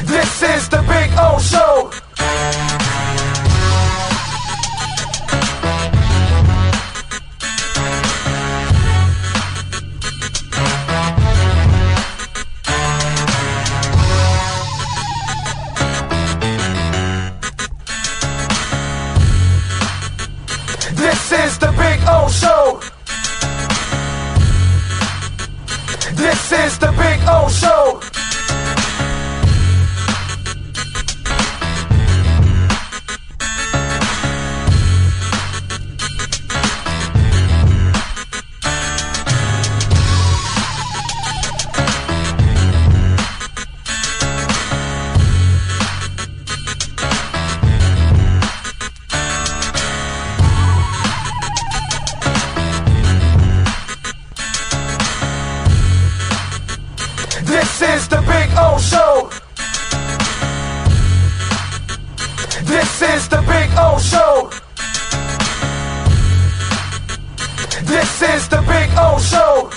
This is the Big O Show. This is the Big O Show. This is the Big O Show. This is the Big O Show. This is the Big O Show. This is the Big O Show.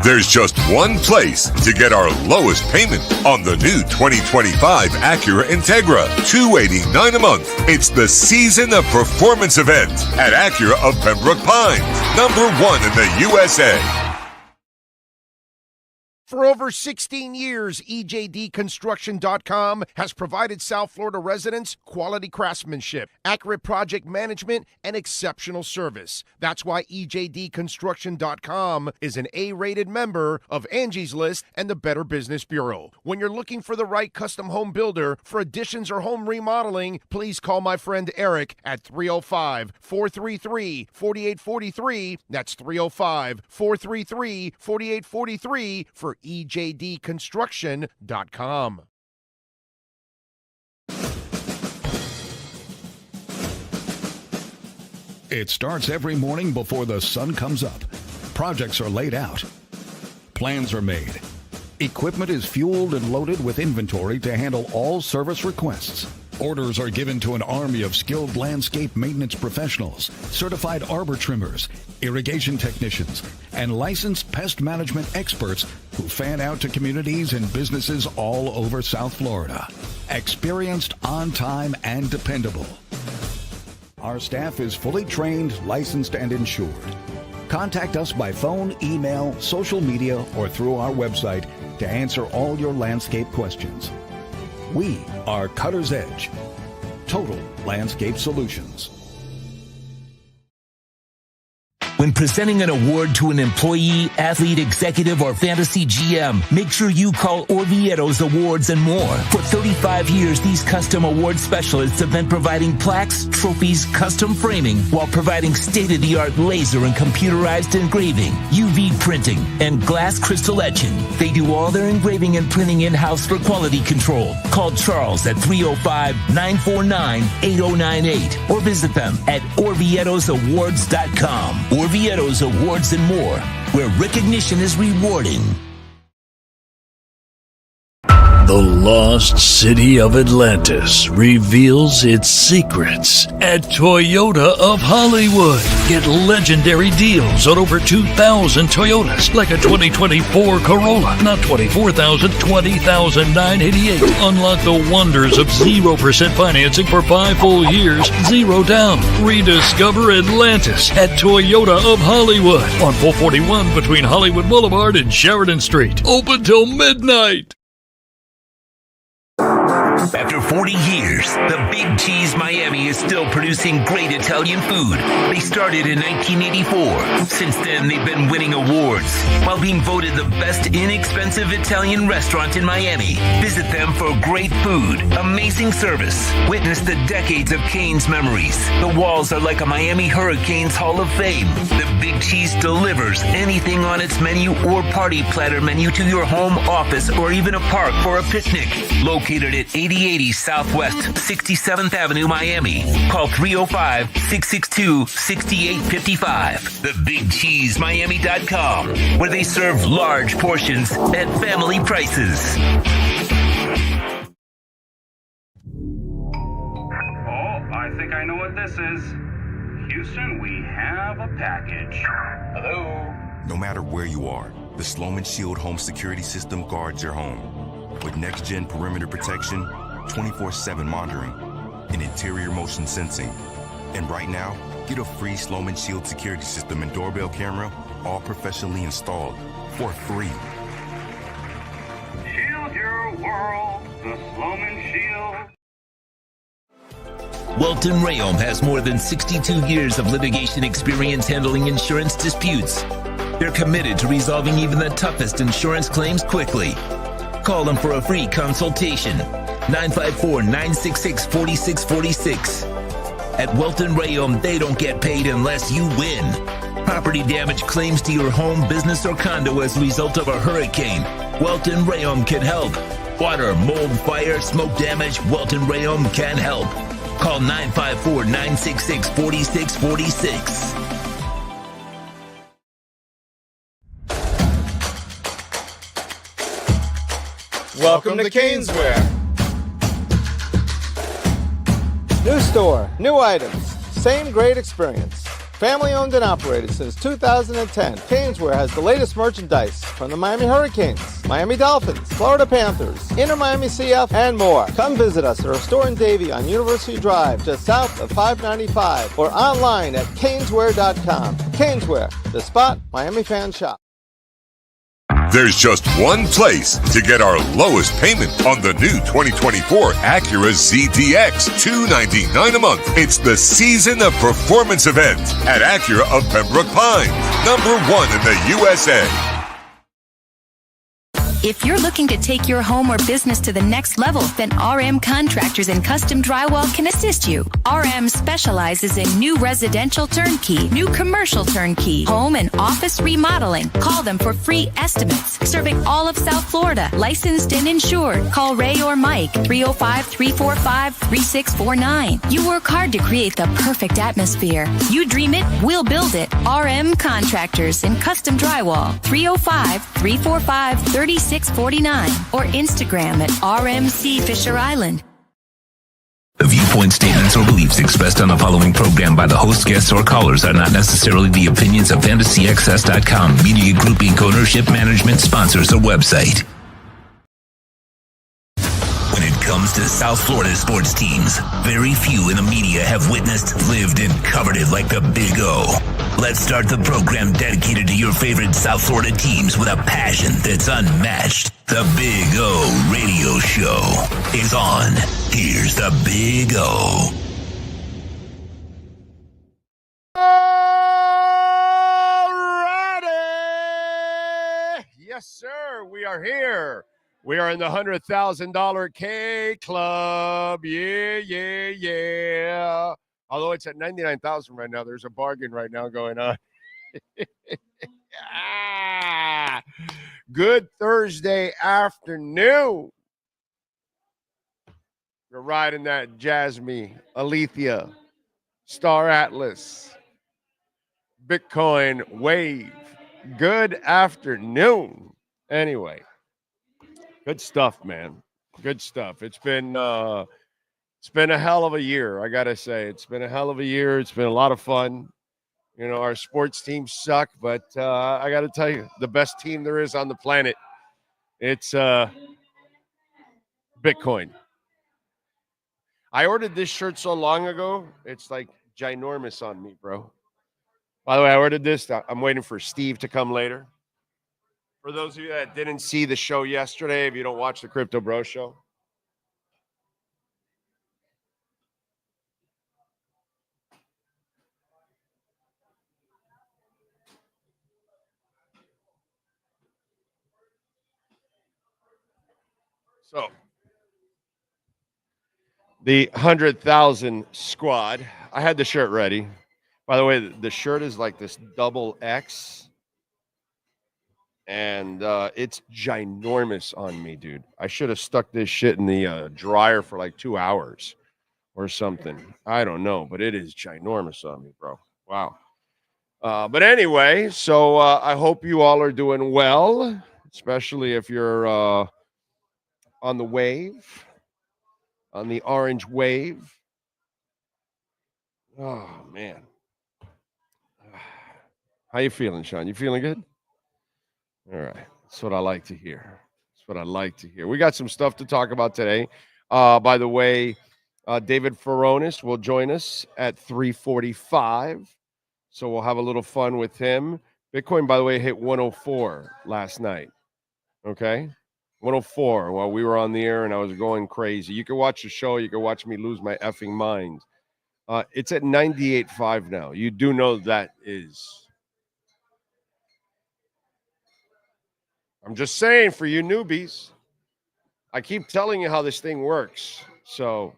There's just one place to get our lowest payment on the new 2025 Acura Integra, $289 a month. It's the Season of Performance event at Acura of Pembroke Pines, #1 in the USA. For over 16 years, EJDconstruction.com has provided South Florida residents quality craftsmanship, accurate project management, and exceptional service. That's why EJDconstruction.com is an A-rated member of Angie's List and the Better Business Bureau. When you're looking for the right custom home builder for additions or home remodeling, please call my friend Eric at 305-433-4843. That's 305-433-4843 for EJDconstruction.com. It starts every morning before the sun comes up. Projects are laid out. Plans are made. Equipment is fueled and loaded with inventory to handle all service requests. Orders are given to an army of skilled landscape maintenance professionals, certified arbor trimmers, irrigation technicians, and licensed pest management experts who fan out to communities and businesses all over South Florida. Experienced, on time, and dependable. Our staff is fully trained, licensed, and insured. Contact us by phone, email, social media, or through our website to answer all your landscape questions. We are Cutter's Edge. Total Landscape Solutions. When presenting an award to an employee, athlete, executive, or fantasy GM, make sure you call Orvieto's Awards and More. For 35 years, these custom award specialists have been providing plaques, trophies, custom framing, while providing state-of-the-art laser and computerized engraving, UV printing, and glass crystal etching. They do all their engraving and printing in-house for quality control. Call Charles at 305-949-8098 or visit them at orvietosawards.com. Orvieto's Awards and More, where recognition is rewarding. The lost city of Atlantis reveals its secrets at Toyota of Hollywood. Get legendary deals on over 2,000 Toyotas, like a 2024 Corolla. Not 24,000, 20,988. Unlock the wonders of 0% financing for 5 full years, 0 down. Rediscover Atlantis at Toyota of Hollywood on 441 between Hollywood Boulevard and Sheridan Street. Open till midnight. After 40 years, the Big Cheese Miami is still producing great Italian food. They started in 1984. Since then, they've been winning awards while being voted the best inexpensive Italian restaurant in Miami. Visit them for great food, amazing service. Witness the decades of Canes memories. The walls are like a Miami Hurricanes Hall of Fame. The Big Cheese delivers anything on its menu or party platter menu to your home, office, or even a park for a picnic. Located at 8080 Southwest 67th Avenue, Miami. Call 305-662-6855. TheBigCheeseMiami.com, where they serve large portions at family prices. Oh, I think I know what this is. Houston, we have a package. Hello? No matter where you are, the Sloman Shield Home Security System guards your home. With next-gen perimeter protection, 24/7 monitoring, and interior motion sensing. And right now, get a free Sloman Shield security system and doorbell camera, all professionally installed, for free. Shield your world, the Sloman Shield. Welton Rayom has more than 62 years of litigation experience handling insurance disputes. They're committed to resolving even the toughest insurance claims quickly. Call them for a free consultation. 954-966-4646. At Welton Rayom, they don't get paid unless you win. Property damage claims to your home, business, or condo as a result of a hurricane. Welton Rayom can help. Water, mold, fire, smoke damage, Welton Rayom can help. Call 954-966-4646. Welcome to Caneswear. New store, new items, same great experience. Family owned and operated since 2010, Caneswear has the latest merchandise from the Miami Hurricanes, Miami Dolphins, Florida Panthers, Inter Miami CF, and more. Come visit us at our store in Davie on University Drive, just south of 595, or online at caneswear.com. Caneswear, the spot Miami fans shop. There's just one place to get our lowest payment on the new 2024 Acura ZDX, $299 a month. It's the Season of Performance event at Acura of Pembroke Pines, #1 in the USA. If you're looking to take your home or business to the next level, then RM Contractors and Custom Drywall can assist you. RM specializes in new residential turnkey, new commercial turnkey, home and office remodeling. Call them for free estimates. Serving all of South Florida, licensed and insured. Call Ray or Mike, 305-345-3649. You work hard to create the perfect atmosphere. You dream it, we'll build it. RM Contractors and Custom Drywall, 305-345-3649. Or Instagram at RMC Fisher Island. The viewpoint statements or beliefs expressed on the following program by the host, guests, or callers are not necessarily the opinions of FantasyAccess.com, Media Group Inc. ownership, management, sponsors, or website. When it comes to South Florida sports teams, very few in the media have witnessed, lived, and covered it like the Big O. Let's start the program dedicated to your favorite South Florida teams with a passion that's unmatched. The Big O Radio Show is on. Here's the Big O. Alrighty! Yes, sir. We are here. We are in the $100,000 K Club. Yeah. Although it's at $99,000 right now, there's a bargain right now going on. Good Thursday afternoon. You're riding that Jasmine, Alethea, Star Atlas, Bitcoin wave. Good afternoon. Anyway, good stuff, man. Good stuff. It's been a hell of a year, I got to say. It's been a hell of a year. It's been a lot of fun. You know, our sports teams suck, but I got to tell you, the best team there is on the planet, it's Bitcoin. I ordered this shirt so long ago, it's like ginormous on me, bro. By the way, I ordered this. I'm waiting for Steve to come later. For those of you that didn't see the show yesterday, if you don't watch the Crypto Bro Show, so the 100,000 squad, I had the shirt ready. By the way, the shirt is like this double X, and it's ginormous on me, dude. I should have stuck this shit in the dryer for like 2 hours or something. I don't know, but it is ginormous on me, bro. Wow. But anyway, so I hope you all are doing well, especially if you're on the wave, on the orange wave. Oh, man. How you feeling, Sean? You feeling good? All right. That's what I like to hear. That's what I like to hear. We got some stuff to talk about today. By the way, David Furones will join us at 3:45. So we'll have a little fun with him. Bitcoin, by the way, hit 104 last night. Okay? 104 while we were on the air and I was going crazy. You can watch the show. You can watch me lose my effing mind. It's at 98.5 now. You do know that is. I'm just saying for you newbies. I keep telling you how this thing works. So,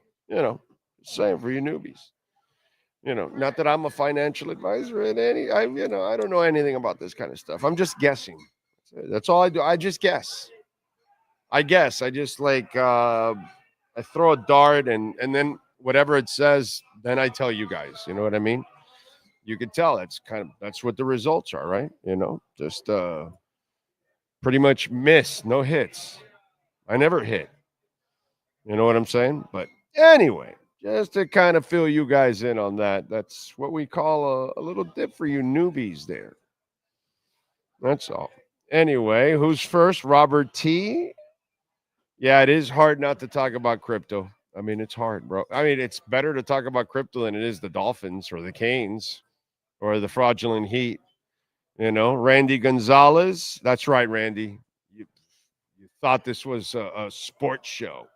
saying for you newbies. Not that I'm a financial advisor in any, I don't know anything about this kind of stuff. I'm just guessing. That's all I do. I just guess. I just I throw a dart and then whatever it says, then I tell you guys. You know what I mean? You can tell that's what the results are, right? Just pretty much miss, no hits. I never hit. You know what I'm saying? But anyway, just to kind of fill you guys in on that, that's what we call a little dip for you newbies there. That's all. Anyway, who's first? Robert T. Yeah, it is hard not to talk about crypto. I mean, it's hard, bro. I mean, it's better to talk about crypto than it is the Dolphins or the Canes or the fraudulent Heat. Randy Gonzalez. That's right, Randy. You thought this was a sports show.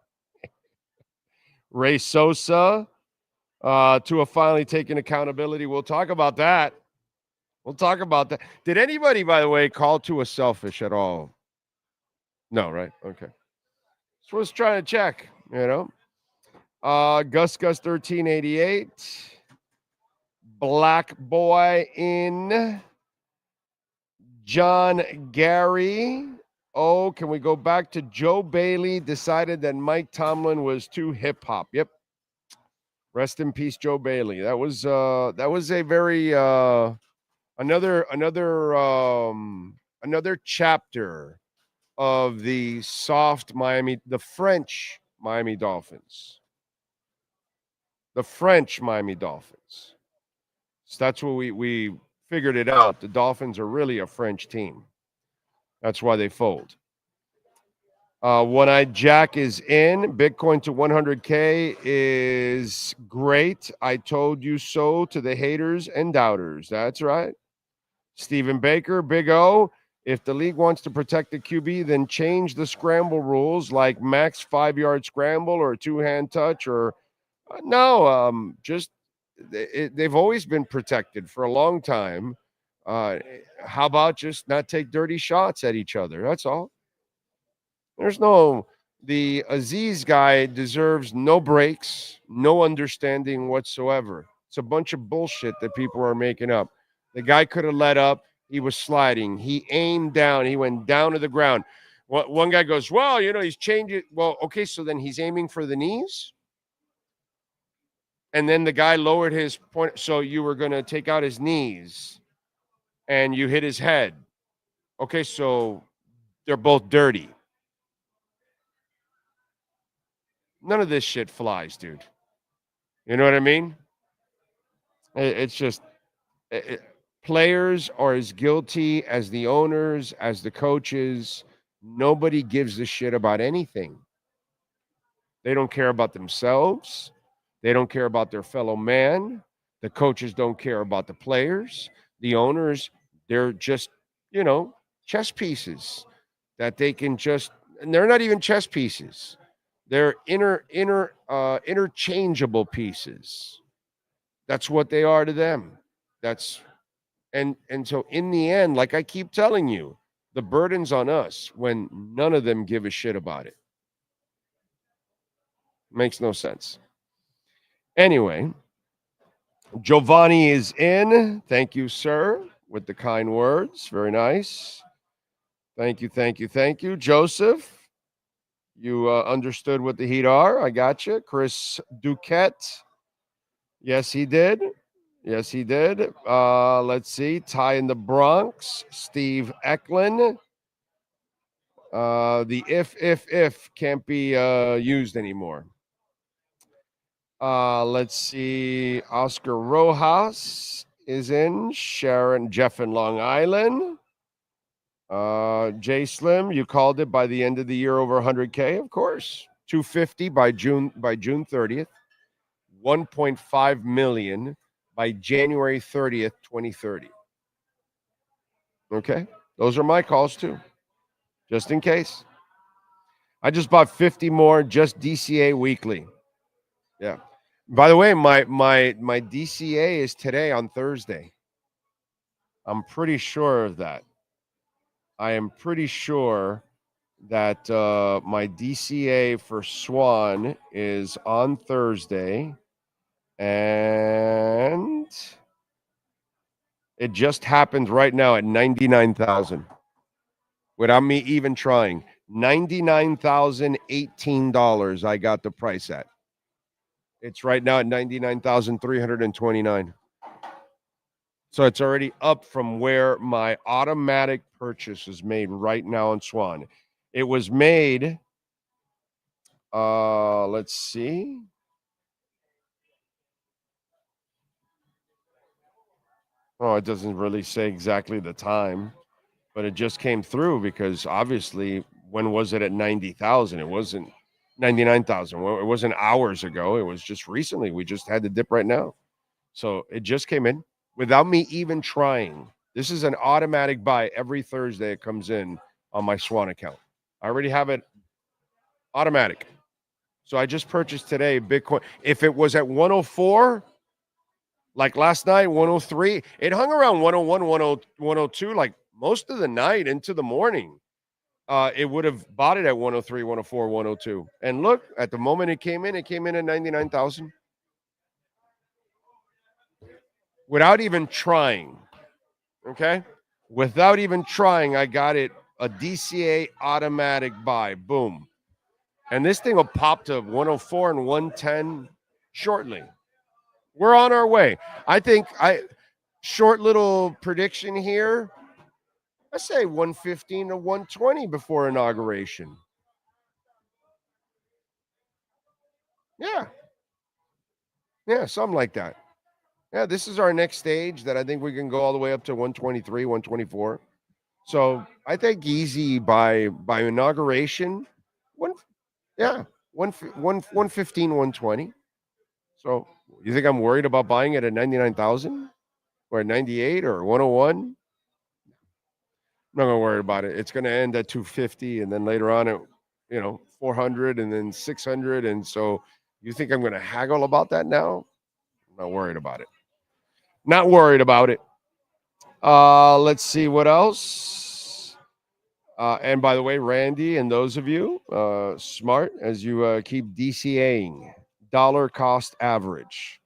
Ray Sosa, Tua finally taking accountability. We'll talk about that. Did anybody, by the way, call Tua selfish at all? No, right? Okay. So I was trying to check, Gus 1388. Black Boy in. John Gary. Oh, can we go back to Joe Bailey decided that Mike Tomlin was too hip hop? Yep. Rest in peace, Joe Bailey. That was a very another chapter of the French Miami Dolphins. The French Miami Dolphins. So that's what we figured it out. The Dolphins are really a French team. That's why they fold. One-Eyed Jack is in. Bitcoin to 100K is great. I told you so to the haters and doubters. That's right. Stephen Baker, Big O. If the league wants to protect the QB, then change the scramble rules like max 5-yard scramble or two-hand touch or they've always been protected for a long time. How about just not take dirty shots at each other? That's all. The Aziz guy deserves no breaks, no understanding whatsoever. It's a bunch of bullshit that people are making up. The guy could have let up. He was sliding. He aimed down. He went down to the ground. One guy goes, well, he's changed it. Well, okay, so then he's aiming for the knees? And then the guy lowered his point. So you were going to take out his knees and you hit his head. Okay, so they're both dirty. None of this shit flies, dude. You know what I mean? It's just players are as guilty as the owners, as the coaches. Nobody gives a shit about anything. They don't care about themselves. They don't care about their fellow man. The coaches don't care about the players. The owners, they're just, chess pieces that they can just, and they're not even chess pieces. They're interchangeable pieces. That's what they are to them. And so in the end, like I keep telling you, the burden's on us when none of them give a shit about it. Makes no sense. Anyway, Giovanni is in. Thank you, sir, with the kind words. Very nice. Thank you. Joseph, you understood what the Heat are. I got you. Chris Duquette. Yes, he did. Let's see. Ty in the Bronx. Steve Eklund. The if can't be used anymore. Let's see. Oscar Rojas is in. Sharon Jeff in Long Island. J Slim, you called it by the end of the year over 100K, of course. 250 by June 30th. 1.5 million by January 30th, 2030. Okay? Those are my calls too. Just in case. I just bought 50 more just DCA weekly. Yeah. By the way, my DCA is today on Thursday. I'm pretty sure of that. I am pretty sure that my DCA for Swan is on Thursday, and it just happened right now at 99,000 without me even trying. $99,018 I got the price at. It's right now at 99,329. So it's already up from where my automatic purchase is made right now on Swan. It was made, let's see. Oh, it doesn't really say exactly the time, but it just came through because obviously, when was it at 90,000? It wasn't 99,000. It wasn't hours ago. It was just recently. We just had the dip right now. So it just came in without me even trying. This is an automatic buy every Thursday. It comes in on my Swan account. I already have it automatic. So I just purchased today Bitcoin. If it was at 104, like last night, 103, it hung around 101, 102, like most of the night into the morning. It would have bought it at 103, 104, 102. And look, at the moment it came in at 99,000. Without even trying. Okay? Without even trying, I got it a DCA automatic buy. Boom. And this thing will pop to 104 and 110 shortly. We're on our way. I think short little prediction here. I say 115 to 120 before inauguration. Yeah. Yeah, something like that. Yeah, this is our next stage that I think we can go all the way up to 123, 124. So I think easy by inauguration. 115, 120. So you think I'm worried about buying it at 99,000 or at 98 or 101? I'm not going to worry about it. It's going to end at 250 and then later on at 400 and then 600. And so you think I'm going to haggle about that now? I'm not worried about it. Not worried about it. Let's see what else. And by the way, Randy and those of you smart as you keep DCAing dollar cost average.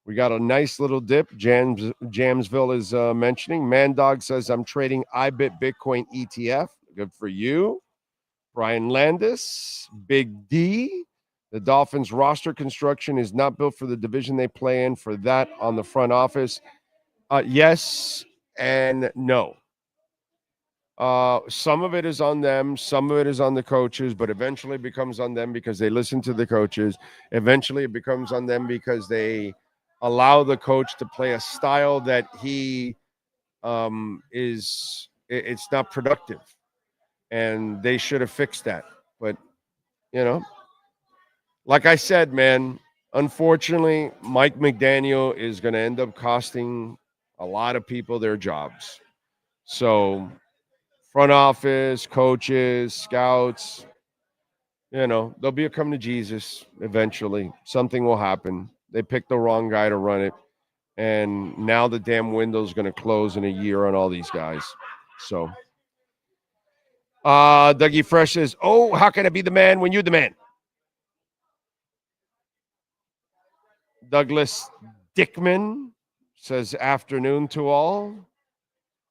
We got a nice little dip. Jamsville is mentioning. Mandog says, I'm trading IBIT Bitcoin ETF. Good for you. Brian Landis, Big D. The Dolphins roster construction is not built for the division they play in. For that on the front office. Yes and no. Some of it is on them. Some of it is on the coaches, but eventually it becomes on them because they listen to the coaches. Eventually it becomes on them because they allow the coach to play a style that he it's not productive. And they should have fixed that. But, like I said, man, unfortunately, Mike McDaniel is going to end up costing a lot of people their jobs. So front office, coaches, scouts, they'll be a come to Jesus eventually. Something will happen. They picked the wrong guy to run it. And now the damn window's going to close in a year on all these guys. So, Dougie Fresh says, oh, how can I be the man when you're the man? Douglas Dickman says, afternoon to all.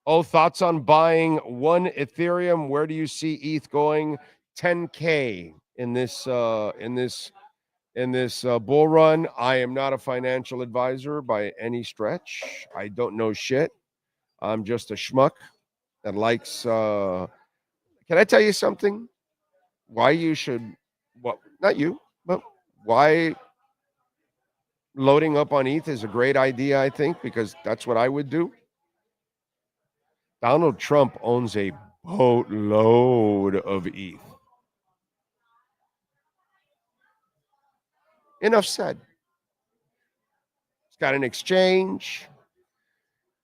Oh, thoughts on buying one Ethereum? Where do you see ETH going? 10K in this bull run. I am not a financial advisor by any stretch. I don't know shit. I'm just a schmuck that likes. Can I tell you something? Why you should? Well, not you, but why loading up on ETH is a great idea. I think because that's what I would do. Donald Trump owns a boatload of ETH. Enough said. He's got an exchange.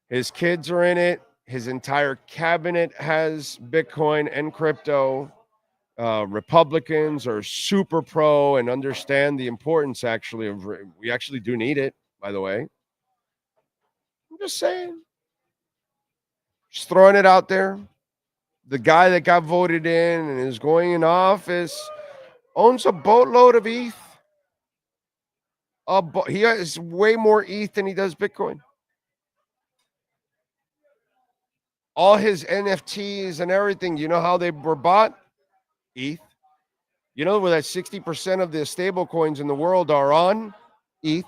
His kids are in it. His entire cabinet has Bitcoin and crypto. Republicans are super pro and understand the importance actually of we actually do need it, by the way. I'm just saying. Just throwing it out there. The guy that got voted in and is going in office owns a boatload of ETH. He has way more ETH than he does Bitcoin. All his NFTs and everything, you know how they were bought? ETH. You know where that 60% of the stable coins in the world are on? ETH.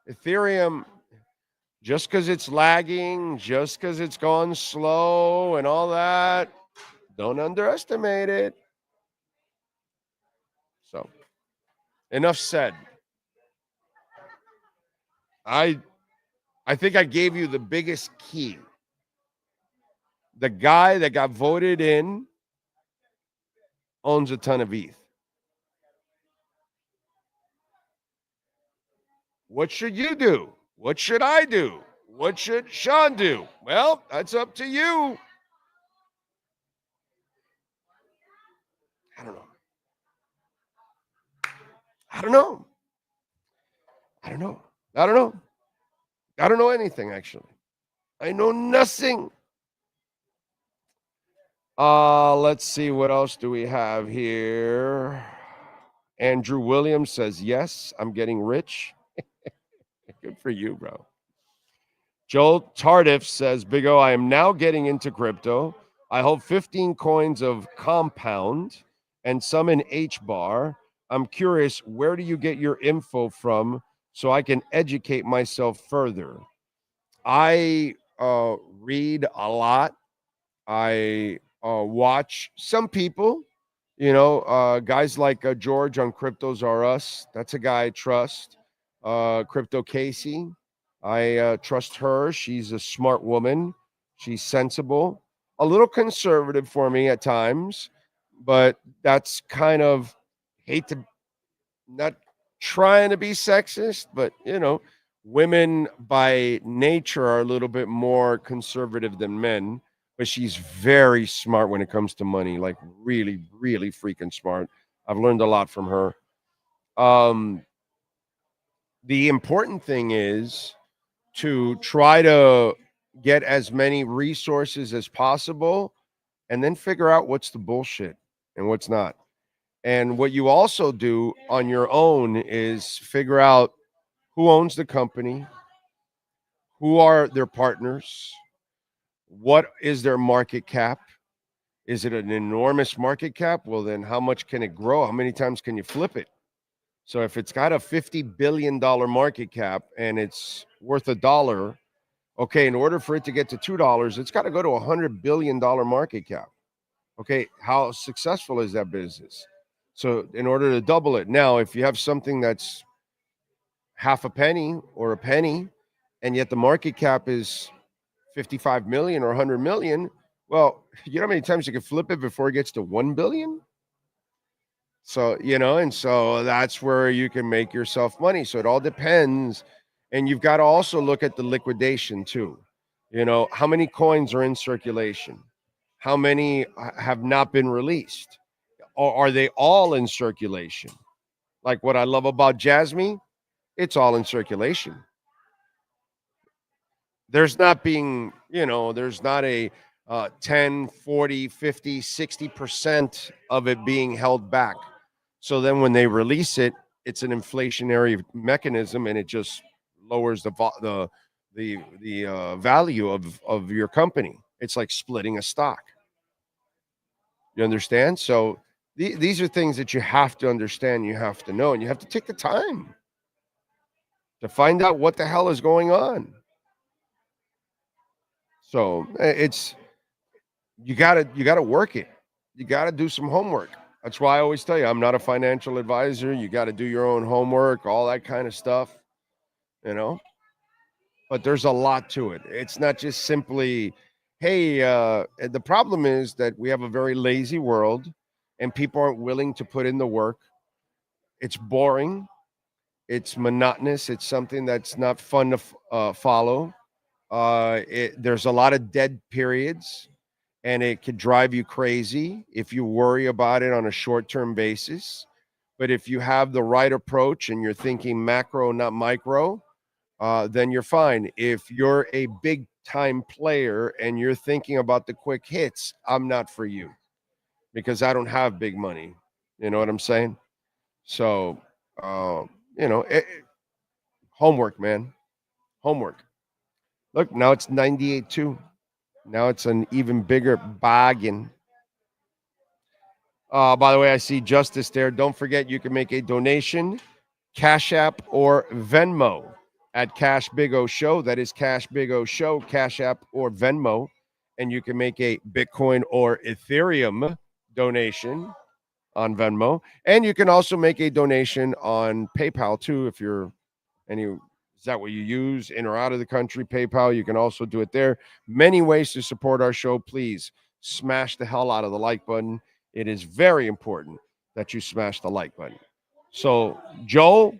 Ethereum, just because it's lagging, just because it's gone slow and all that, don't underestimate it. So, enough said. I think I gave you the biggest key. The guy that got voted in owns a ton of ETH. What should you do? What should I do? What should Sean do? Well, that's up to you. I don't know. I don't know anything, actually. I know nothing. Let's see. What else do we have here? Andrew Williams says, yes, I'm getting rich. Good for you, bro. Joel Tardif says, Big O, I am now getting into crypto. I hold 15 coins of Compound and some in H-Bar. I'm curious, where do you get your info from so I can educate myself further? I read a lot. I watch some people, guys like George on Cryptos R Us. That's a guy I trust. Crypto Casey, I trust her. She's a smart woman. She's sensible, a little conservative for me at times, but that's kind of, not trying to be sexist, but women by nature are a little bit more conservative than men, but she's very smart when it comes to money, like really, really freaking smart. I've learned a lot from her. The important thing is to try to get as many resources as possible and then figure out what's the bullshit and what's not. And what you also do on your own is figure out who owns the company, who are their partners, what is their market cap. Is it an enormous market cap? Well, then how much can it grow? How many times can you flip it? So if it's got a $50 billion market cap and it's worth $1, okay, in order for it to get to $2, it's got to go to $100 billion market cap. Okay, how successful is that business? So in order to double it, now if you have something that's half a penny or a penny, and yet the market cap is 55 million or 100 million, well, you know how many times you can flip it before it gets to 1 billion? So, and so that's where you can make yourself money. So it all depends. And you've got to also look at the liquidation too. How many coins are in circulation? How many have not been released? Or are they all in circulation? Like what I love about Jasmine, it's all in circulation. There's not being, there's not a 10, 40, 50, 60% of it being held back. So then when they release it, it's an inflationary mechanism and it just lowers the value of your company. It's like splitting a stock. You understand? So these are things that you have to understand, you have to know, and you have to take the time to find out what the hell is going on. So you gotta work it. You gotta do some homework. That's why I always tell you, I'm not a financial advisor. You got to do your own homework, all that kind of stuff, But but there's a lot to it. It's not just simply, hey, the problem is that we have a very lazy world and people aren't willing to put in the work. It's boring. It's monotonous. It's something that's not fun to follow. There's a lot of dead periods, and it could drive you crazy if you worry about it on a short-term basis. But if you have the right approach and you're thinking macro, not micro, then you're fine. If you're a big-time player and you're thinking about the quick hits, I'm not for you because I don't have big money. You know what I'm saying? So, homework, man. Homework. Look, now it's 98.2. Now it's an even bigger bargain. By the way, I see Justice there. Don't forget you can make a donation, Cash App or Venmo at Cash Big O Show. That is Cash Big O Show, Cash App or Venmo. And you can make a Bitcoin or Ethereum donation on Venmo. And you can also make a donation on PayPal too if you're is that what you use in or out of the country? PayPal, you can also do it there. Many ways to support our show. Please smash the hell out of the like button. It is very important that you smash the like button. So, Joel,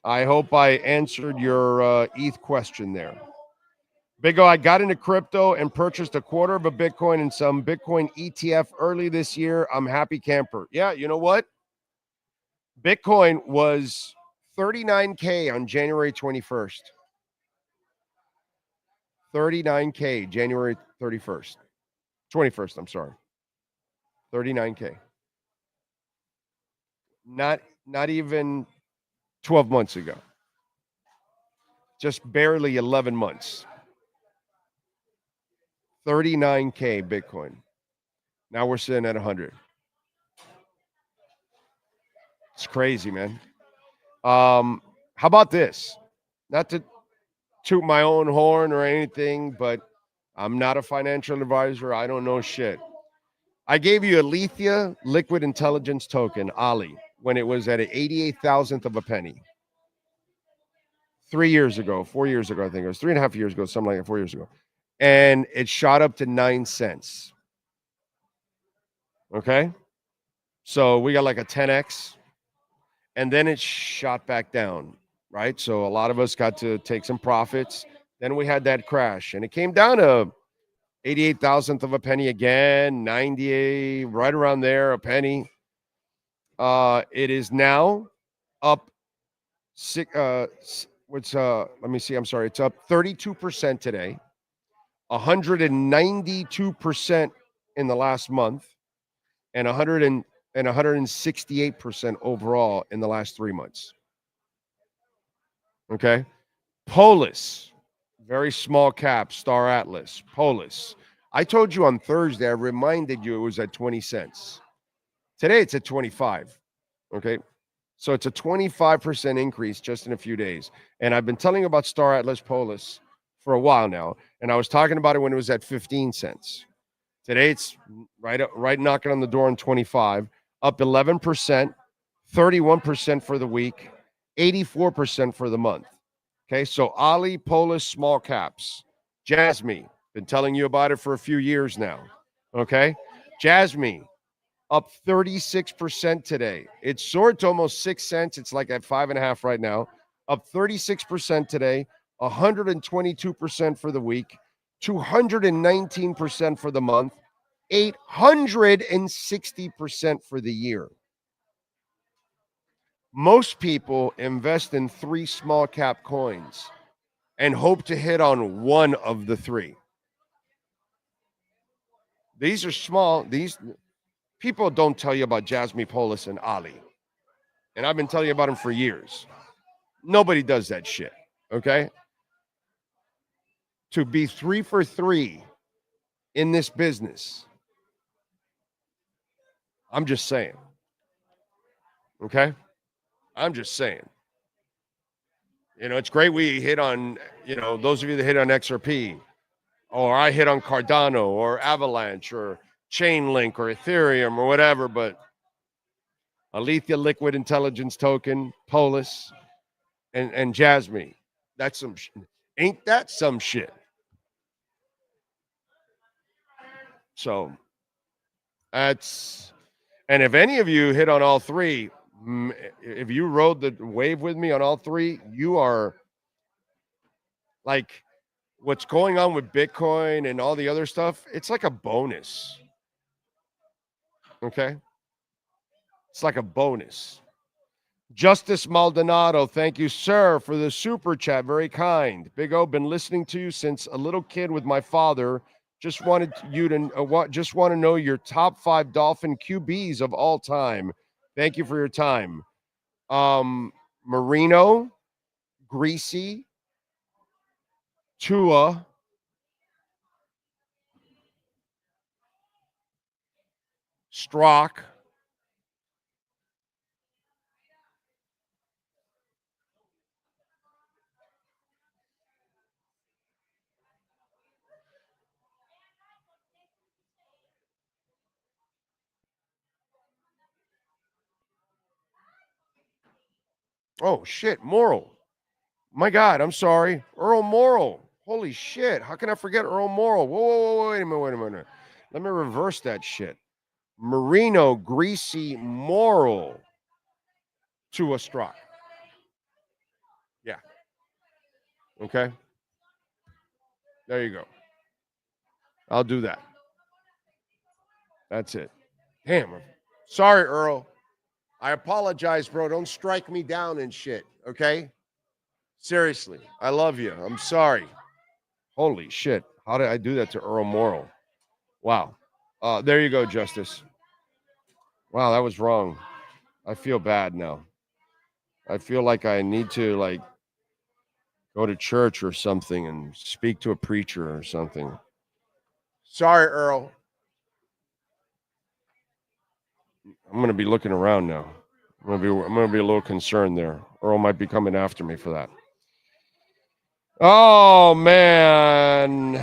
I hope I answered your ETH question there. Big O, I got into crypto and purchased a quarter of a Bitcoin and some Bitcoin ETF early this year. I'm happy camper. Yeah, you know what? Bitcoin was $39K on January 21st. $39K, January 31st. 21st, I'm sorry. $39K. Not even 12 months ago. Just barely 11 months. $39K Bitcoin. Now we're sitting at 100. It's crazy, man. How about this? Not to toot my own horn or anything, but I'm not a financial advisor. I don't know shit. I gave you Alethea Liquid Intelligence Token, Ali, when it was at an 88,000th of a penny. 4 years ago, I think it was 3.5 years ago, something like that, 4 years ago. And it shot up to 9 cents. Okay? So we got like a 10x. And then it shot back down, right? So a lot of us got to take some profits. Then we had that crash, and it came down to 88,000th of a penny again, 98, right around there, a penny. It is now up let me see, I'm sorry. It's up 32% today, 192% in the last month, and 168% overall in the last 3 months. Okay. Polis, very small cap, Star Atlas, Polis. I told you on Thursday, I reminded you it was at 20 cents. Today it's at 25. Okay. So it's a 25% increase just in a few days. And I've been telling you about Star Atlas Polis for a while now. And I was talking about it when it was at 15 cents. Today it's right knocking on the door on 25, up 11%, 31% for the week, 84% for the month. Okay, so Ali, Polis, small caps. Jasmine, been telling you about it for a few years now. Okay, Jasmine, up 36% today. It soared to almost 6 cents. It's like at 5.5 right now. Up 36% today, 122% for the week, 219% for the month, 860% for the year. Most people invest in 3 small cap coins and hope to hit on one of the 3. These are small. These people don't tell you about Jasmine, Polis, and Ali. And I've been telling you about them for years. Nobody does that shit, okay? To be 3 for 3 in this business, I'm just saying, okay? I'm just saying. It's great we hit on, those of you that hit on XRP, or I hit on Cardano or Avalanche or Chainlink or Ethereum or whatever, but Alethea Liquid Intelligence Token, Polis, and Jasmine, that's some Ain't that some shit? So that's, and if any of you hit on all three, if you rode the wave with me on all three, you are like what's going on with Bitcoin and all the other stuff. It's like a bonus. Okay. It's like a bonus. Justice Maldonado, thank you, sir, for the super chat. Very kind. Big O, been listening to you since a little kid with my father. Just wanted you to just want to know your top 5 Dolphin QBs of all time. Thank you for your time. Marino, Greasy, Tua, Strock, oh shit, Morrill. My God, I'm sorry. Earl Morrill. Holy shit. How can I forget Earl Morrill? Whoa, wait a minute. Let me reverse that shit. Marino, Greasy, Morrill, Tua Strock. Yeah. Okay. There you go. I'll do that. That's it. Damn. Sorry, Earl. I apologize, bro. Don't strike me down and shit. Okay. Seriously. I love you. I'm sorry. Holy shit. How did I do that to Earl Morrill? Wow. There you go, Justice. Wow, that was wrong. I feel bad now. I feel like I need to go to church or something and speak to a preacher or something. Sorry, Earl. I'm going to be looking around now. I'm going to be a little concerned there. Earl might be coming after me for that. Oh, man.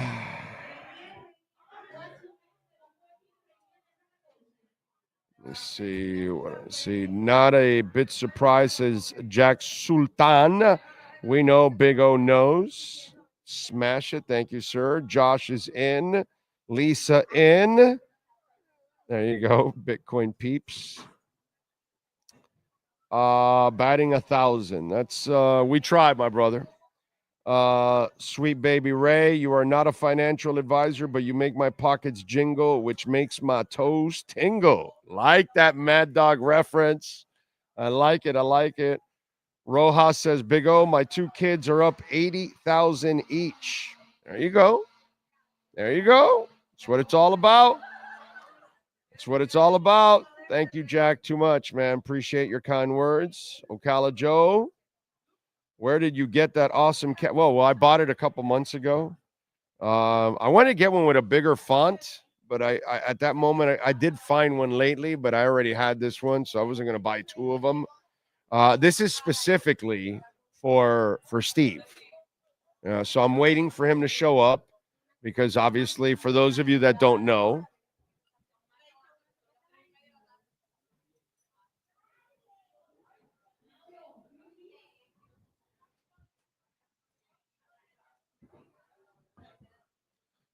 Let's see. Not a bit surprised, says Jack Sultan. We know Big O knows. Smash it. Thank you, sir. Josh is in. Lisa in. There you go. Bitcoin peeps. Batting 1,000. That's we tried, my brother. Sweet baby Ray, you are not a financial advisor, but you make my pockets jingle, which makes my toes tingle. Like that Mad Dog reference. I like it. Rojas says, Big O, my 2 kids are up 80,000 each. There you go. That's what it's all about. Thank you, Jack, too much, man. Appreciate your kind words. Ocala Joe, where did you get that awesome cat? Well, I bought it a couple months ago. I wanted to get one with a bigger font, but I at that moment, I did find one lately, but I already had this one, so I wasn't going to buy 2 of them. This is specifically for Steve. So I'm waiting for him to show up because obviously, for those of you that don't know,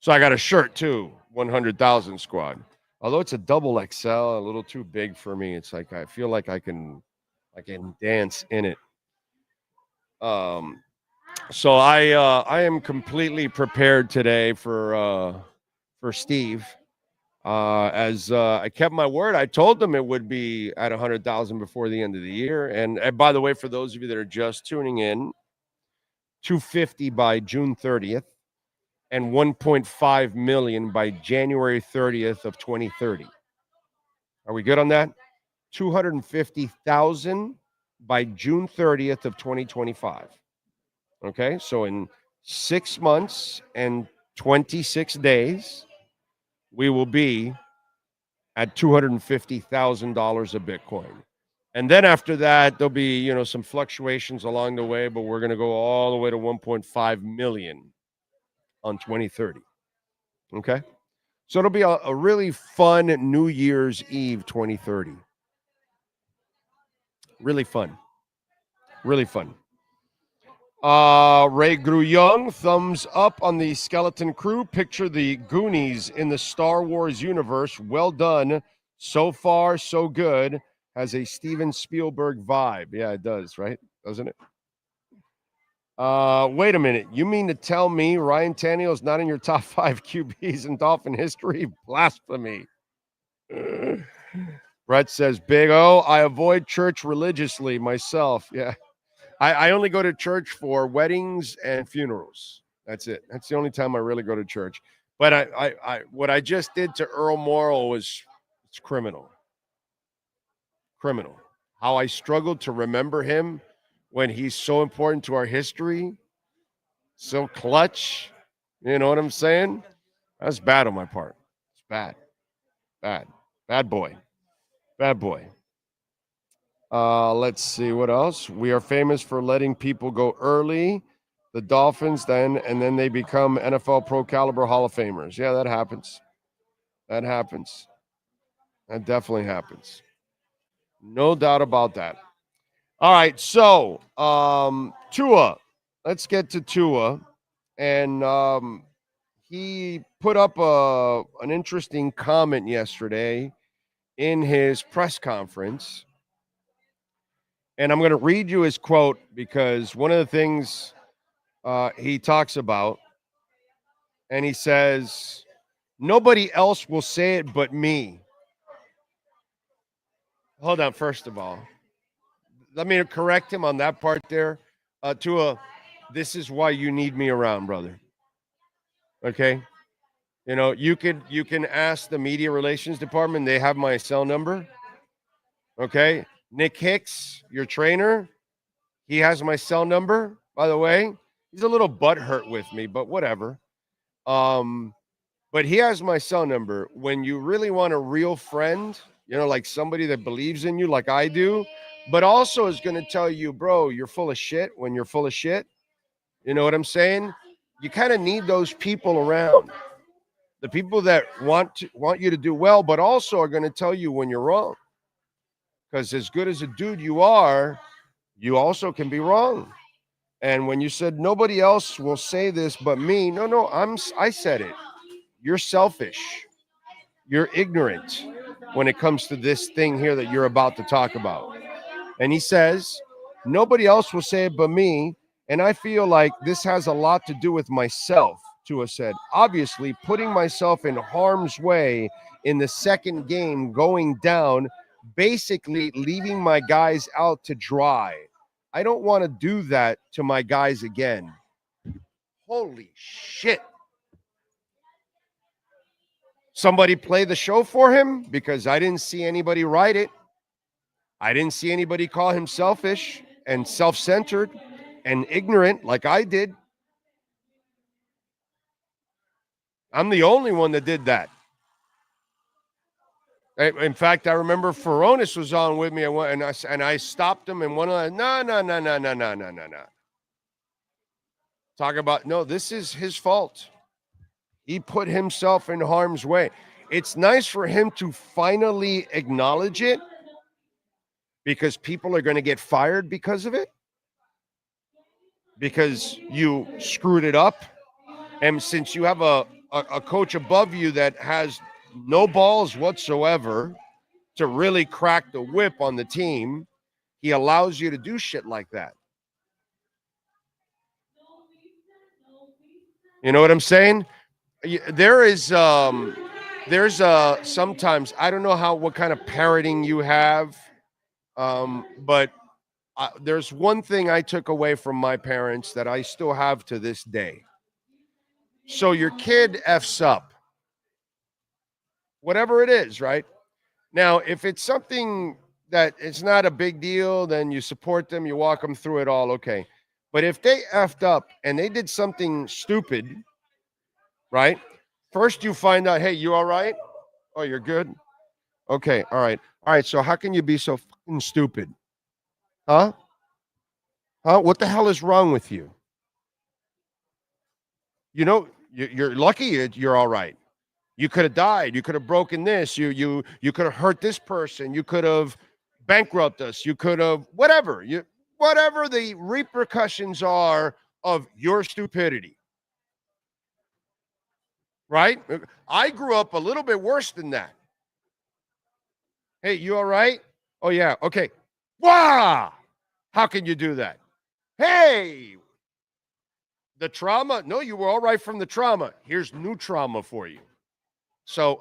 so I got a shirt too, 100,000 squad. Although it's a double XL, a little too big for me. It's like I feel like I can dance in it. So I am completely prepared today for Steve. As I kept my word, I told them it would be at 100,000 before the end of the year. And by the way, for those of you that are just tuning in, 250 by June 30th. And 1.5 million by January 30th of 2030. Are we good on that? 250,000 by June 30th of 2025. Okay, so in 6 months and 26 days, we will be at $250,000 of Bitcoin. And then after that, there'll be, some fluctuations along the way, but we're going to go all the way to 1.5 million. On 2030. Okay. So it'll be a really fun New Year's Eve 2030. Really fun. Ray Gruyoung, thumbs up on the Skeleton Crew. Picture the Goonies in the Star Wars universe. Well done. So far, so good. Has a Steven Spielberg vibe. Yeah, it does, right? Doesn't it? Wait a minute. You mean to tell me Ryan Tannehill's not in your top 5 QBs in Dolphin history? Blasphemy. Brett says, Big O, I avoid church religiously myself. Yeah. I only go to church for weddings and funerals. That's it. That's the only time I really go to church. But I what I just did to Earl Morrall was it's criminal. Criminal. How I struggled to remember him when he's so important to our history, so clutch. You know what I'm saying? That's bad on my part. It's bad. Bad boy. Bad boy. Let's see what else. We are famous for letting people go early. The Dolphins then they become NFL Pro Caliber Hall of Famers. Yeah, that happens. That happens. That definitely happens. No doubt about that. All right, so Tua. Let's get to Tua. And he put up an interesting comment yesterday in his press conference. And I'm going to read you his quote because one of the things he talks about, and he says, nobody else will say it but me. Hold on, first of all. Let me correct him on that part there. Tua, this is why you need me around, brother. Okay? You know, you can ask the media relations department. They have my cell number. Okay? Nick Hicks, your trainer, he has my cell number, by the way. He's a little butthurt with me, but whatever. But he has my cell number. When you really want a real friend, you know, like somebody that believes in you like I do, but also is going to tell you, bro, you're full of shit when you're full of shit. You know what I'm saying? You kind of need those people around. The people that want you to do well, but also are going to tell you when you're wrong. Because as good as a dude you are, you also can be wrong. And when you said nobody else will say this but me, no, I said it. You're selfish. You're ignorant when it comes to this thing here that you're about to talk about. And he says, nobody else will say it but me. And I feel like this has a lot to do with myself, Tua said. Obviously, putting myself in harm's way in the second game going down, basically leaving my guys out to dry. I don't want to do that to my guys again. Holy shit. Somebody play the show for him because I didn't see anybody write it. I didn't see anybody call him selfish and self-centered and ignorant like I did. I'm the only one that did that. In fact, I remember Furones was on with me, and I stopped him and went on. No. Talk about, no, this is his fault. He put himself in harm's way. It's nice for him to finally acknowledge it because people are going to get fired because of it. Because you screwed it up. And since you have a coach above you that has no balls whatsoever to really crack the whip on the team, he allows you to do shit like that. You know what I'm saying? There's sometimes, I don't know what kind of parenting you have, but there's one thing I took away from my parents that I still have to this day. So your kid F's up, whatever it is, right? Now, if it's something that it's not a big deal, then you support them, you walk them through it all, okay. But if they F'd up and they did something stupid, right? First you find out, hey, you all right? Oh, you're good? Okay, all right. All right, so how can you be so fucking stupid? Huh? What the hell is wrong with you? You know, you're lucky you're all right. You could have died. You could have broken this. You could have hurt this person. You could have bankrupted us. You could have whatever. whatever the repercussions are of your stupidity. Right? I grew up a little bit worse than that. Hey, you all right? Oh, yeah. Okay. Wow. How can you do that? Hey, the trauma. No, you were all right from the trauma. Here's new trauma for you. So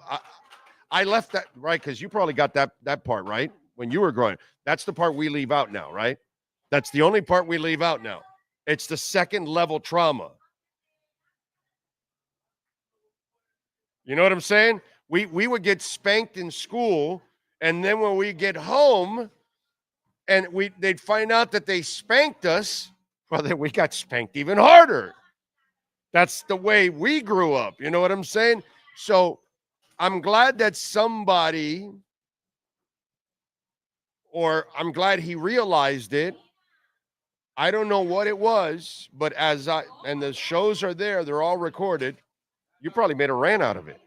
I left that, right? Because you probably got that part, right? When you were growing. That's the part we leave out now, right? That's the only part we leave out now. It's the second level trauma. You know what I'm saying? We would get spanked in school, and then when we get home and they'd find out that they spanked us, well, then we got spanked even harder. That's the way we grew up. You know what I'm saying? So I'm glad that somebody, or I'm glad he realized it. I don't know what it was, but and the shows are there, they're all recorded. You probably made a rant out of it.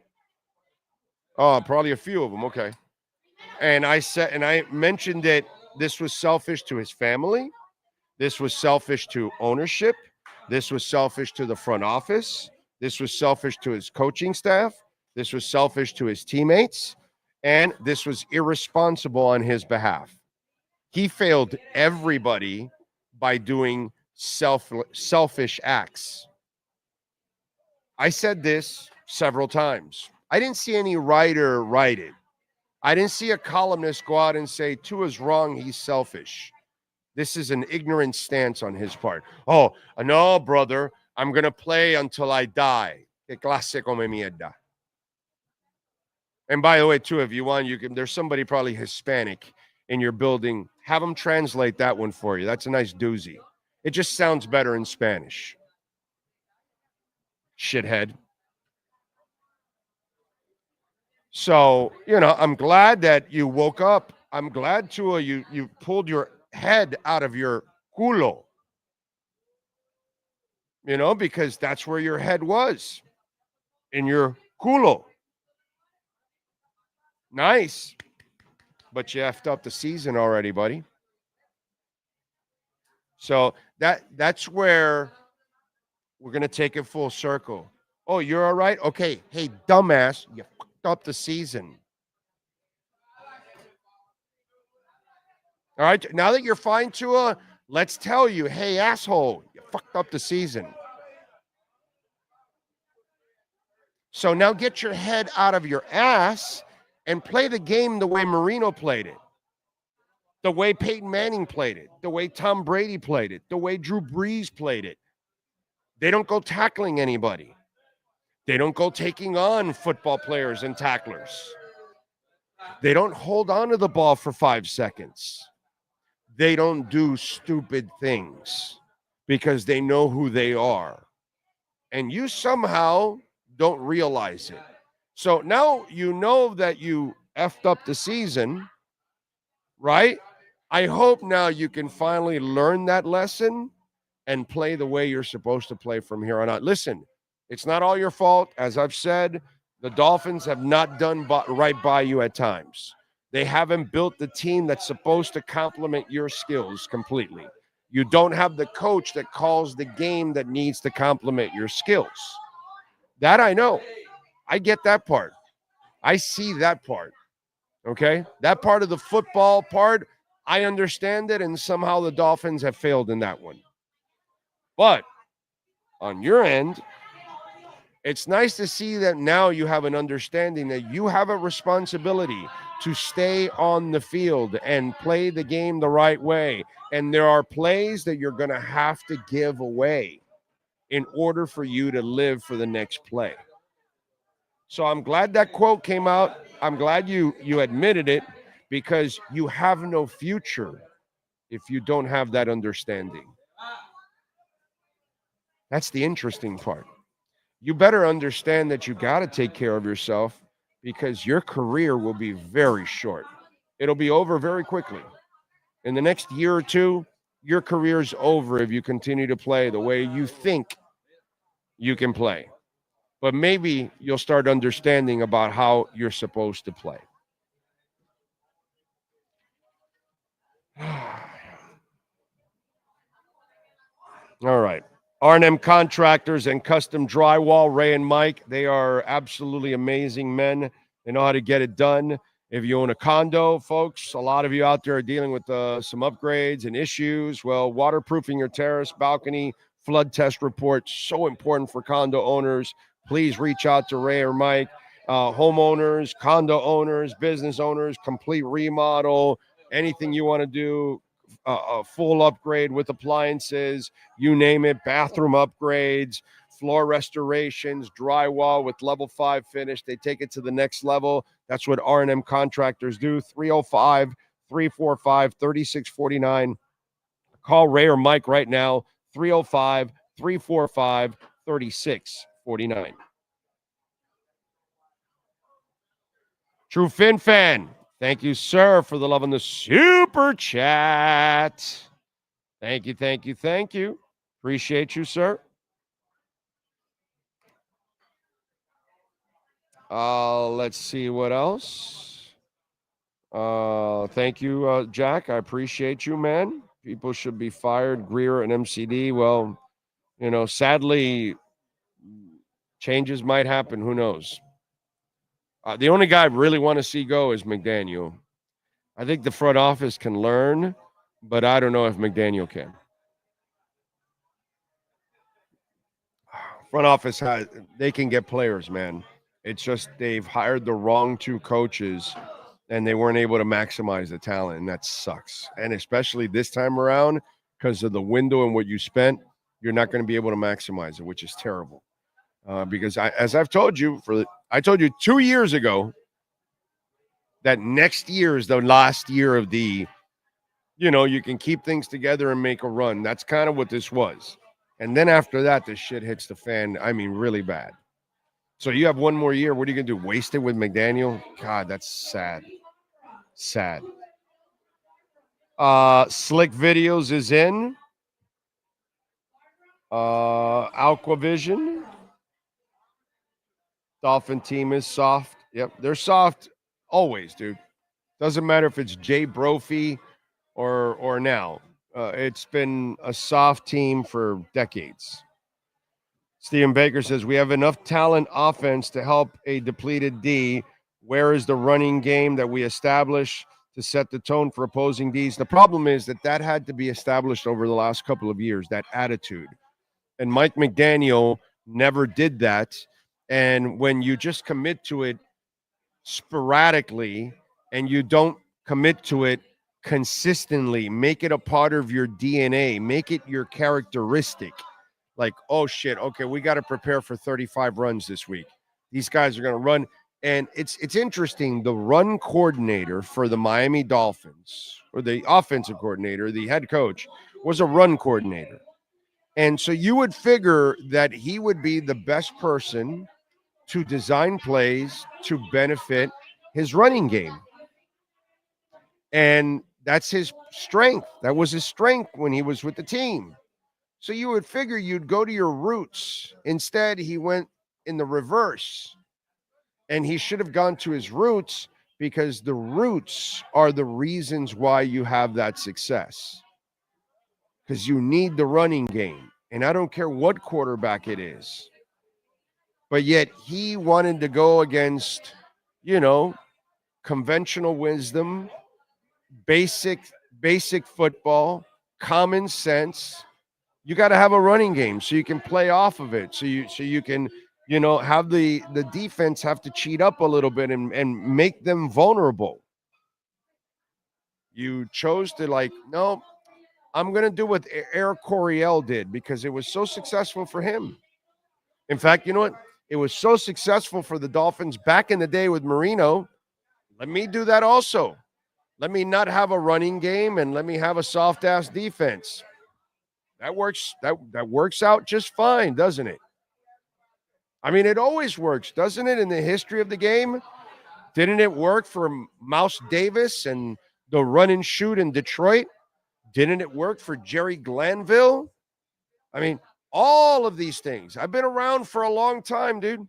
Oh, probably a few of them. Okay. And I mentioned that this was selfish to his family. This was selfish to ownership. This was selfish to the front office. This was selfish to his coaching staff. This was selfish to his teammates. And this was irresponsible on his behalf. He failed everybody by doing selfish acts. I said this several times. I didn't see any writer write it. I didn't see a columnist go out and say, Tua's wrong, he's selfish. This is an ignorant stance on his part. Oh, no, brother, I'm going to play until I die. Que clase come mierda. And by the way, too, if you want, there's somebody probably Hispanic in your building. Have them translate that one for you. That's a nice doozy. It just sounds better in Spanish. Shithead. So, I'm glad that you woke up. I'm glad, Tua, you pulled your head out of your culo. Because that's where your head was. In your culo. Nice. But you effed up the season already, buddy. So that's where we're going to take it full circle. Oh, you're all right? Okay. Hey, dumbass, you fucked up the season. All right. Now that you're fine, Tua, let's tell you, hey, asshole, you fucked up the season. So now get your head out of your ass and play the game the way Marino played it, the way Peyton Manning played it, the way Tom Brady played it, the way Drew Brees played it. They don't go tackling anybody. They don't go taking on football players and tacklers. They don't hold on to the ball for 5 seconds. They don't do stupid things because they know who they are. And you somehow don't realize it. So now you know that you effed up the season, right? I hope now you can finally learn that lesson and play the way you're supposed to play from here on out. Listen, it's not all your fault. As I've said, the Dolphins have not done right by you at times. They haven't built the team that's supposed to complement your skills completely. You don't have the coach that calls the game that needs to complement your skills. That I know. I get that part. I see that part. Okay? That part of the football part, I understand it, and somehow the Dolphins have failed in that one. But on your end, it's nice to see that now you have an understanding that you have a responsibility to stay on the field and play the game the right way. And there are plays that you're going to have to give away in order for you to live for the next play. So I'm glad that quote came out. I'm glad you admitted it, because you have no future if you don't have that understanding. That's the interesting part. You better understand that you got to take care of yourself, because your career will be very short. It'll be over very quickly. In the next year or two, your career's over if you continue to play the way you think you can play. But maybe you'll start understanding about how you're supposed to play. All right. R&M Contractors and Custom Drywall, Ray and Mike, they are absolutely amazing men. They know how to get it done. If you own a condo, folks, a lot of you out there are dealing with some upgrades and issues. Well, waterproofing your terrace, balcony, flood test report, so important for condo owners. Please reach out to Ray or Mike. Homeowners, condo owners, business owners, complete remodel, anything you want to do, a full upgrade with appliances, you name it, bathroom upgrades, floor restorations, drywall with level 5 finish. They take it to the next level. That's what R&M Contractors do. 305-345-3649. Call Ray or Mike right now, 305-345-3649. True Fin Fan, thank you, sir, for the love on the super chat. Thank you, thank you, thank you. Appreciate you, sir. Let's see what else. Thank you, Jack. I appreciate you, man. People should be fired. Greer and MCD. Well, sadly, changes might happen. Who knows? The only guy I really want to see go is McDaniel. I think the front office can learn, but I don't know if McDaniel can. Front office they can get players, man. It's just they've hired the wrong two coaches, and they weren't able to maximize the talent, and that sucks. And especially this time around, because of the window and what you spent, you're not going to be able to maximize it, which is terrible. Because as I've told you, I told you 2 years ago that next year is the last year of you can keep things together and make a run. That's kind of what this was. And then after that, this shit hits the fan. I mean, really bad. So you have one more year. What are you going to do? Waste it with McDaniel? God, that's sad. Sad. Slick Videos is in. Aquavision. Dolphin team is soft. Yep, they're soft always, dude. Doesn't matter if it's Jay Brophy or now. It's been a soft team for decades. Steven Baker says, we have enough talent offense to help a depleted D. Where is the running game that we establish to set the tone for opposing Ds? The problem is that had to be established over the last couple of years, that attitude. And Mike McDaniel never did that. And when you just commit to it sporadically and you don't commit to it consistently, make it a part of your DNA, make it your characteristic. Like, oh, shit, okay, we got to prepare for 35 runs this week. These guys are going to run. And it's interesting, the run coordinator for the Miami Dolphins, or the offensive coordinator, the head coach, was a run coordinator. And so you would figure that he would be the best person to design plays to benefit his running game. And that's his strength. That was his strength when he was with the team. So you would figure you'd go to your roots. Instead, he went in the reverse. And he should have gone to his roots, because the roots are the reasons why you have that success. Because you need the running game. And I don't care what quarterback it is. But yet he wanted to go against, conventional wisdom, basic football, common sense. You got to have a running game so you can play off of it. So you can, have the defense have to cheat up a little bit and make them vulnerable. You chose to no, I'm going to do what Eric Coryell did because it was so successful for him. In fact, you know what? It was so successful for the Dolphins back in the day with Marino. Let me do that also. Let me not have a running game and let me have a soft-ass defense. That works. That works out just fine, doesn't it? I mean, it always works, doesn't it, in the history of the game? Didn't it work for Mouse Davis and the run and shoot in Detroit? Didn't it work for Jerry Glanville? I mean, all of these things. I've been around for a long time, dude.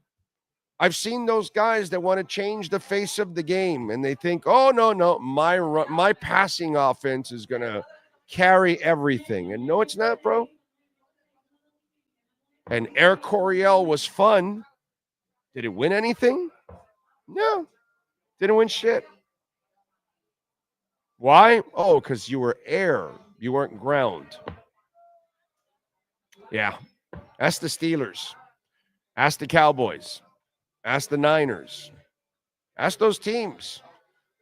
I've seen those guys that want to change the face of the game, and they think, oh, no, my passing offense is going to carry everything. And no, it's not, bro. And Air Coryell was fun. Did it win anything? No. Didn't win shit. Why? Oh, because you were air. You weren't ground. Yeah. Ask the Steelers. Ask the Cowboys. Ask the Niners. Ask those teams.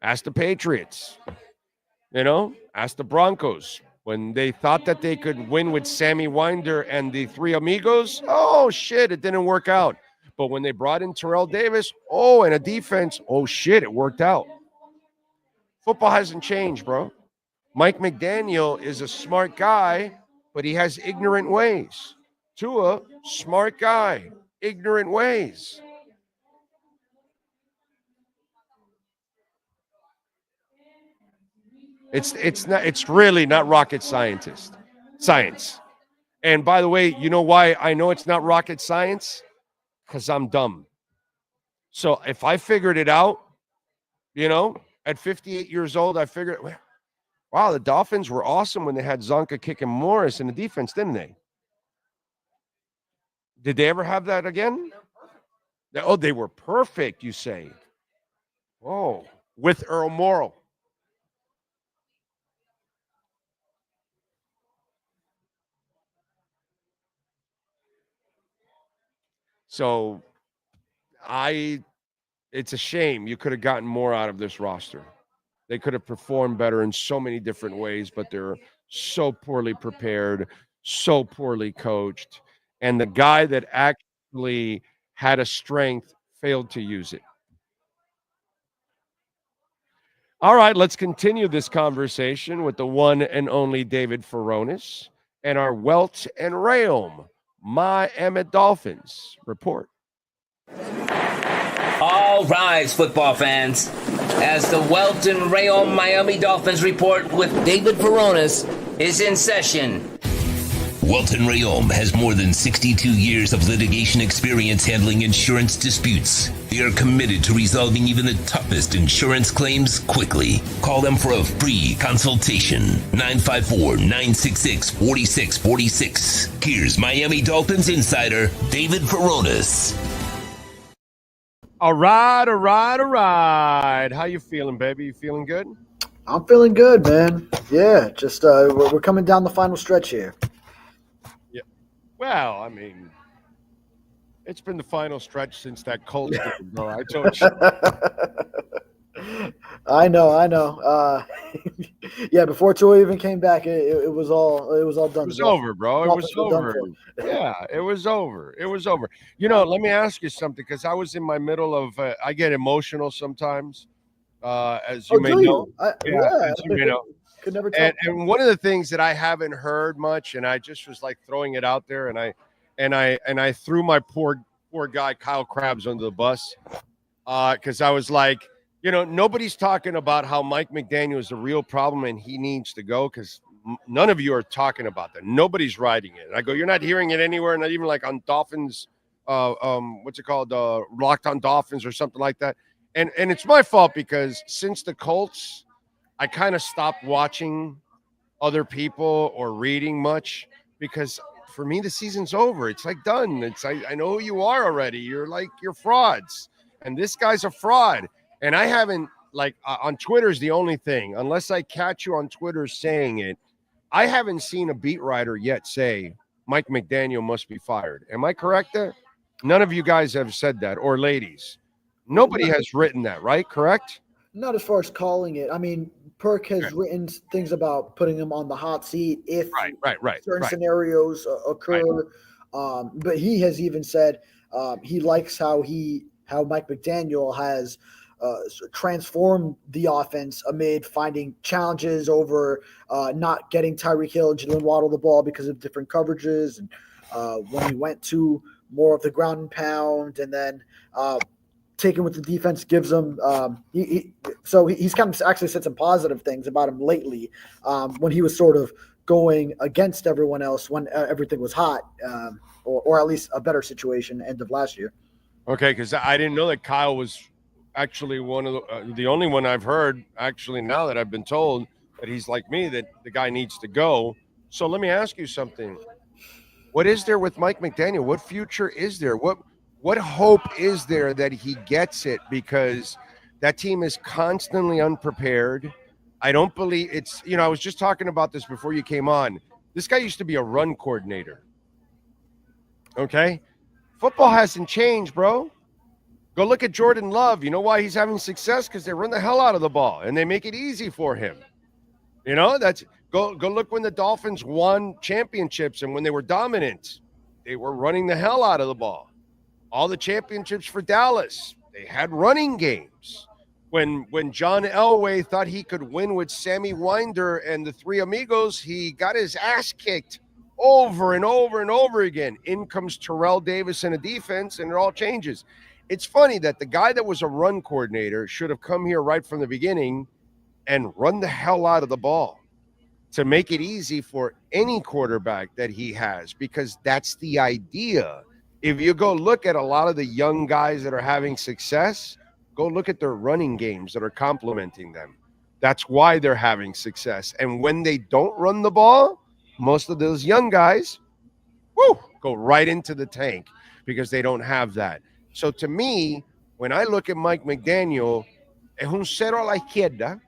Ask the Patriots. Ask the Broncos. When they thought that they could win with Sammy Winder and the three amigos, oh, shit, it didn't work out. But when they brought in Terrell Davis, and a defense, oh, shit, it worked out. Football hasn't changed, bro. Mike McDaniel is a smart guy, but he has ignorant ways. Tua, smart guy, ignorant ways. It's really not rocket science. And by the way, you know why I know it's not rocket science? Because I'm dumb. So if I figured it out, at 58 years old, I figured, wow, the Dolphins were awesome when they had Zonka kicking Morris in the defense, didn't they? Did they ever have that again? Oh, they were perfect, you say. Oh, with Earl Morrall. So it's a shame. You could have gotten more out of this roster. They could have performed better in so many different ways, but they're so poorly prepared, so poorly coached. And the guy that actually had a strength failed to use it. All right, let's continue this conversation with the one and only David Furones and our Welt and Realm Miami Dolphins report. All rise, football fans. As the Welt and Realm Miami Dolphins report with David Furones is in session. Welt and Realm has more than 62 years of litigation experience handling insurance disputes. They are committed to resolving even the toughest insurance claims quickly. Call them for a free consultation. 954-966-4646. Here's Miami Dolphins insider David Furones. All right. How you feeling, baby? You feeling good? I'm feeling good, man. Yeah, just we're coming down the final stretch here. Yeah. Well, I mean, it's been the final stretch since that Colts game, bro. I told you. I know. Yeah, before Tua even came back, it was all done. It was over, bro. It was over. Yeah, it was over. Let me ask you something, because I was in my middle of. I get emotional sometimes, as you may know. As you may know. Could never tell. And one of the things that I haven't heard much, and I just was like throwing it out there, and I threw my poor guy Kyle Krabs under the bus, because I was like. Nobody's talking about how Mike McDaniel is a real problem and he needs to go, because none of you are talking about that. Nobody's writing it. And I go, you're not hearing it anywhere, not even like on Dolphins, what's it called, Locked on Dolphins or something like that. And it's my fault, because since the Colts, I kind of stopped watching other people or reading much, because for me the season's over. It's like done. I know who you are already. You're frauds, and this guy's a fraud. And I haven't, on Twitter's the only thing, unless I catch you on Twitter saying it, I haven't seen a beat writer yet say Mike McDaniel must be fired. Am I correct there? None of you guys have said that, or ladies. Nobody has written that, right? Correct? Not as far as calling it. I mean, Perk has written things about putting him on the hot seat if certain scenarios occur. Right. But he has even said he likes how Mike McDaniel has transform the offense amid finding challenges over not getting Tyreek Hill and Jalen Waddle the ball because of different coverages, and when he went to more of the ground and pound, and then taking what the defense gives him. He's kind of actually said some positive things about him lately when he was sort of going against everyone else when everything was hot, or at least a better situation end of last year. Okay, because I didn't know that Kyle was actually one of the only one I've heard, actually, now that I've been told that he's like me, that the guy needs to go. So let me ask you something. What is there with Mike McDaniel? What future is there? What hope is there that he gets it? Because that team is constantly unprepared. I don't believe it's, I was just talking about this before you came on. This guy used to be a run coordinator. Okay? Football hasn't changed, bro. Go look at Jordan Love. You know why he's having success? Because they run the hell out of the ball and they make it easy for him. That's go look when the Dolphins won championships and when they were dominant. They were running the hell out of the ball. All the championships for Dallas, they had running games. When John Elway thought he could win with Sammy Winder and the Three Amigos, he got his ass kicked over and over and over again. In comes Terrell Davis in a defense, and it all changes. It's funny that the guy that was a run coordinator should have come here right from the beginning and run the hell out of the ball to make it easy for any quarterback that he has, because that's the idea. If you go look at a lot of the young guys that are having success, go look at their running games that are complementing them. That's why they're having success. And when they don't run the ball, most of those young guys, go right into the tank because they don't have that. So to me, when I look at Mike McDaniel, es un cero a la izquierda.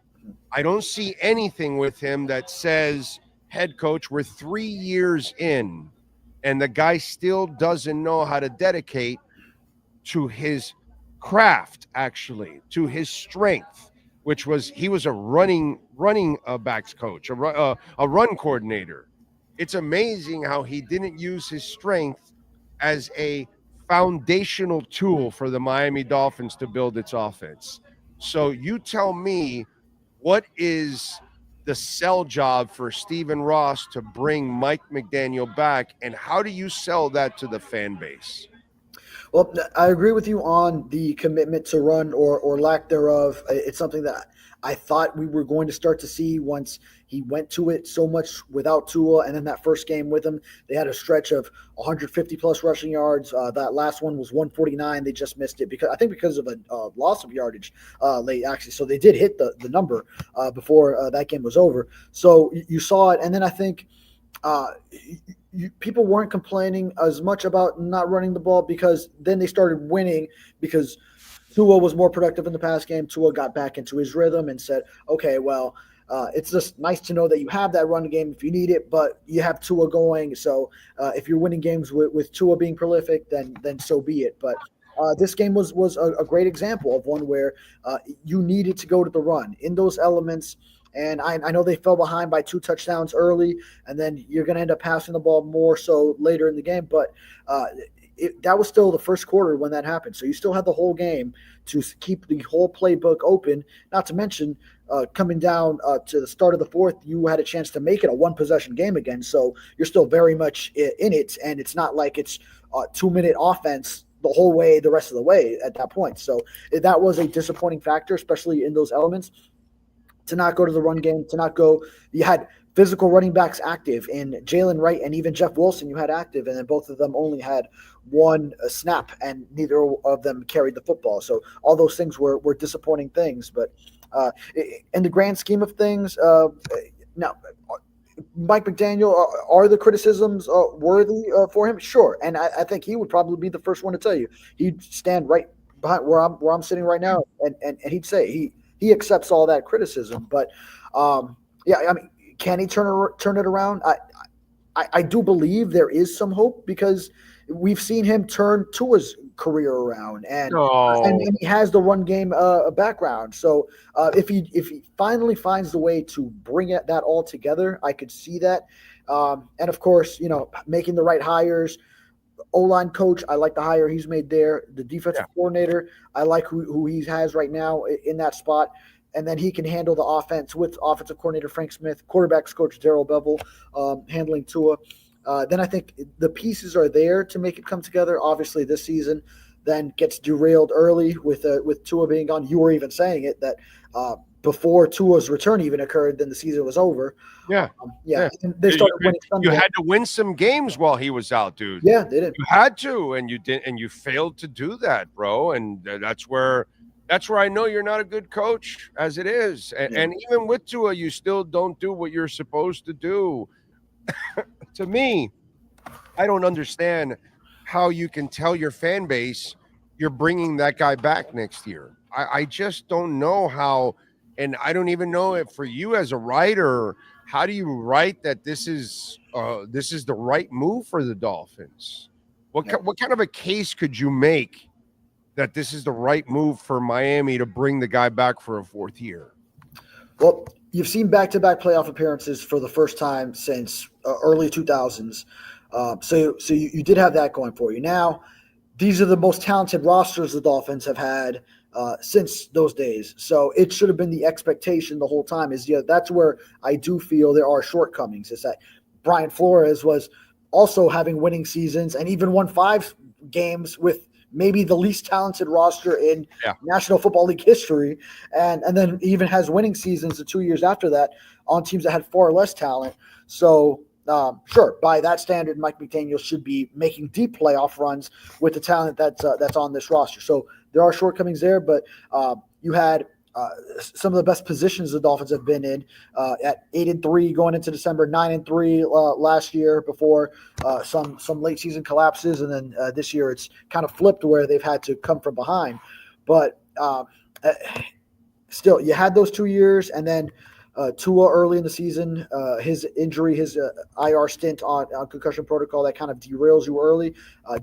I don't see anything with him that says, head coach, we're 3 years in, and the guy still doesn't know how to dedicate to his craft, actually, to his strength, which was he was a running backs coach, a run coordinator. It's amazing how he didn't use his strength as a foundational tool for the Miami Dolphins to build its offense. So you tell me, what is the sell job for Stephen Ross to bring Mike McDaniel back, and how do you sell that to the fan base? Well, I agree with you on the commitment to run or lack thereof. It's something that I thought we were going to start to see once he went to it so much without Tua. And then that first game with him, they had a stretch of 150-plus rushing yards. That last one was 149. They just missed it because of a loss of yardage late, actually. So they did hit the number before that game was over. So you saw it. And then I think people weren't complaining as much about not running the ball, because then they started winning because Tua was more productive in the pass game. Tua got back into his rhythm and said, okay, well, it's just nice to know that you have that run game if you need it, but you have Tua going. So if you're winning games with Tua being prolific, then so be it. But this game was a great example of one where you needed to go to the run in those elements. And I know they fell behind by 2 touchdowns early, and then you're going to end up passing the ball more so later in the game. But that was still the first quarter when that happened. So you still had the whole game to keep the whole playbook open, not to mention coming down to the start of the fourth, you had a chance to make it a one-possession game again. So you're still very much in it, and it's not like it's a 2-minute offense the whole way, the rest of the way at that point. So that was a disappointing factor, especially in those elements. To not go to the run game, to not go – you had physical running backs active, and Jalen Wright and even Jeff Wilson you had active, and then both of them only had one snap, and neither of them carried the football. So all those things were disappointing things. But in the grand scheme of things, now Mike McDaniel, are the criticisms worthy for him? Sure, and I think he would probably be the first one to tell you. He'd stand right behind where I'm sitting right now, and he'd say he accepts all that criticism. But yeah, I mean, can he turn it around? I do believe there is some hope, because we've seen him turn Tua's career around, and he has the run game background. So if he finally finds the way to bring that all together, I could see that. And of course, making the right hires. O-line coach, I like the hire he's made there. The defensive coordinator, I like who he has right now in that spot. And then he can handle the offense with offensive coordinator Frank Smith, quarterbacks coach Darrell Bevel, handling Tua. Then I think the pieces are there to make it come together. Obviously, this season then gets derailed early with Tua being gone. You were even saying it that before Tua's return even occurred, then the season was over. Yeah. And they started winning some you games. had to win some games while he was out, dude. Yeah, they did. You had to, and you didn't, and you failed to do that, bro. And that's where I know you're not a good coach as it is. And even with Tua, you still don't do what you're supposed to do. To me, I don't understand how you can tell your fan base you're bringing that guy back next year. I just don't know how, and I don't even know if for you as a writer, how do you write that this is the right move for the Dolphins? What kind of a case could you make that this is the right move for Miami to bring the guy back for a fourth year? Well, you've seen back-to-back playoff appearances for the first time since early 2000s. So you did have that going for you. Now, these are the most talented rosters the Dolphins have had since those days. So it should have been the expectation the whole time. That's where I do feel there are shortcomings. Is that Brian Flores was also having winning seasons and even won 5 games with maybe the least talented roster in National Football League history, and then even has winning seasons the 2 years after that on teams that had far less talent. So sure, by that standard, Mike McDaniel should be making deep playoff runs with the talent that's on this roster. So there are shortcomings there, but you had some of the best positions the Dolphins have been in at 8-3 going into December, 9-3 last year before some late season collapses, and then this year it's kind of flipped where they've had to come from behind. But still, you had those 2 years, and then Tua early in the season, his injury, his IR stint on concussion protocol, that kind of derails you early.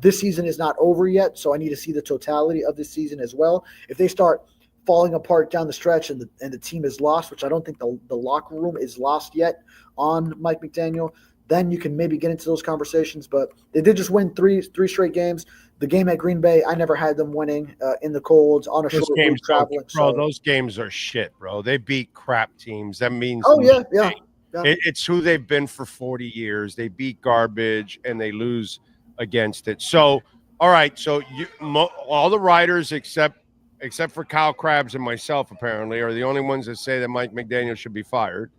This season is not over yet, so I need to see the totality of this season as well. If they start falling apart down the stretch and the team is lost, which I don't think the locker room is lost yet on Mike McDaniel, then you can maybe get into those conversations. But they did just win three straight games. The game at Green Bay, I never had them winning in the colds on a short road traveling. Bro, those games are shit, bro. They beat crap teams. That means yeah. It's who they've been for 40 years. They beat garbage and they lose against it. So, all right. So all the writers except for Kyle Krabs and myself, apparently, are the only ones that say that Mike McDaniel should be fired.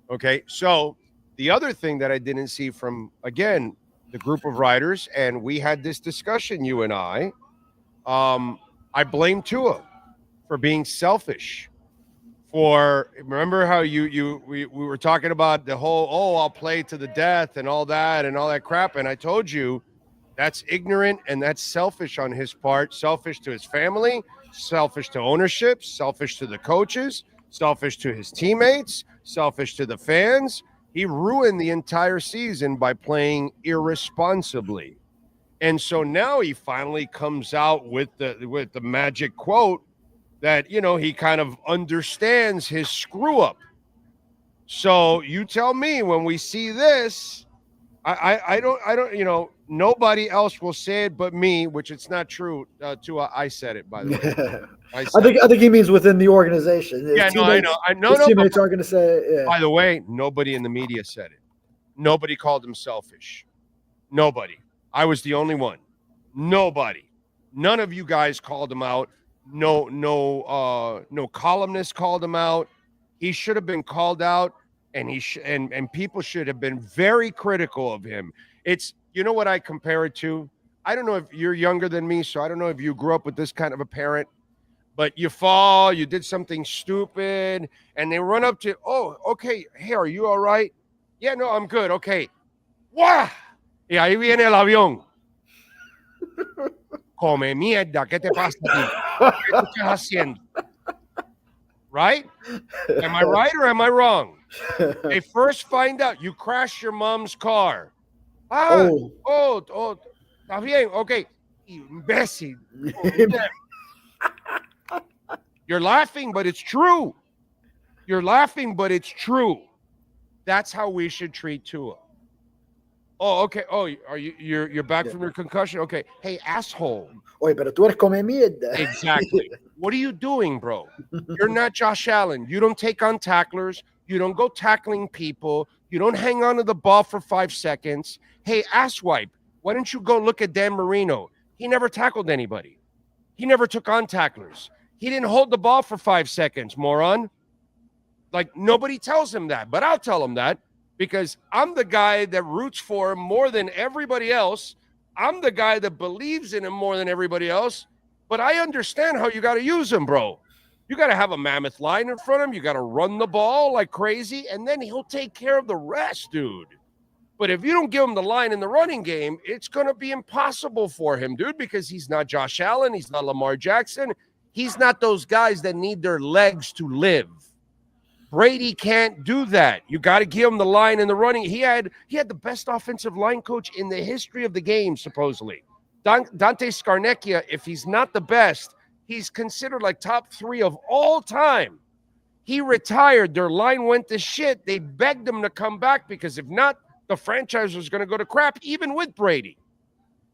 Okay, so the other thing that I didn't see from, again, the group of writers, and we had this discussion, you and I blame Tua for being selfish. Remember how we were talking about the whole, I'll play to the death and all that crap, and I told you that's ignorant and that's selfish on his part, selfish to his family, selfish to ownership, selfish to the coaches, selfish to his teammates, selfish to the fans. He ruined the entire season by playing irresponsibly. And so now he finally comes out with the magic quote that, he kind of understands his screw up. So you tell me when we see this, I don't, nobody else will say it but me, which it's not true. I said it, by the way. I think he means within the organization. I know. His teammates are going to say it. Yeah. By the way, nobody in the media said it. Nobody called him selfish. Nobody. I was the only one. Nobody. None of you guys called him out. No columnist called him out. He should have been called out. And and people should have been very critical of him. It's, what I compare it to? I don't know if you're younger than me, so I don't know if you grew up with this kind of a parent, but you fall, you did something stupid, and they run up to, okay, hey, are you all right? Yeah, no, I'm good, okay. ¡Wah! Y ahí viene el avión. Come mierda, ¿qué te pasa a ti? ¿Qué tú estás haciendo? Right? Am I right or am I wrong? They first find out you crashed your mom's car. Está bien, okay. Imbécil. You're laughing, but it's true. That's how we should treat Tua. Oh, okay. Oh, you're back from your concussion? Okay. Hey, asshole. Oye, pero tú eres come mierda. Exactly. What are you doing, bro? You're not Josh Allen. You don't take on tacklers. You don't go tackling people. You don't hang on to the ball for 5 seconds. Hey, asswipe, why don't you go look at Dan Marino? He never tackled anybody. He never took on tacklers. He didn't hold the ball for 5 seconds, moron. Like, nobody tells him that, but I'll tell him that because I'm the guy that roots for him more than everybody else. I'm the guy that believes in him more than everybody else, but I understand how you got to use him, bro. You got to have a mammoth line in front of him. You got to run the ball like crazy, and then he'll take care of the rest, dude. But if you don't give him the line in the running game, it's going to be impossible for him, dude, because he's not Josh Allen. He's not Lamar Jackson. He's not those guys that need their legs to live. Brady can't do that. You got to give him the line in the running. He had the best offensive line coach in the history of the game, supposedly. Dante Scarnecchia, if he's not the best, he's considered like top 3 of all time. He retired. Their line went to shit. They begged him to come back because if not, the franchise was going to go to crap, even with Brady.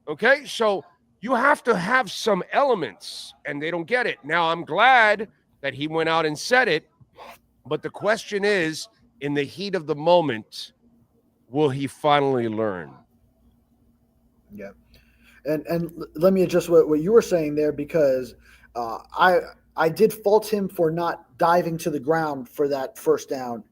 Okay, so you have to have some elements, and they don't get it. Now, I'm glad that he went out and said it, but the question is, in the heat of the moment, will he finally learn? Yeah. And let me adjust what you were saying there, because I did fault him for not diving to the ground for that first down.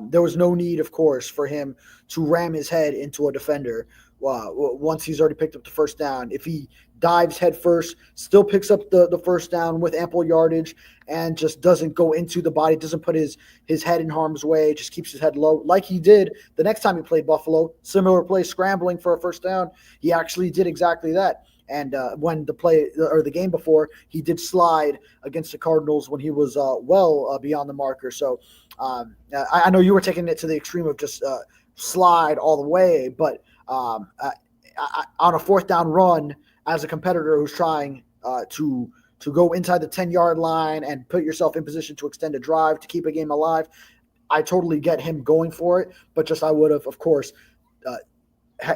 There was no need, of course, for him to ram his head into a defender once he's already picked up the first down. If he dives head first, still picks up the first down with ample yardage, and just doesn't go into the body, doesn't put his head in harm's way, just keeps his head low, like he did the next time he played Buffalo. Similar play, scrambling for a first down. He actually did exactly that. And when the game before, he did slide against the Cardinals when he was beyond the marker. So I know you were taking it to the extreme of just slide all the way, but on a fourth down run, as a competitor who's trying to go inside the 10-yard line and put yourself in position to extend a drive to keep a game alive, I totally get him going for it. But just I would have, of course.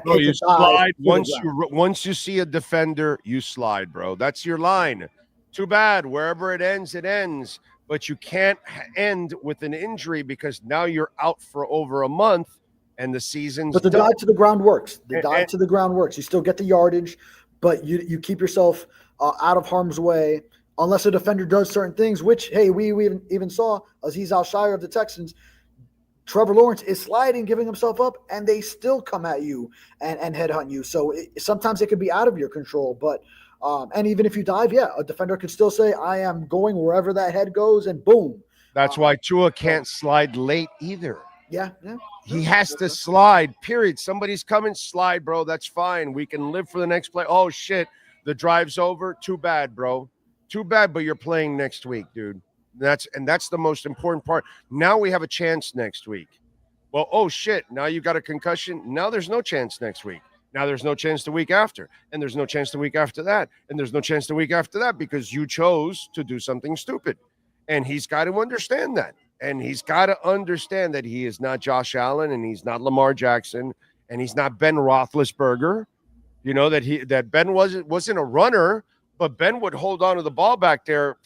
You slide once you see a defender, you slide, bro. That's your line. Too bad. Wherever it ends, it ends. But you can't end with an injury because now you're out for over a month and the season's But the done. dive to the ground works. To the ground works. You still get the yardage, but you keep yourself out of harm's way unless a defender does certain things, which, hey, we even saw Azeez Al-Shire of the Texans. Trevor Lawrence is sliding, giving himself up, and they still come at you and headhunt you. So sometimes it could be out of your control. But and even if you dive, a defender could still say, I am going wherever that head goes, and boom. That's why Tua can't slide late either. Yeah. He has to slide, period. Somebody's coming, slide, bro. That's fine. We can live for the next play. Oh, shit. The drive's over. Too bad, bro. Too bad, but you're playing next week, dude. That's the most important part. Now we have a chance next week. Well, oh shit, now you got a concussion. Now there's no chance next week. Now there's no chance the week after. And there's no chance the week after that. And there's no chance the week after that because you chose to do something stupid. And he's got to understand that. And he's got to understand that he is not Josh Allen and he's not Lamar Jackson and he's not Ben Roethlisberger. You know, that Ben wasn't a runner, but Ben would hold on to the ball back there,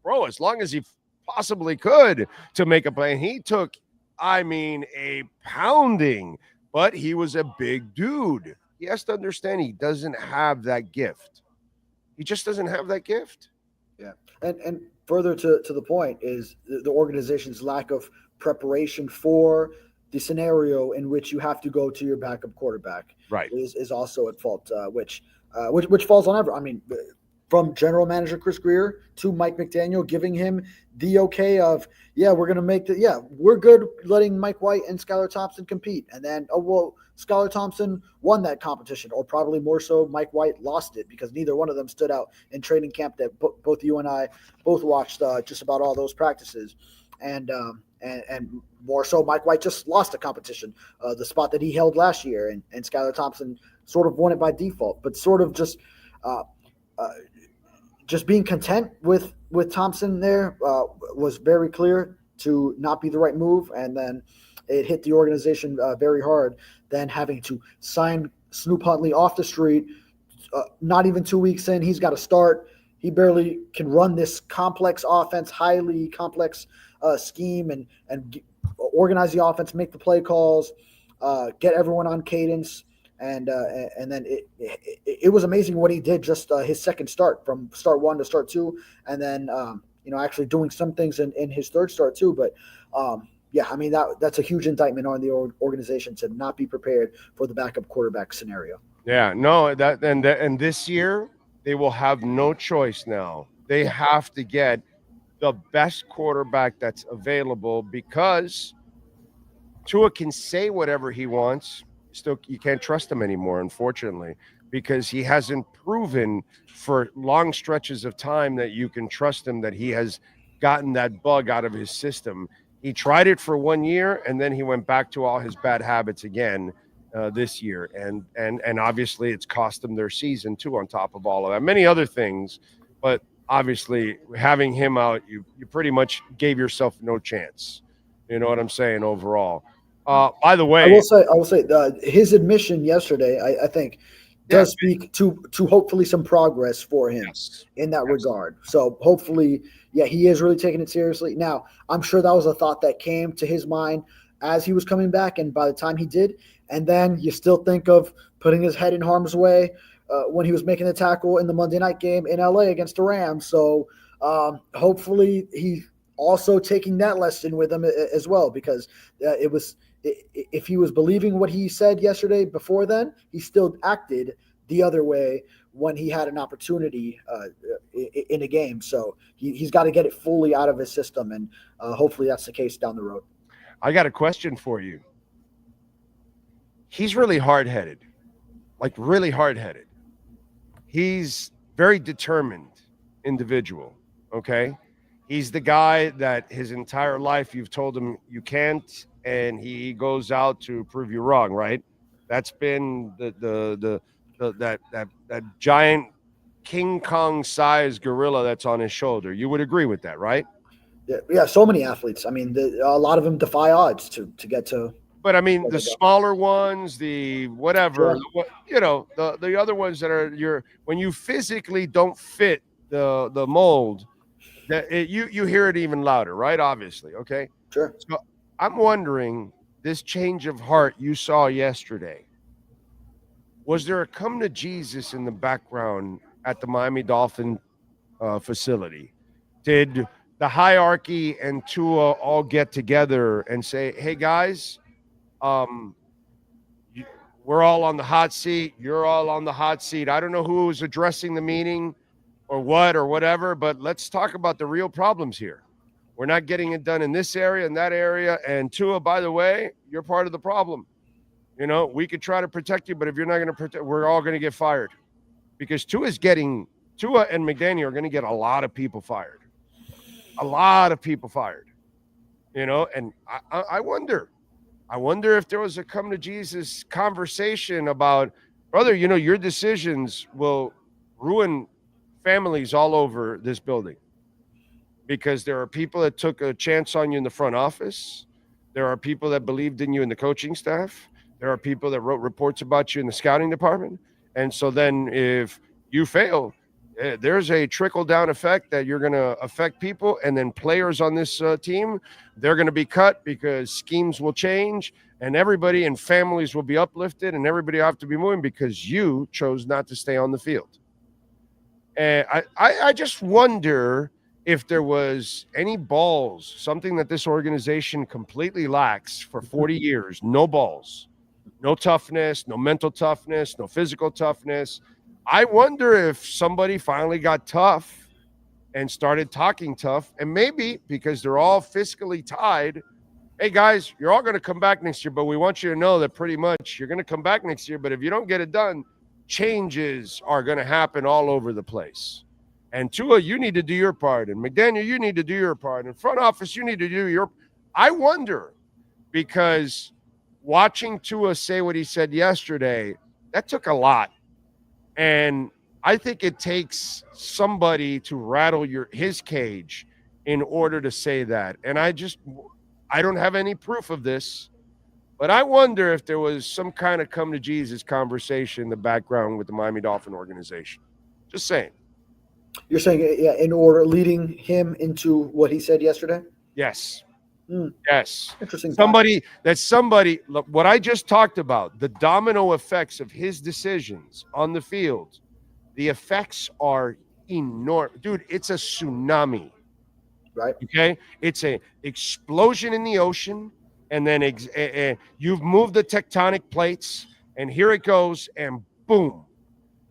bro, as long as he possibly could to make a play. And he took, a pounding, but he was a big dude. He has to understand he doesn't have that gift. He just doesn't have that gift. Yeah. And further to the point is the organization's lack of preparation for the scenario in which you have to go to your backup quarterback. Right. Is also at fault, which falls on everyone. From general manager Chris Greer to Mike McDaniel, giving him the okay of, we're going to make we're good letting Mike White and Skylar Thompson compete. And then, Skylar Thompson won that competition, or probably more so Mike White lost it because neither one of them stood out in training camp that both you and I both watched just about all those practices. And more so Mike White just lost the competition, the spot that he held last year. And Skylar Thompson sort of won it by default, but sort of just being content with Thompson there was very clear to not be the right move. And then it hit the organization very hard. Then having to sign Snoop Huntley off the street, not even 2 weeks in, he's got to start. He barely can run this complex offense, highly complex scheme and organize the offense, make the play calls, get everyone on cadence. And then it was amazing what he did just his second start, from start 1 to start 2, and then actually doing some things in his third start too. But that's a huge indictment on the organization to not be prepared for the backup quarterback scenario. Yeah, no, and this year they will have no choice now. They have to get the best quarterback that's available because Tua can say whatever he wants. you can't trust him anymore, unfortunately, because he hasn't proven for long stretches of time that you can trust him, that he has gotten that bug out of his system. He tried it for 1 year, and then he went back to all his bad habits again this year. And obviously it's cost them their season too, on top of all of that. Many other things, but obviously having him out, you pretty much gave yourself no chance. You know what I'm saying, overall. By the way, I will say his admission yesterday, I think, does speak to hopefully some progress for him in that regard. So hopefully, he is really taking it seriously. Now, I'm sure that was a thought that came to his mind as he was coming back, and by the time he did, and then you still think of putting his head in harm's way when he was making the tackle in the Monday night game in LA against the Rams. So hopefully he also taking that lesson with him as well, because if he was believing what he said yesterday before then, he still acted the other way when he had an opportunity in a game. So he's got to get it fully out of his system, and hopefully that's the case down the road. I got a question for you. He's really hard-headed, like really hard-headed. He's very determined individual, okay? He's the guy that his entire life you've told him you can't, and he goes out to prove you wrong, right? That's been that giant King Kong sized gorilla that's on his shoulder. You would agree with that, right? Yeah. So many athletes. I mean, a lot of them defy odds to get to. But I mean, the smaller ones, the whatever, the other ones that are when you physically don't fit the mold, that you hear it even louder, right? Obviously, okay. Sure. So I'm wondering, this change of heart you saw yesterday, was there a come to Jesus in the background at the Miami Dolphin facility? Did the hierarchy and Tua all get together and say, hey guys, we're all on the hot seat, you're all on the hot seat. I don't know who was addressing the meeting or what or whatever, but let's talk about the real problems here. We're not getting it done in this area and that area. And Tua, by the way, you're part of the problem. You know, we could try to protect you, but if you're not going to protect, we're all going to get fired, because Tua and McDaniel are going to get a lot of people fired. You know, and I wonder if there was a come to Jesus conversation about, brother, you know, your decisions will ruin families all over this building, because there are people that took a chance on you in the front office. There are people that believed in you in the coaching staff. There are people that wrote reports about you in the scouting department. And so then if you fail, there's a trickle-down effect that you're going to affect people. And then players on this team, they're going to be cut because schemes will change, and everybody and families will be uplifted, and everybody will have to be moving because you chose not to stay on the field. And I just wonder if there was any balls, something that this organization completely lacks for 40 years, no balls. No toughness, no mental toughness, no physical toughness. I wonder if somebody finally got tough and started talking tough, and maybe because they're all fiscally tied, hey guys, you're all going to come back next year, but we want you to know that pretty much you're going to come back next year, but if you don't get it done, changes are going to happen all over the place. And Tua, you need to do your part, and McDaniel, you need to do your part, and front office, you need to do your. I wonder, because watching Tua say what he said yesterday, that took a lot. And I think it takes somebody to rattle his cage in order to say that. And I don't have any proof of this, but I wonder if there was some kind of come to Jesus conversation in the background with the Miami Dolphin organization. Just saying. You're saying, in order, leading him into what he said yesterday? Yes. Yes. Interesting. Look, what I just talked about, the domino effects of his decisions on the field, the effects are enormous. Dude, it's a tsunami. Right. Okay. It's an explosion in the ocean. And then you've moved the tectonic plates, and here it goes, and boom.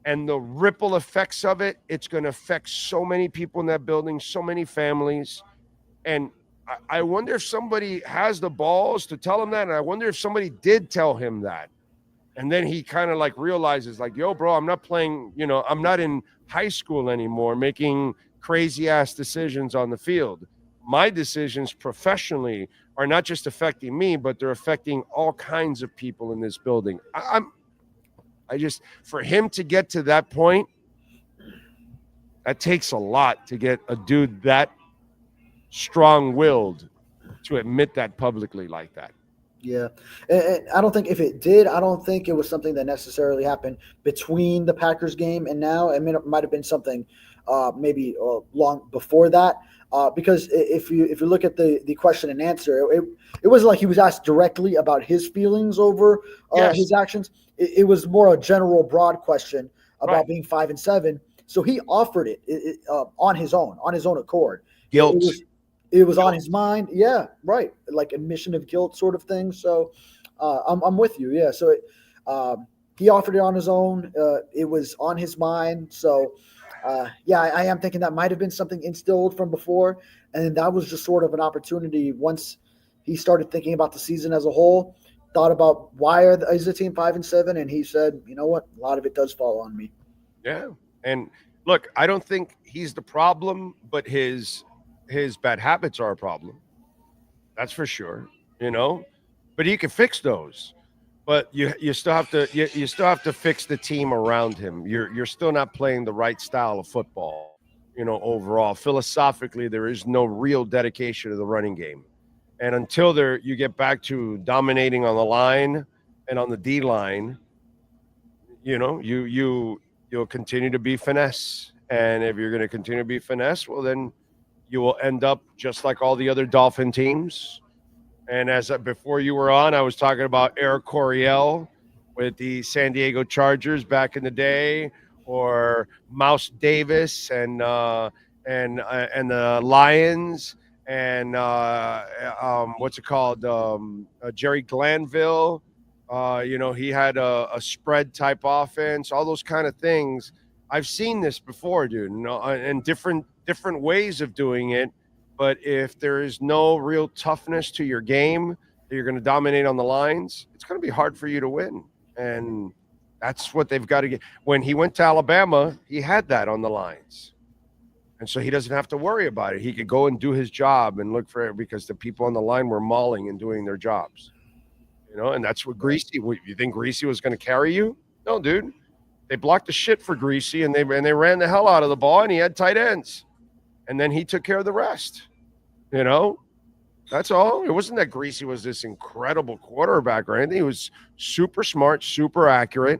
And the ripple effects of it, it's going to affect so many people in that building, so many families. And I wonder if somebody has the balls to tell him that. And I wonder if somebody did tell him that. And then he kind of like realizes like, yo, bro, I'm not playing, I'm not in high school anymore making crazy ass decisions on the field. My decisions professionally are not just affecting me, but they're affecting all kinds of people in this building. For him to get to that point, that takes a lot to get a dude that strong-willed to admit that publicly like that. Yeah. And I don't think if it did, I don't think it was something that necessarily happened between the Packers game and now. I mean, it might have been something maybe long before that. Because if you look at the question and answer, it wasn't like he was asked directly about his feelings over his actions. It was more a general, broad question about being 5-7. So he offered it on his own accord. Guilt. It was on his mind. Yeah, right. Like admission of guilt sort of thing. So I'm with you. Yeah. So he offered it on his own. It was on his mind. So I am thinking that might have been something instilled from before. And that was just sort of an opportunity once he started thinking about the season as a whole, thought about why is the team 5-7? And he said, you know what? A lot of it does fall on me. Yeah. And look, I don't think he's the problem, but his bad habits are a problem. That's for sure, but he can fix those. But you still have to fix the team around him. You're still not playing the right style of football, overall. Philosophically, there is no real dedication to the running game. And until you get back to dominating on the line and on the D line, you'll continue to be finesse. And if you're going to continue to be finesse, well, then you will end up just like all the other Dolphin teams. And before you were on, I was talking about Eric Coryell with the San Diego Chargers back in the day, or Mouse Davis and the Lions, and what's it called? Jerry Glanville. He had a spread type offense, all those kind of things. I've seen this before, dude, and different ways of doing it. But if there is no real toughness to your game, that you're going to dominate on the lines, it's going to be hard for you to win. And that's what they've got to get. When he went to Alabama, he had that on the lines. And so he doesn't have to worry about it. He could go and do his job and look for it because the people on the line were mauling and doing their jobs. And that's what Greasy, you think Greasy was going to carry you? No, dude. They blocked the shit for Greasy, and they ran the hell out of the ball, and he had tight ends. And then he took care of the rest. That's all. It wasn't that Greasy was this incredible quarterback or anything. He was super smart, super accurate.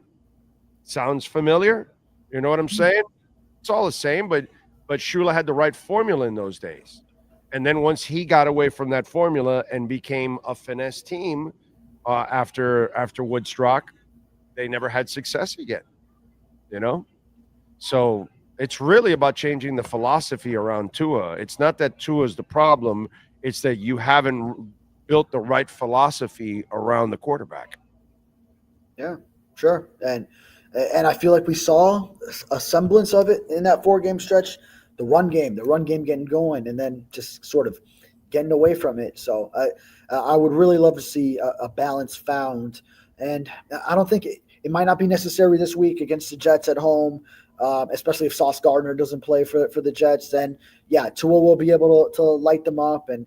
Sounds familiar? You know what I'm saying? It's all the same, but Shula had the right formula in those days. And then once he got away from that formula and became a finesse team after Woodstock, they never had success again. So it's really about changing the philosophy around Tua. It's not that Tua is the problem. It's that you haven't built the right philosophy around the quarterback. Yeah, sure. And I feel like we saw a semblance of it in that 4-game stretch. The run game getting going, and then just sort of getting away from it. So I would really love to see a balance found. And I don't think it might not be necessary this week against the Jets at home. Especially if Sauce Gardner doesn't play for the Jets, then Tua will be able to light them up, and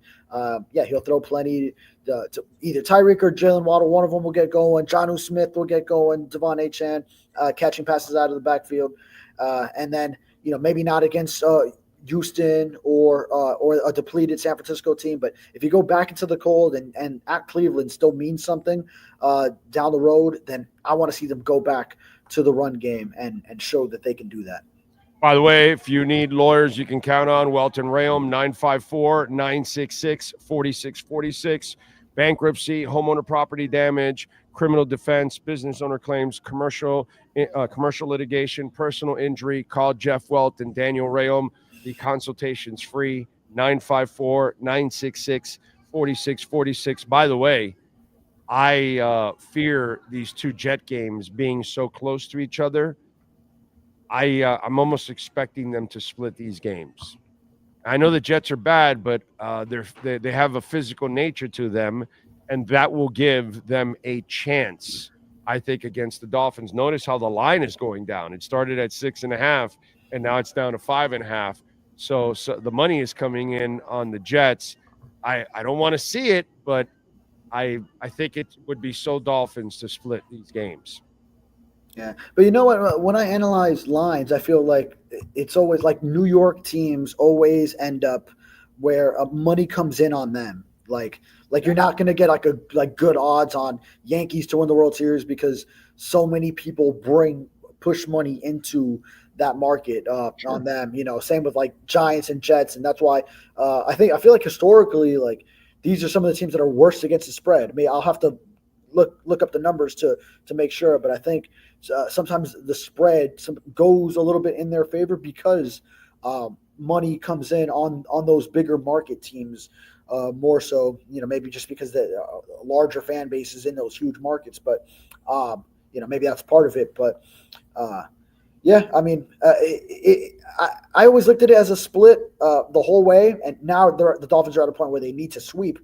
he'll throw plenty to either Tyreek or Jalen Waddle. One of them will get going. Jonnu Smith will get going. Devon Achane catching passes out of the backfield, and then maybe not against Houston or a depleted San Francisco team, but if you go back into the cold and at Cleveland still means something down the road, then I want to see them go back to the run game and show that they can do that. By the way, if you need lawyers, you can count on Welton Rayom, 954-966-4646. Bankruptcy, homeowner property damage, criminal defense, business owner claims, commercial litigation, personal injury. Call Jeff Welt and Daniel Rayom. The consultation's free, 954-966-4646. By the way, I fear these two Jet games being so close to each other. I'm almost expecting them to split these games. I know the Jets are bad, but they have a physical nature to them, and that will give them a chance, I think, against the Dolphins. Notice how the line is going down. It started at 6.5, and now it's down to 5.5. So the money is coming in on the Jets. I don't want to see it, but I think it would be so Dolphins to split these games. Yeah, but you know what? When I analyze lines, I feel like it's always like New York teams always end up where money comes in on them. Like you're not going to get like good odds on Yankees to win the World Series because so many people push money into that market on them. Same with like Giants and Jets, and that's why I feel like historically, like these are some of the teams that are worse against the spread. I mean, I'll have to look up the numbers to make sure, but I think sometimes the spread goes a little bit in their favor because money comes in on those bigger market teams more so, maybe just because the larger fan base is in those huge markets, but maybe that's part of it. But yeah, I mean, I always looked at it as a split the whole way, and now the Dolphins are at a point where they need to sweep.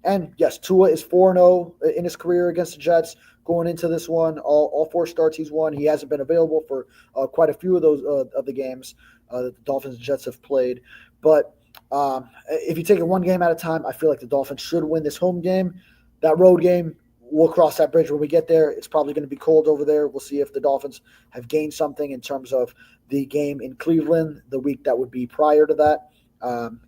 And yes, Tua is 4-0 in his career against the Jets going into this one. All 4 starts he's won. He hasn't been available for quite a few of those of the games that the Dolphins and Jets have played. But if you take it one game at a time, I feel like the Dolphins should win this home game. That road game, we'll cross that bridge when we get there. It's probably going to be cold over there. We'll see if the Dolphins have gained something in terms of the game in Cleveland the week that would be prior to that.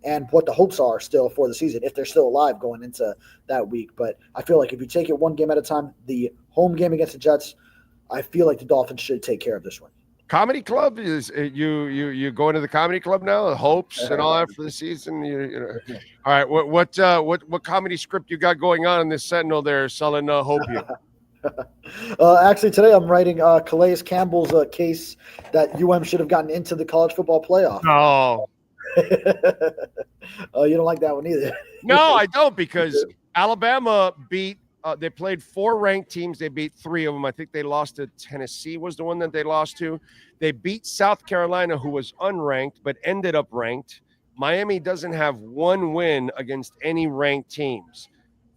And what the hopes are still for the season, if they're still alive going into that week. But I feel like if you take it one game at a time, the home game against the Jets, I feel like the Dolphins should take care of this one. Comedy Club is you going to the Comedy Club now? The hopes and all that for the season. All right, what comedy script you got going on in this Sentinel there, selling Hope you? Actually, today I'm writing Calais Campbell's case that UM should have gotten into the college football playoff. Oh. You don't like that one either. No, I don't, because Alabama beat they played 4 ranked teams. They beat 3 of them. I think they lost to Tennessee was the one that they lost to. They beat South Carolina, who was unranked but ended up ranked. Miami doesn't have one win against any ranked teams.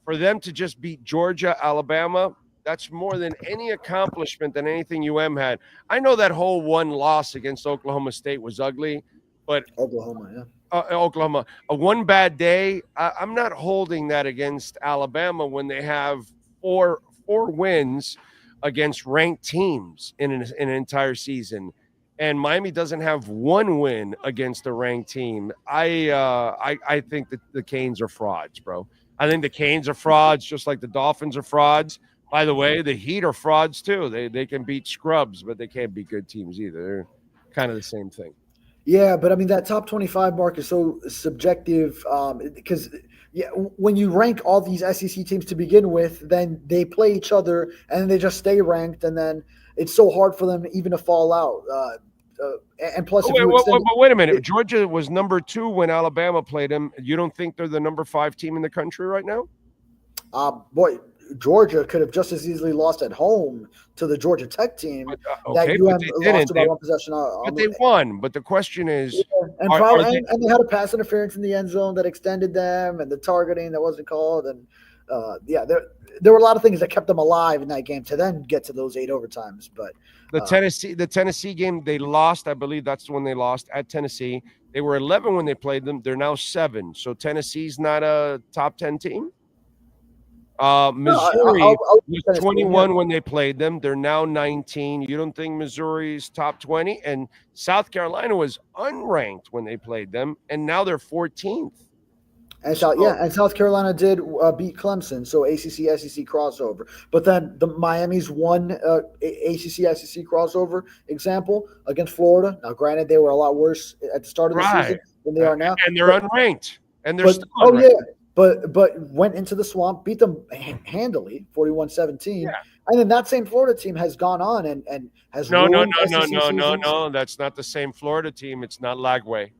For them to just beat Georgia, Alabama, that's more than any accomplishment than anything UM had. I know that whole one loss against Oklahoma State was ugly, but Oklahoma, yeah. Oklahoma, a one bad day. I'm not holding that against Alabama when they have four wins against ranked teams in an entire season, and Miami doesn't have one win against a ranked team. I think that the Canes are frauds, bro. I think the Canes are frauds, just like the Dolphins are frauds. By the way, the Heat are frauds too. They can beat scrubs, but they can't beat good teams either. They're kind of the same thing. Yeah, but I mean, that top 25 mark is so subjective because when you rank all these SEC teams to begin with, then they play each other and they just stay ranked, and then it's so hard for them even to fall out. And plus, wait a minute. Georgia was number 2 when Alabama played them. You don't think they're the number 5 team in the country right now? Boy, Georgia could have just as easily lost at home to the Georgia Tech team that UM lost about one possession. But they won. But the question is, and they had a pass interference in the end zone that extended them, and the targeting that wasn't called, and there were a lot of things that kept them alive in that game to then get to those 8 overtimes. But the Tennessee game they lost, I believe that's the one they lost at Tennessee. They were 11 when they played them. They're now 7. So Tennessee's not a top 10 team. Missouri was 21 when they played them. They're now 19. You don't think Missouri's top 20? And South Carolina was unranked when they played them, and now they're 14th. And South Carolina did beat Clemson, so ACC-SEC crossover. But then the Miami's won ACC-SEC crossover example against Florida. Now, granted, they were a lot worse at the start of the season than they are now. And they're unranked. And they're still unranked. But went into the swamp, beat them handily, 41-17. Yeah. And then that same Florida team has gone on and has No. That's not the same Florida team. It's not Lagway.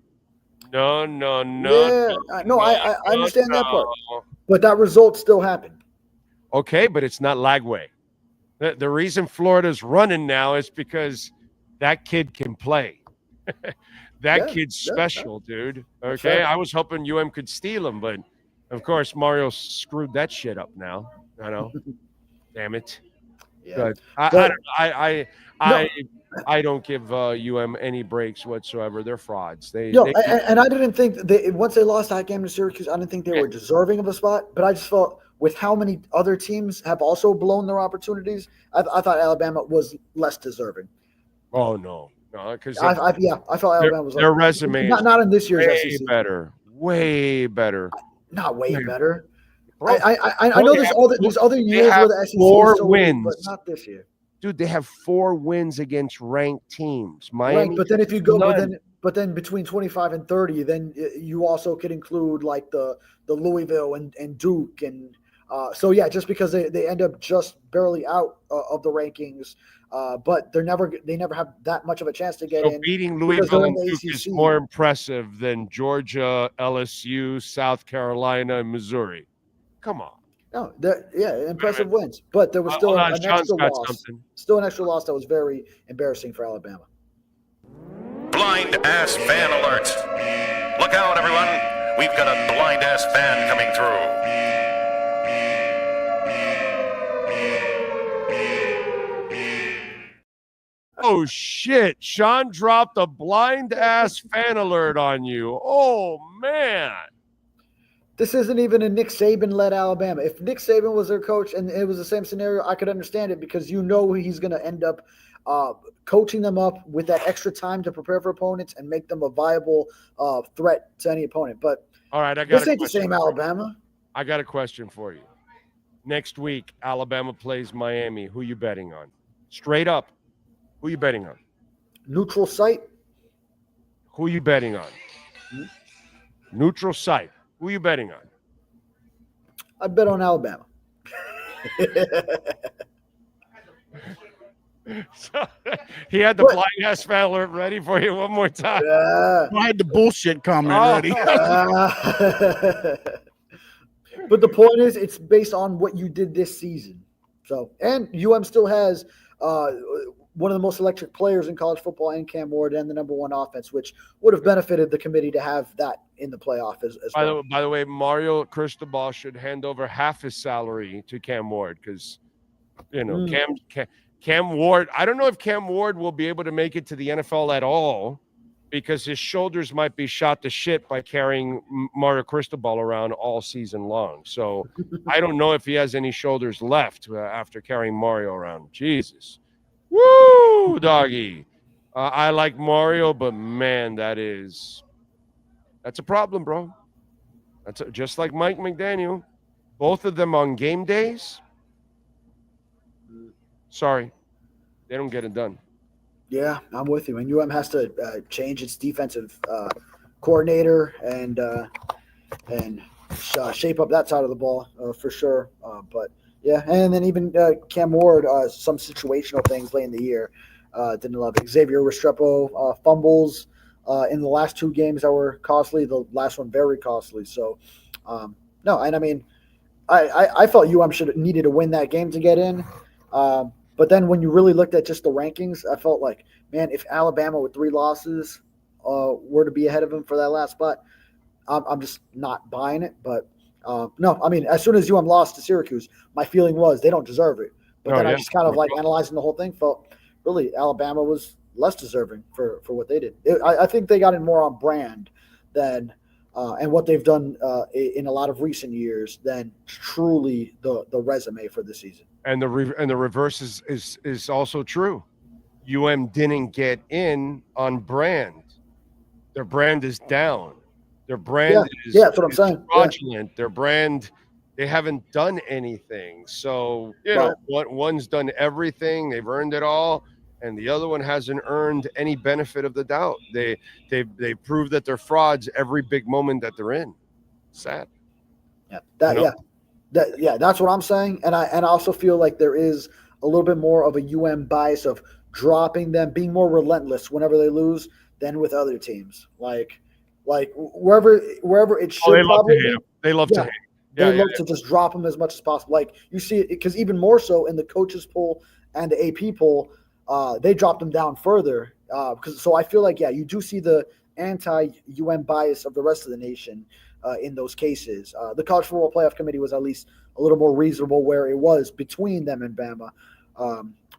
No. I understand that part. But that result still happened. Okay, but it's not Lagway. The reason Florida's running now is because that kid can play. That kid's special, dude. Okay, I was hoping UM could steal him, but of course Mario screwed that shit up now. I know. Damn it. Yeah. Good. I don't give any breaks whatsoever. They're frauds. And I didn't think once they lost that game to Syracuse, I didn't think they were deserving of a spot. But I just felt with how many other teams have also blown their opportunities, I thought Alabama was less deserving. Oh no, because I felt Alabama was their resume not in this year's way SEC. way better. Not way better. Bro, I know there's other years where the SEC four is so wins, but not this year. Dude, they have 4 wins against ranked teams. Miami, right, but then if you go, but then between 25 and 30, then you also could include like the Louisville and Duke and so yeah, just because they end up just barely out of the rankings, but they never have that much of a chance to get in. Beating Louisville and Duke is more impressive than Georgia, LSU, South Carolina, and Missouri. Come on. No, impressive wins, but there was still an extra loss. Still an extra loss that was very embarrassing for Alabama. Blind ass fan alert! Look out, everyone! We've got a blind ass fan coming through. Oh shit! Sean dropped a blind ass fan alert on you. Oh man. This isn't even a Nick Saban-led Alabama. If Nick Saban was their coach and it was the same scenario, I could understand it because you know he's going to end up coaching them up with that extra time to prepare for opponents and make them a viable threat to any opponent. But all right, this ain't the same Alabama. I got a question for you. Next week, Alabama plays Miami. Who you betting on? Straight up, who you betting on? Neutral site. Who you betting on? Neutral site. Who are you betting on? I'd bet on Alabama. So, he had the blind ass fan alert ready for you one more time. I had the bullshit comment ready. But the point is, it's based on what you did this season. So, and UM still has one of the most electric players in college football and Cam Ward and the number 1 offense, which would have benefited the committee to have that in the playoff as well. By the way, Mario Cristobal should hand over half his salary to Cam Ward because, Cam Ward, I don't know if Cam Ward will be able to make it to the NFL at all because his shoulders might be shot to shit by carrying Mario Cristobal around all season long. So I don't know if he has any shoulders left after carrying Mario around. Jesus. Woo, doggy. I like Mario, but man, that's a problem, bro. Just like Mike McDaniel. Both of them on game days. Sorry, they don't get it done. Yeah, I'm with you. And UM has to change its defensive coordinator and shape up that side of the ball for sure. But yeah, and then even Cam Ward, some situational things late in the year. Didn't love it. Xavier Restrepo fumbles in the last 2 games that were costly. The last one very costly. So no, and I mean, I felt UM needed to win that game to get in. But then when you really looked at just the rankings, I felt like, man, if Alabama with 3 losses were to be ahead of them for that last spot, I'm just not buying it. But no, I mean, as soon as UM lost to Syracuse, my feeling was they don't deserve it. But then I just kind of like analyzing the whole thing, felt really Alabama was less deserving for what they did. I think they got in more on brand than and what they've done in a lot of recent years than truly the resume for the season. And the reverse is also true. UM didn't get in on brand. Their brand is down. Their brand is that's what I'm saying. Fraudulent. Yeah. Their brand, they haven't done anything. So one's done everything. They've earned it all, and the other one hasn't earned any benefit of the doubt. They prove that they're frauds every big moment that they're in. Sad. Yeah. That's what I'm saying. And I also feel like there is a little bit more of a UM bias of dropping them, being more relentless whenever they lose than with other teams. Like wherever it should They love to hate. They love to just drop them as much as possible. Like you see it because even more so in the coaches poll and the AP poll, they dropped them down further. So I feel like, you do see the anti-UM bias of the rest of the nation in those cases. The College Football Playoff Committee was at least a little more reasonable where it was between them and Bama.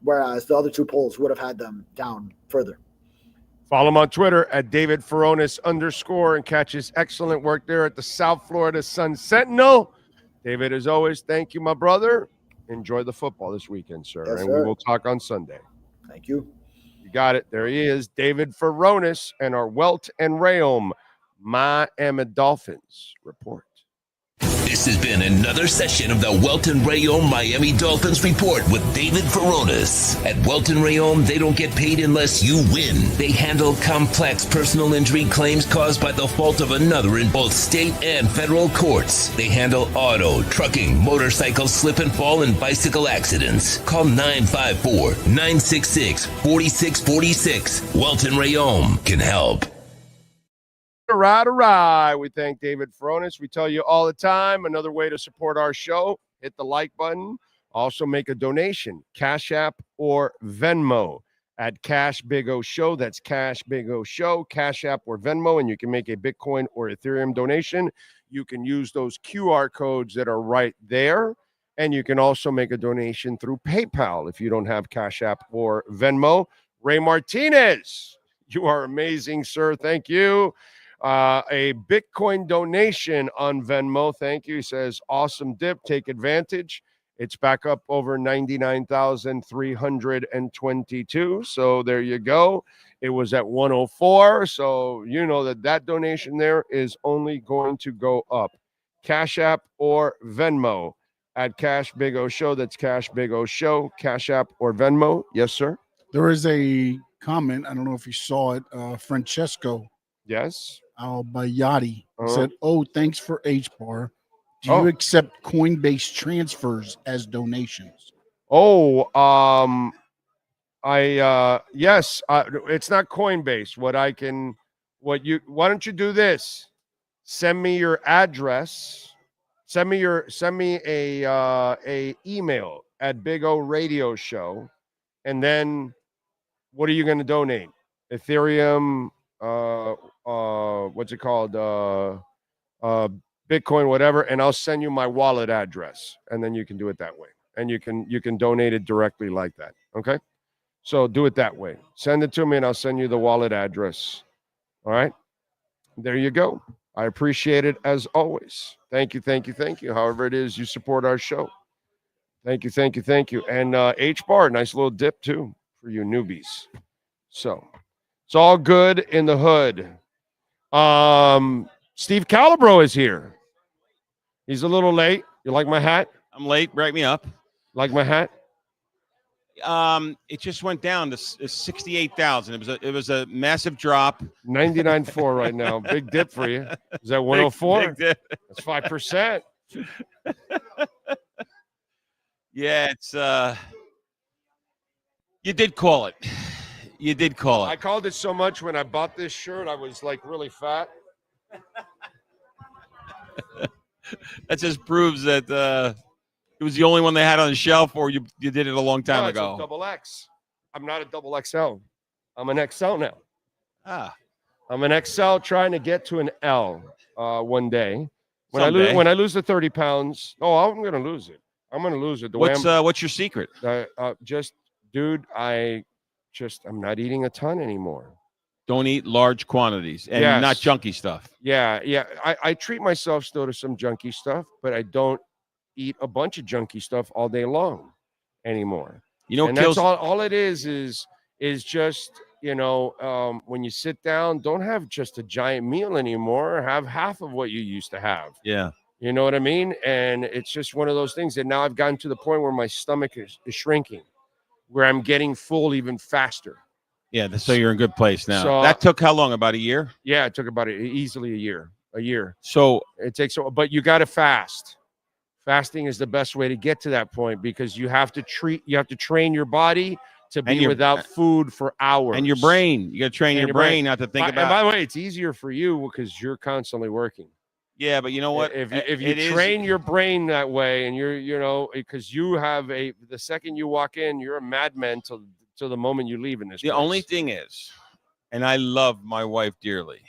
whereas the other two polls would have had them down further. Follow him on Twitter at David Furones _ and catch his excellent work there at the South Florida Sun Sentinel. David, as always, thank you, my brother. Enjoy the football this weekend, sir. Yes, and sir. we will talk on Sunday. Thank you. You got it. There he is, David Furones, and our Welt and Rayom Miami Dolphins report. This has been another session of the Welton Rayom Miami Dolphins Report with David Furones. At Welton Rayom, they don't get paid unless you win. They handle complex personal injury claims caused by the fault of another in both state and federal courts. They handle auto, trucking, motorcycle slip and fall, and bicycle accidents. Call 954-966-4646. Welton Rayom can help. All right. We thank David Furones. We tell you all the time, another way to support our show, hit the like button. Also make a donation, Cash App or Venmo at Cash Big O Show. That's Cash Big O Show, Cash App or Venmo, and you can make a Bitcoin or Ethereum donation. You can use those QR codes that are right there, and you can also make a donation through PayPal if you don't have Cash App or Venmo. Ray Martinez, you are amazing, sir. Thank you. A Bitcoin donation on Venmo. Thank you. He says, awesome dip. Take advantage. It's back up over 99,322. So there you go. It was at 104. So you know that donation there is only going to go up. Cash App or Venmo at Cash Big O Show. That's Cash Big O Show. Cash App or Venmo. Yes, sir. There is a comment. I don't know if you saw it. Francesco. Yes. Albayati said, thanks for H-Bar. Do you accept Coinbase transfers as donations? Yes. It's not Coinbase. Why don't you do this? Send me your address. Send me a email at Big O Radio Show. And then what are you going to donate? Ethereum, what's it called? Bitcoin, whatever, and I'll send you my wallet address, and then you can do it that way. And you can donate it directly like that. Okay? So do it that way. Send it to me, and I'll send you the wallet address. All right? There you go. I appreciate it as always. Thank you. However it is you support our show. Thank you. And H-Bar, nice little dip too for you newbies. So it's all good in the hood. Steve Calabro is here. He's a little late. You like my hat? I'm late. Write me up. Like my hat? It just went down to 68,000. It was a massive drop. 99.4 right now. Big dip for you. Is that 104? Big dip. That's 5%. Yeah, it's you did call it. I called it so much when I bought this shirt, I was like really fat. That just proves that it was the only one they had on the shelf, or you did it a long time ago. It's a double X. I'm not a double XL. I'm an XL now. I'm an XL trying to get to an L one day. When I lose the 30 pounds, I'm going to lose it. I'm going to lose it. What's your secret? I'm not eating a ton anymore. Don't eat large quantities and not junky stuff. Yeah. I treat myself still to some junky stuff, but I don't eat a bunch of junky stuff all day long anymore. And that's all it is just, when you sit down, don't have just a giant meal anymore. Have half of what you used to have. Yeah. You know what I mean? And it's just one of those things that now I've gotten to the point where my stomach is shrinking, where I'm getting full even faster. Yeah, so you're in a good place now. So, that took how long? About a year? Yeah, it took about easily a year. So it takes, but you got to fast. Fasting is the best way to get to that point because you have to train your body to be without food for hours. And your brain, you got to train your brain not to think about. And by the way, it's easier for you because you're constantly working. Yeah, but you know what? If you train your brain that way, and because you have the second you walk in, you're a madman till the moment you leave in this. The only thing is, and I love my wife dearly.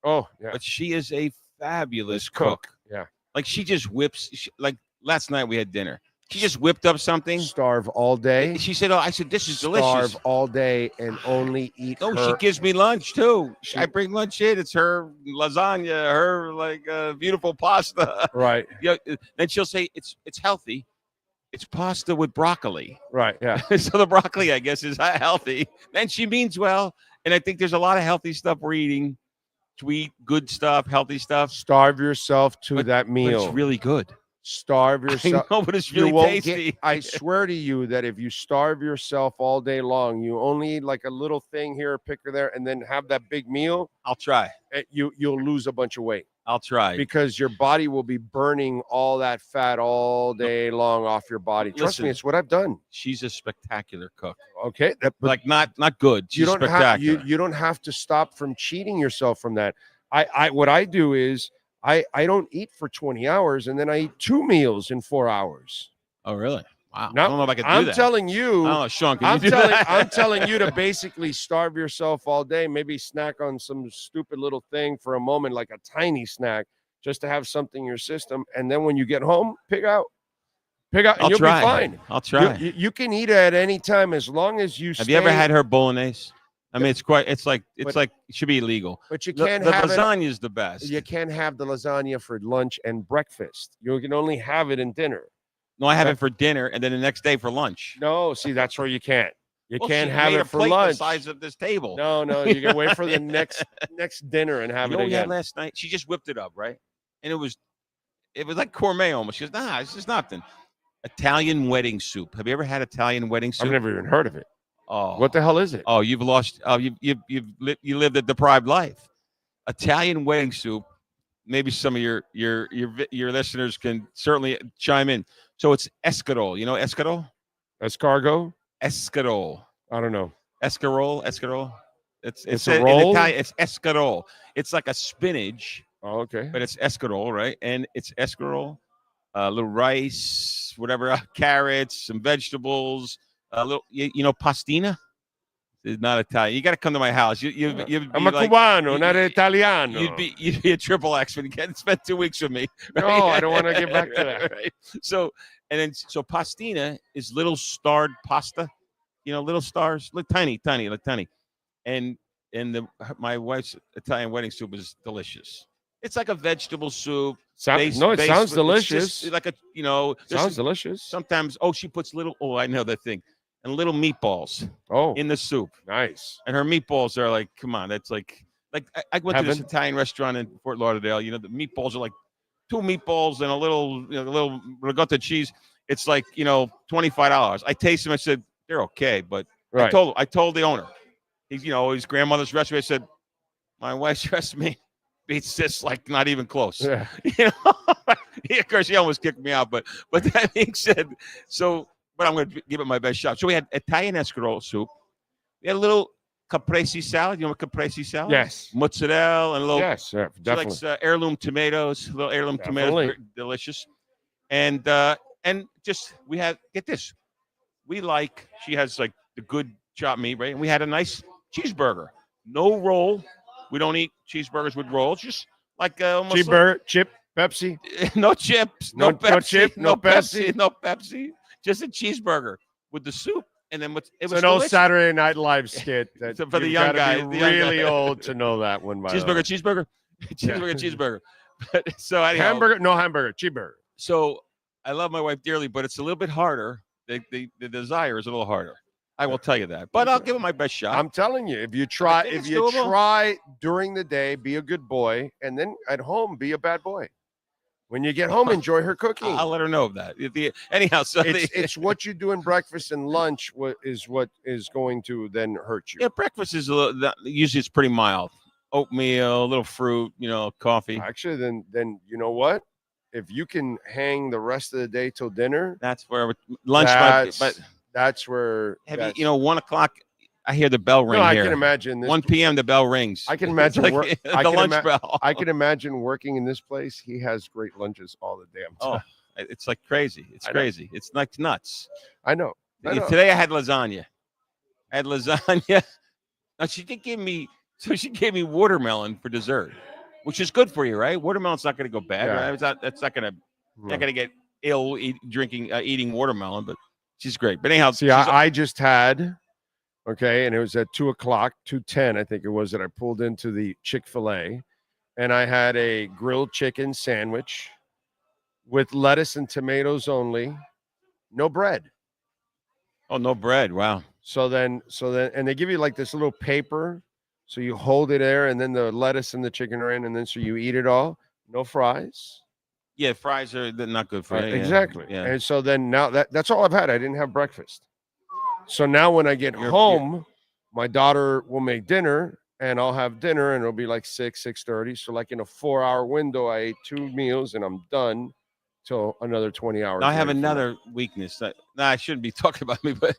Oh, yeah. But she is a fabulous cook. Yeah. Like she just whips. Like last night we had dinner. She just whipped up something. Starve all day. She said, "Oh, I said this is delicious." Starve all day and only eat. No, she gives me lunch too. I bring lunch in. It's her lasagna, her beautiful pasta. Right. Yeah. Then she'll say it's healthy. It's pasta with broccoli. Right. Yeah. So the broccoli, I guess, is healthy. Then she means well, and I think there's a lot of healthy stuff we're eating. To eat good stuff, healthy stuff. Starve yourself to that meal. It's really good. Starve yourself. I know, but it's really tasty. I swear to you that if you starve yourself all day long, you only eat like a little thing here, a picker there, and then have that big meal. I'll try. You'll lose a bunch of weight. I'll try. Because your body will be burning all that fat all day long off your body. Trust me, it's what I've done. She's a spectacular cook. Okay. Like not good. She's spectacular. You don't have to stop from cheating yourself from that. What I do is I don't eat for 20 hours and then I eat 2 meals in 4 hours. Oh, really? Wow. No, I don't know if I can do I'm that. telling you. Oh, Sean, can you do that? I'm telling you to basically starve yourself all day, maybe snack on some stupid little thing for a moment, like a tiny snack, just to have something in your system. And then when you get home, pig out, and I'll you'll try. be fine. I'll try. You can eat at any time as long as you Have you ever had her bolognese? I mean, it's like it should be illegal. But you can't the have lasagna is the best. You can't have the lasagna for lunch and breakfast. You can only have it in dinner. No, I have it for dinner and then the next day for lunch. No, see, that's where you can't. You Well, can't she have made it a for plate lunch. The size of this table. No, you can wait for the next dinner and have You it know what we had again. last night? She just whipped it up, right? And it was like gourmet almost. She goes, nah, it's just nothing. Italian wedding soup. Have you ever had Italian wedding soup? I've never even heard of it. Oh, what the hell is it? Oh, you've lost. Oh, you lived a deprived life. Italian wedding soup. Maybe some of your listeners can certainly chime in. So it's escarole. You know escarole? Escargot? Escarole. I don't know. Escarole. It's a roll? In Italian. It's escarole. It's like a spinach. Oh, okay. But it's escarole, right? And it's escarole. A little rice, whatever, carrots, some vegetables. A little, pastina. It's not Italian. You got to come to my house. You'd I'm a Cubano, not an Italiano. You'd be a triple X when you can't spend 2 weeks with me. Right? No, I don't want to get back to that. Right? So pastina is little starred pasta. Little stars, tiny. And my wife's Italian wedding soup is delicious. It's like a vegetable soup. It sounds delicious. It's like sounds delicious. Sometimes, she puts little. Oh, I know that thing. And little meatballs. In the soup. Nice. And her meatballs are like, come on, that's like I went to this Italian restaurant in Fort Lauderdale. The meatballs are like 2 meatballs and a little ricotta cheese. It's like $25. I tasted them. I said they're okay, but right. I told the owner, he's his grandmother's recipe. I said my wife's recipe beats this like not even close. Yeah. Of course, he almost kicked me out, but that being said, but I'm going to give it my best shot. So we had Italian escarole soup. We had a little caprese salad. You know what caprese salad? Yes. Mozzarella and a little. Yes, sir, definitely. She likes heirloom tomatoes. Little heirloom tomatoes, very delicious. And just we had get this. She has like the good chopped meat, right? And we had a nice cheeseburger. No roll. We don't eat cheeseburgers with rolls. Just like almost cheeseburger, chip, Pepsi. No chips. No Pepsi. No chip. No Pepsi. No Pepsi. Just a cheeseburger with the soup, and then it was an old Saturday Night Live skit. That for the young guy, really old to know that one. Cheeseburger. So anyhow, hamburger, cheeseburger. So I love my wife dearly, but it's a little bit harder. The desire is a little harder. I will tell you that, but I'll give it my best shot. I'm telling you, if you try during the day, be a good boy, and then at home, be a bad boy. When you get home, enjoy her cooking. I'll let her know of that. Anyhow, so it's what you do in breakfast and lunch what is going to then hurt you. Yeah, breakfast is usually it's pretty mild. Oatmeal, a little fruit, coffee. Actually, then you know what? If you can hang the rest of the day till dinner, that's where lunch. That's where 1 o'clock. I hear the bell ring here. I can imagine this. 1 p.m. the bell rings. I can imagine the lunch bell. I can imagine working in this place. He has great lunches all the damn time. Oh, it's like crazy. It's crazy. It's like nuts. I know. Today I had lasagna. Now she gave me watermelon for dessert, which is good for you, right? Watermelon's not going to go bad. Right? It's not going to get eating watermelon, but she's great. But anyhow, see, I just had, okay, and it was at 2:00, 2:10, I think it was, that I pulled into the Chick-fil-A, and I had a grilled chicken sandwich with lettuce and tomatoes only, no bread. Oh, no bread. Wow. So then, and they give you like this little paper. So you hold it there, and then the lettuce and the chicken are in, and then so you eat it all. No fries. Yeah, fries are not good for you. Exactly. Yeah. And so then now that's all I've had. I didn't have breakfast. So now when I get home, my daughter will make dinner, and I'll have dinner, and it'll be like 6:30. So like in a 4-hour window, I ate 2 meals, and I'm done till another 20 hours. Now, I have another weakness. I shouldn't be talking about me, but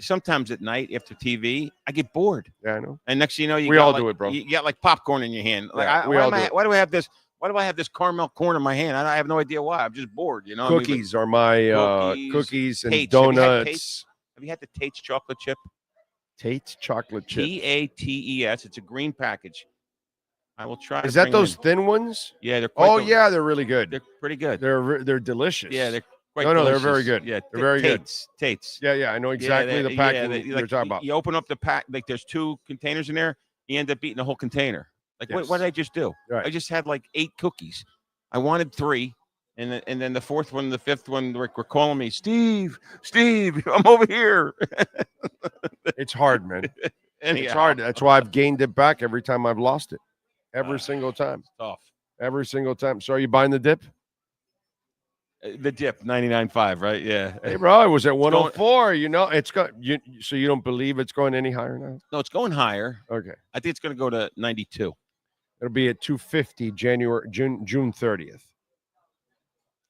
sometimes at night after TV, I get bored. Yeah, I know. And next thing you know, we all do it, bro. You got like popcorn in your hand. Like, why do I have this? Why do I have this caramel corn in my hand? I have no idea why. I'm just bored. You know, Cookies are my cookies and Tate's. donuts. Have you had the Tate's chocolate chip? Tate's chocolate chip. TATES. It's a green package. I will try. Is that those thin ones? Yeah, they're. Yeah, they're really good. They're pretty good. They're delicious. Yeah, they're. No, they're very good. Yeah, they're very good. Tate's. Yeah, I know exactly the packing you're talking about. You open up the pack, like there's 2 containers in there. You end up eating the whole container. Like, what did I just do? Right. I just had like 8 cookies. I wanted 3, and then the 4th one, the 5th one, were calling me, Steve, I'm over here. It's hard, man. Anyhow. It's hard. That's why I've gained it back every time I've lost it. Every single time. Tough. Every single time. So are you buying the dip? The dip, 99.5, right? Yeah. Hey, bro, it was at 104. It's got so you don't believe it's going any higher now? No, it's going higher. Okay. I think it's going to go to 92. It'll be at 250 June 30th.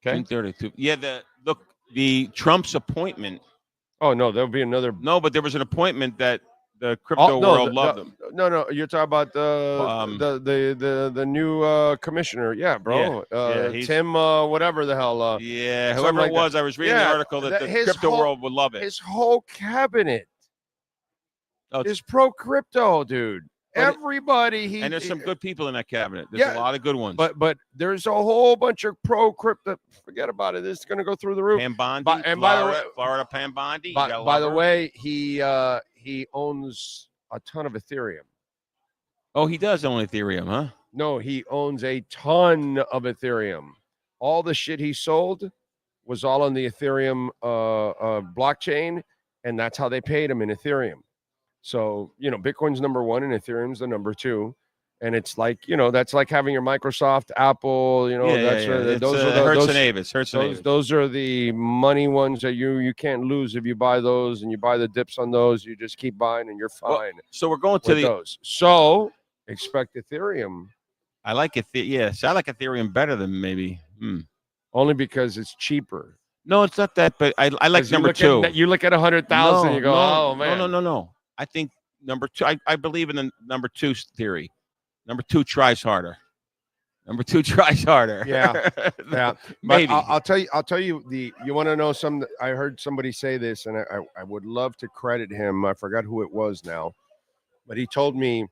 Okay. June 30th. Yeah, the Trump's appointment. Oh no, there'll be another. No, but there was an appointment that the crypto world loved him. No, you're talking about the new commissioner. Yeah, bro. Tim, whatever the hell. Whoever it was, I was reading the article that the crypto world would love it. His whole cabinet is pro crypto, dude. Everybody. And there's some good people in that cabinet. There's a lot of good ones. But there's a whole bunch of pro crypto. Forget about it. This is going to go through the roof. Pam Bondi, Florida Pam Bondi. By the way, he owns a ton of Ethereum. Oh, he does own Ethereum, huh? No, he owns a ton of Ethereum. All the shit he sold was all on the Ethereum blockchain, and that's how they paid him in Ethereum. So, Bitcoin's number 1 and Ethereum's the number 2. And it's like, that's like having your Microsoft, Apple, those are Hertz and Avis. Those are the money ones that you can't lose if you buy those, and you buy the dips on those. You just keep buying and you're fine. Well, so we're going to those. So expect Ethereum. I like it. Yes, I like Ethereum better than maybe. Only because it's cheaper. No, it's not that, but I like number 2. You look at 100,000, you go, oh man. No. I think number 2. I believe in the number 2 theory. Number 2 tries harder. Yeah. Maybe. But I'll tell you you want to know some. I heard somebody say this, and I would love to credit him. I forgot who it was now, but he told me.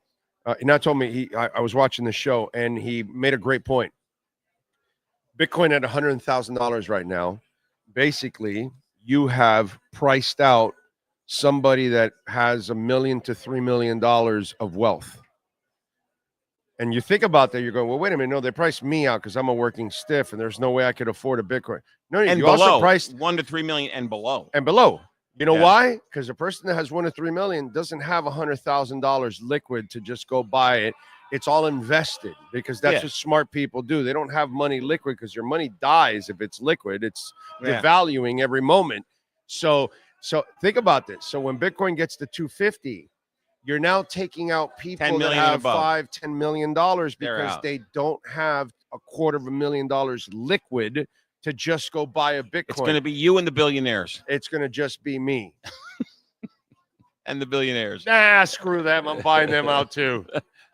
I was watching the show, and he made a great point. Bitcoin at $100,000 right now. Basically, you have priced out somebody that has $1 million to $3 million of wealth. And you think about that, you're going, well, wait a minute, no, they priced me out because I'm a working stiff, and there's no way I could afford a Bitcoin. No, and you below, also priced $1 to $3 million and below. You know why? Because a person that has $1 to $3 million doesn't have $100,000 liquid to just go buy it. It's all invested, because that's what smart people do. They don't have money liquid because your money dies if it's liquid. It's devaluing every moment. So think about this. So when Bitcoin gets to 250, you're now taking out people that have $5-10 million because they don't have $250,000 liquid to just go buy a Bitcoin. It's going to be you and the billionaires. It's going to just be me. And the billionaires. Nah, screw them. I'm buying them out too.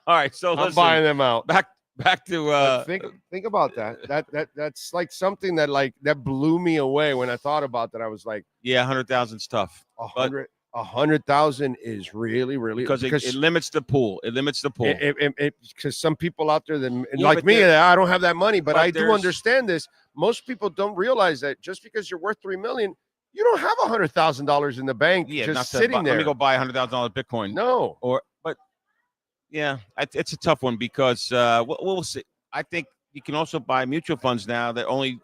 All right, so I'm buying them out. Back to think about that. That's like something that blew me away when I thought about that. I was like, yeah, 100,000's tough. 100,000 is really because it limits the pool. It limits the pool. Because some people out there that Yeah, like but me, there- I don't have that money, but I do there's- understand this. Most people don't realize that just because you're worth $3 million, you don't have $100,000 in the bank Yeah, not just to sitting buy, there. Let me go buy $100,000 Bitcoin. No, but yeah, it's a tough one because we'll see. I think you can also buy mutual funds now that only,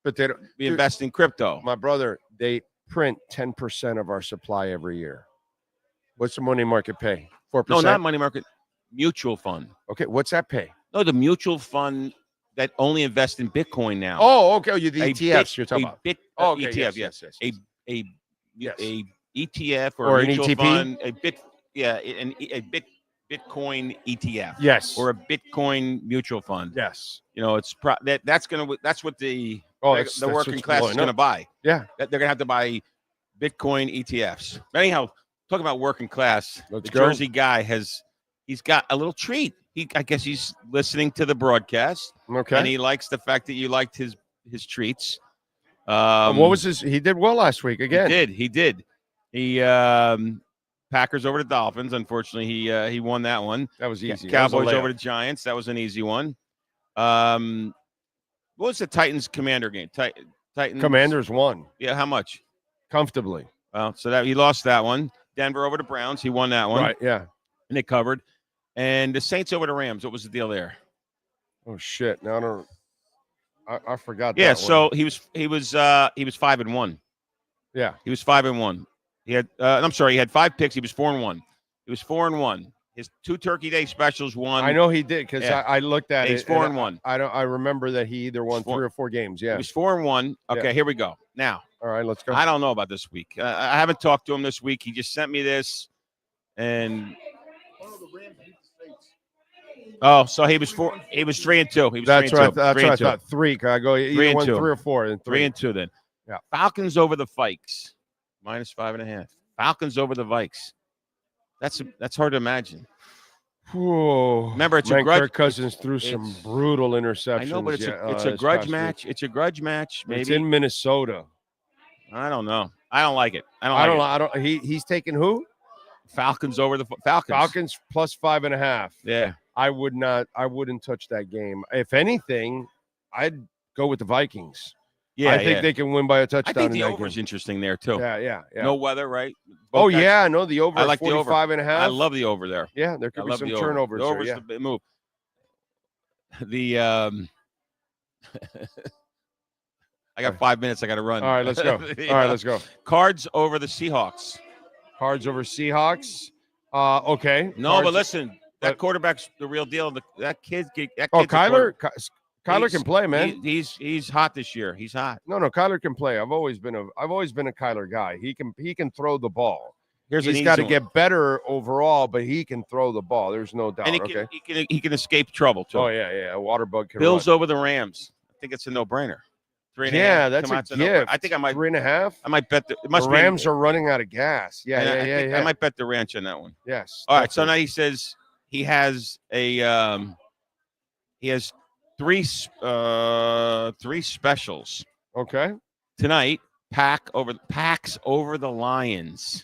but they don't invest in crypto. My brother, they print 10% of our supply every year. What's the money market pay? 4%? No, not money market. Mutual fund. Okay, what's that pay? No, the mutual fund that only invest in Bitcoin now. Oh, okay. Oh, the A ETFs you're talking about. Okay, ETF, yes. A ETF or Or a an mutual ETP? fund, Bitcoin ETF. Yes. Or a Bitcoin mutual fund. Yes. You know, it's that's what the that's working what's class is blowing going to up. buy. Yeah. They're going to have to buy Bitcoin ETFs. But anyhow, talking about working class, the go. Jersey guy he's got a little treat. I guess he's listening to the broadcast. Okay. And he likes the fact that you liked his treats. What was his? He did well last week again. He did. He Packers over the Dolphins. Unfortunately, he won that one. That was easy. Cowboys over the Giants. That was an easy one. What was the Titans Commander game? Titans Commanders won. Yeah, how much? Comfortably. Well, so that he lost that one. Denver over the Browns. He won that one. Right. Yeah. And they covered. And the Saints over the Rams. What was the deal there? Oh shit! Now I forgot. Yeah. That So one. he was 5-1. Yeah. He was 5-1. He had I'm sorry, he had 5 picks. He was 4-1. He was 4-1. His 2 Turkey Day specials won. I know he did because I looked at He's it. 4-1. I remember that he either won 3 or 4 games. Yeah. He was 4-1. Okay, Yeah. Here we go. Now. All right, let's go. I don't know about this week. I haven't talked to him this week. He just sent me this, and so he was 3-2. He was That's 3-2. right. That's what I 3-2. thought. 3. I go. You won 3-2. 3 or 4. And 3-2 then. Yeah. Falcons over the Vikes. -5.5. Falcons over the Vikes. That's hard to imagine. Whoa. Remember, it's a Man, grudge. Kirk Cousins threw some brutal interceptions. I know, but it's a this grudge past match. week. It's a grudge match. Maybe It's in Minnesota. I don't know. I don't like it. I don't. He's taking who? Falcons over the Falcons. Falcons +5.5. Yeah. I wouldn't touch that game. If anything, I'd go with the Vikings. Yeah, I think they can win by a touchdown. I think the in that over is game. interesting there too. Yeah. No weather, right? Oh Both guys- yeah, no, the over. I like the over. 45.5. I love the over there. Yeah, there could I be love some the over. turnovers. The over's there, yeah. the move. The I got 5 minutes. I got to run. All right, let's go. All right, let's go. Cards over the Seahawks. Cards over Seahawks. Okay. No, Cards- but listen, that quarterback's the real deal. That kid. Oh, Kyler. Kyler can play, man. He's hot this year. He's hot. No, Kyler can play. I've always been a Kyler guy. He can throw the ball. He's got to get better overall, but he can throw the ball. There's no doubt. And he can escape trouble too. Oh yeah. A water bug can Bills run. over the Rams. I think it's a no-brainer. 3.5. Yeah, that's Come a on, it's no-brainer. gift. I think I might 3.5. I might bet the. It must The be Rams are running out of gas. Yeah. I might bet the ranch on that one. Yes. All right. So now he says he has three specials. Okay. Tonight, Packs over the Lions.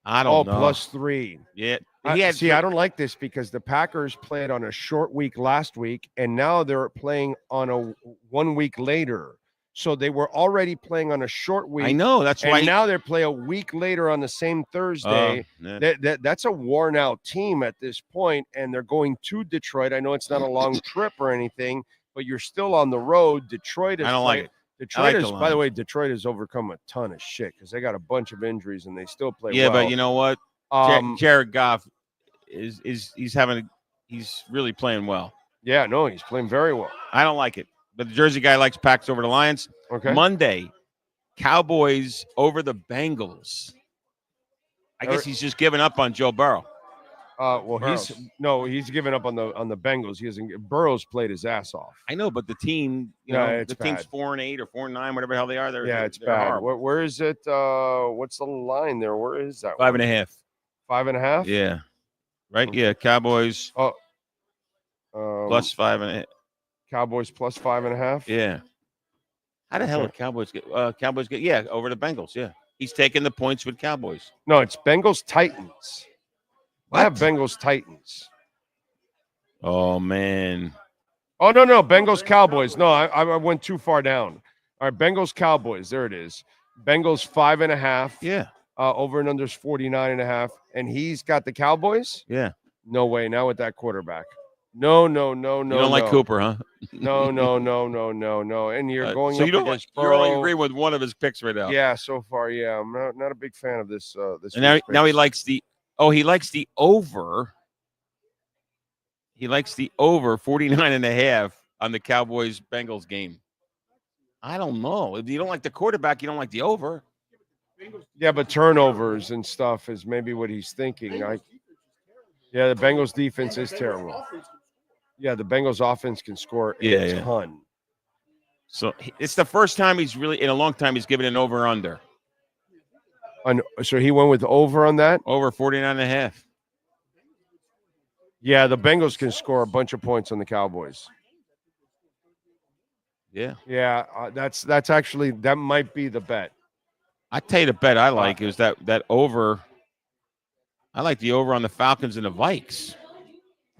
I don't know. +3. Yeah. I don't like this because the Packers played on a short week last week, and now they're playing on a 1 week later. So they were already playing on a short week. I know. That's and why. Now they're playing a week later on the same Thursday. That's a worn out team at this point, and they're going to Detroit. I know it's not a long trip or anything, but you're still on the road. Detroit is. I don't like it. Detroit is, by the way, Detroit has overcome a ton of shit because they got a bunch of injuries and they still play well. Yeah, but you know what? Jared Goff he's really playing well. Yeah, no, he's playing very well. I don't like it. But the Jersey guy likes Packs over the Lions. Okay. Monday, Cowboys over the Bengals. I guess he's just giving up on Joe Burrow. Burrows. he's given up on the Bengals. Burrow's played his ass off. I know, but the team, the team's 4-8 or 4-9, whatever the hell they are. It's bad. Where is it? What's the line there? Where is that? 5.5. 5.5? Yeah. Right? Yeah. Cowboys. +5.5. Cowboys +5.5. Yeah. How the hell did Cowboys get? Cowboys get over the Bengals. Yeah. He's taking the points with Cowboys. No, it's Bengals Titans. I have Bengals Titans. Oh, man. Oh, no. Bengals Cowboys. No, I went too far down. All right, Bengals Cowboys. There it is. Bengals 5.5. Yeah. Over and under is 49.5. And he's got the Cowboys? Yeah. No way. Now with that quarterback. No. You don't like Cooper, huh? No. And you're going so up you don't against you're only Burrow. agreeing with one of his picks right now. Yeah, so far, yeah. I'm not a big fan of this. And now he likes the over. He likes the over 49.5 on the Cowboys-Bengals game. I don't know. If you don't like the quarterback, you don't like the over. Yeah, but turnovers and stuff is maybe what he's thinking. Yeah, the Bengals defense is terrible. Yeah, the Bengals offense can score a ton. So it's the first time he's really, in a long time, he's given an over-under. So he went with over on that? Over 49.5. Yeah, the Bengals can score a bunch of points on the Cowboys. Yeah. Yeah, that's actually, that might be the bet. I tell you the bet I like is that over. I like the over on the Falcons and the Vikes.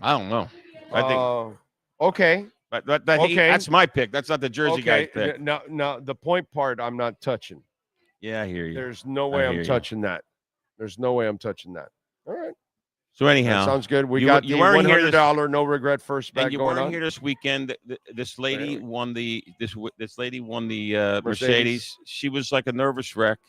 I don't know. I think. Okay. But that's my pick. That's not the Jersey guy's pick. No, the point part I'm not touching. Yeah, I hear you. There's no way I'm touching that. There's no way I'm touching that. All right. So anyhow, that sounds good. We got the $100 no regret first bet going on. And you weren't here this weekend. This lady won the Mercedes. She was like a nervous wreck,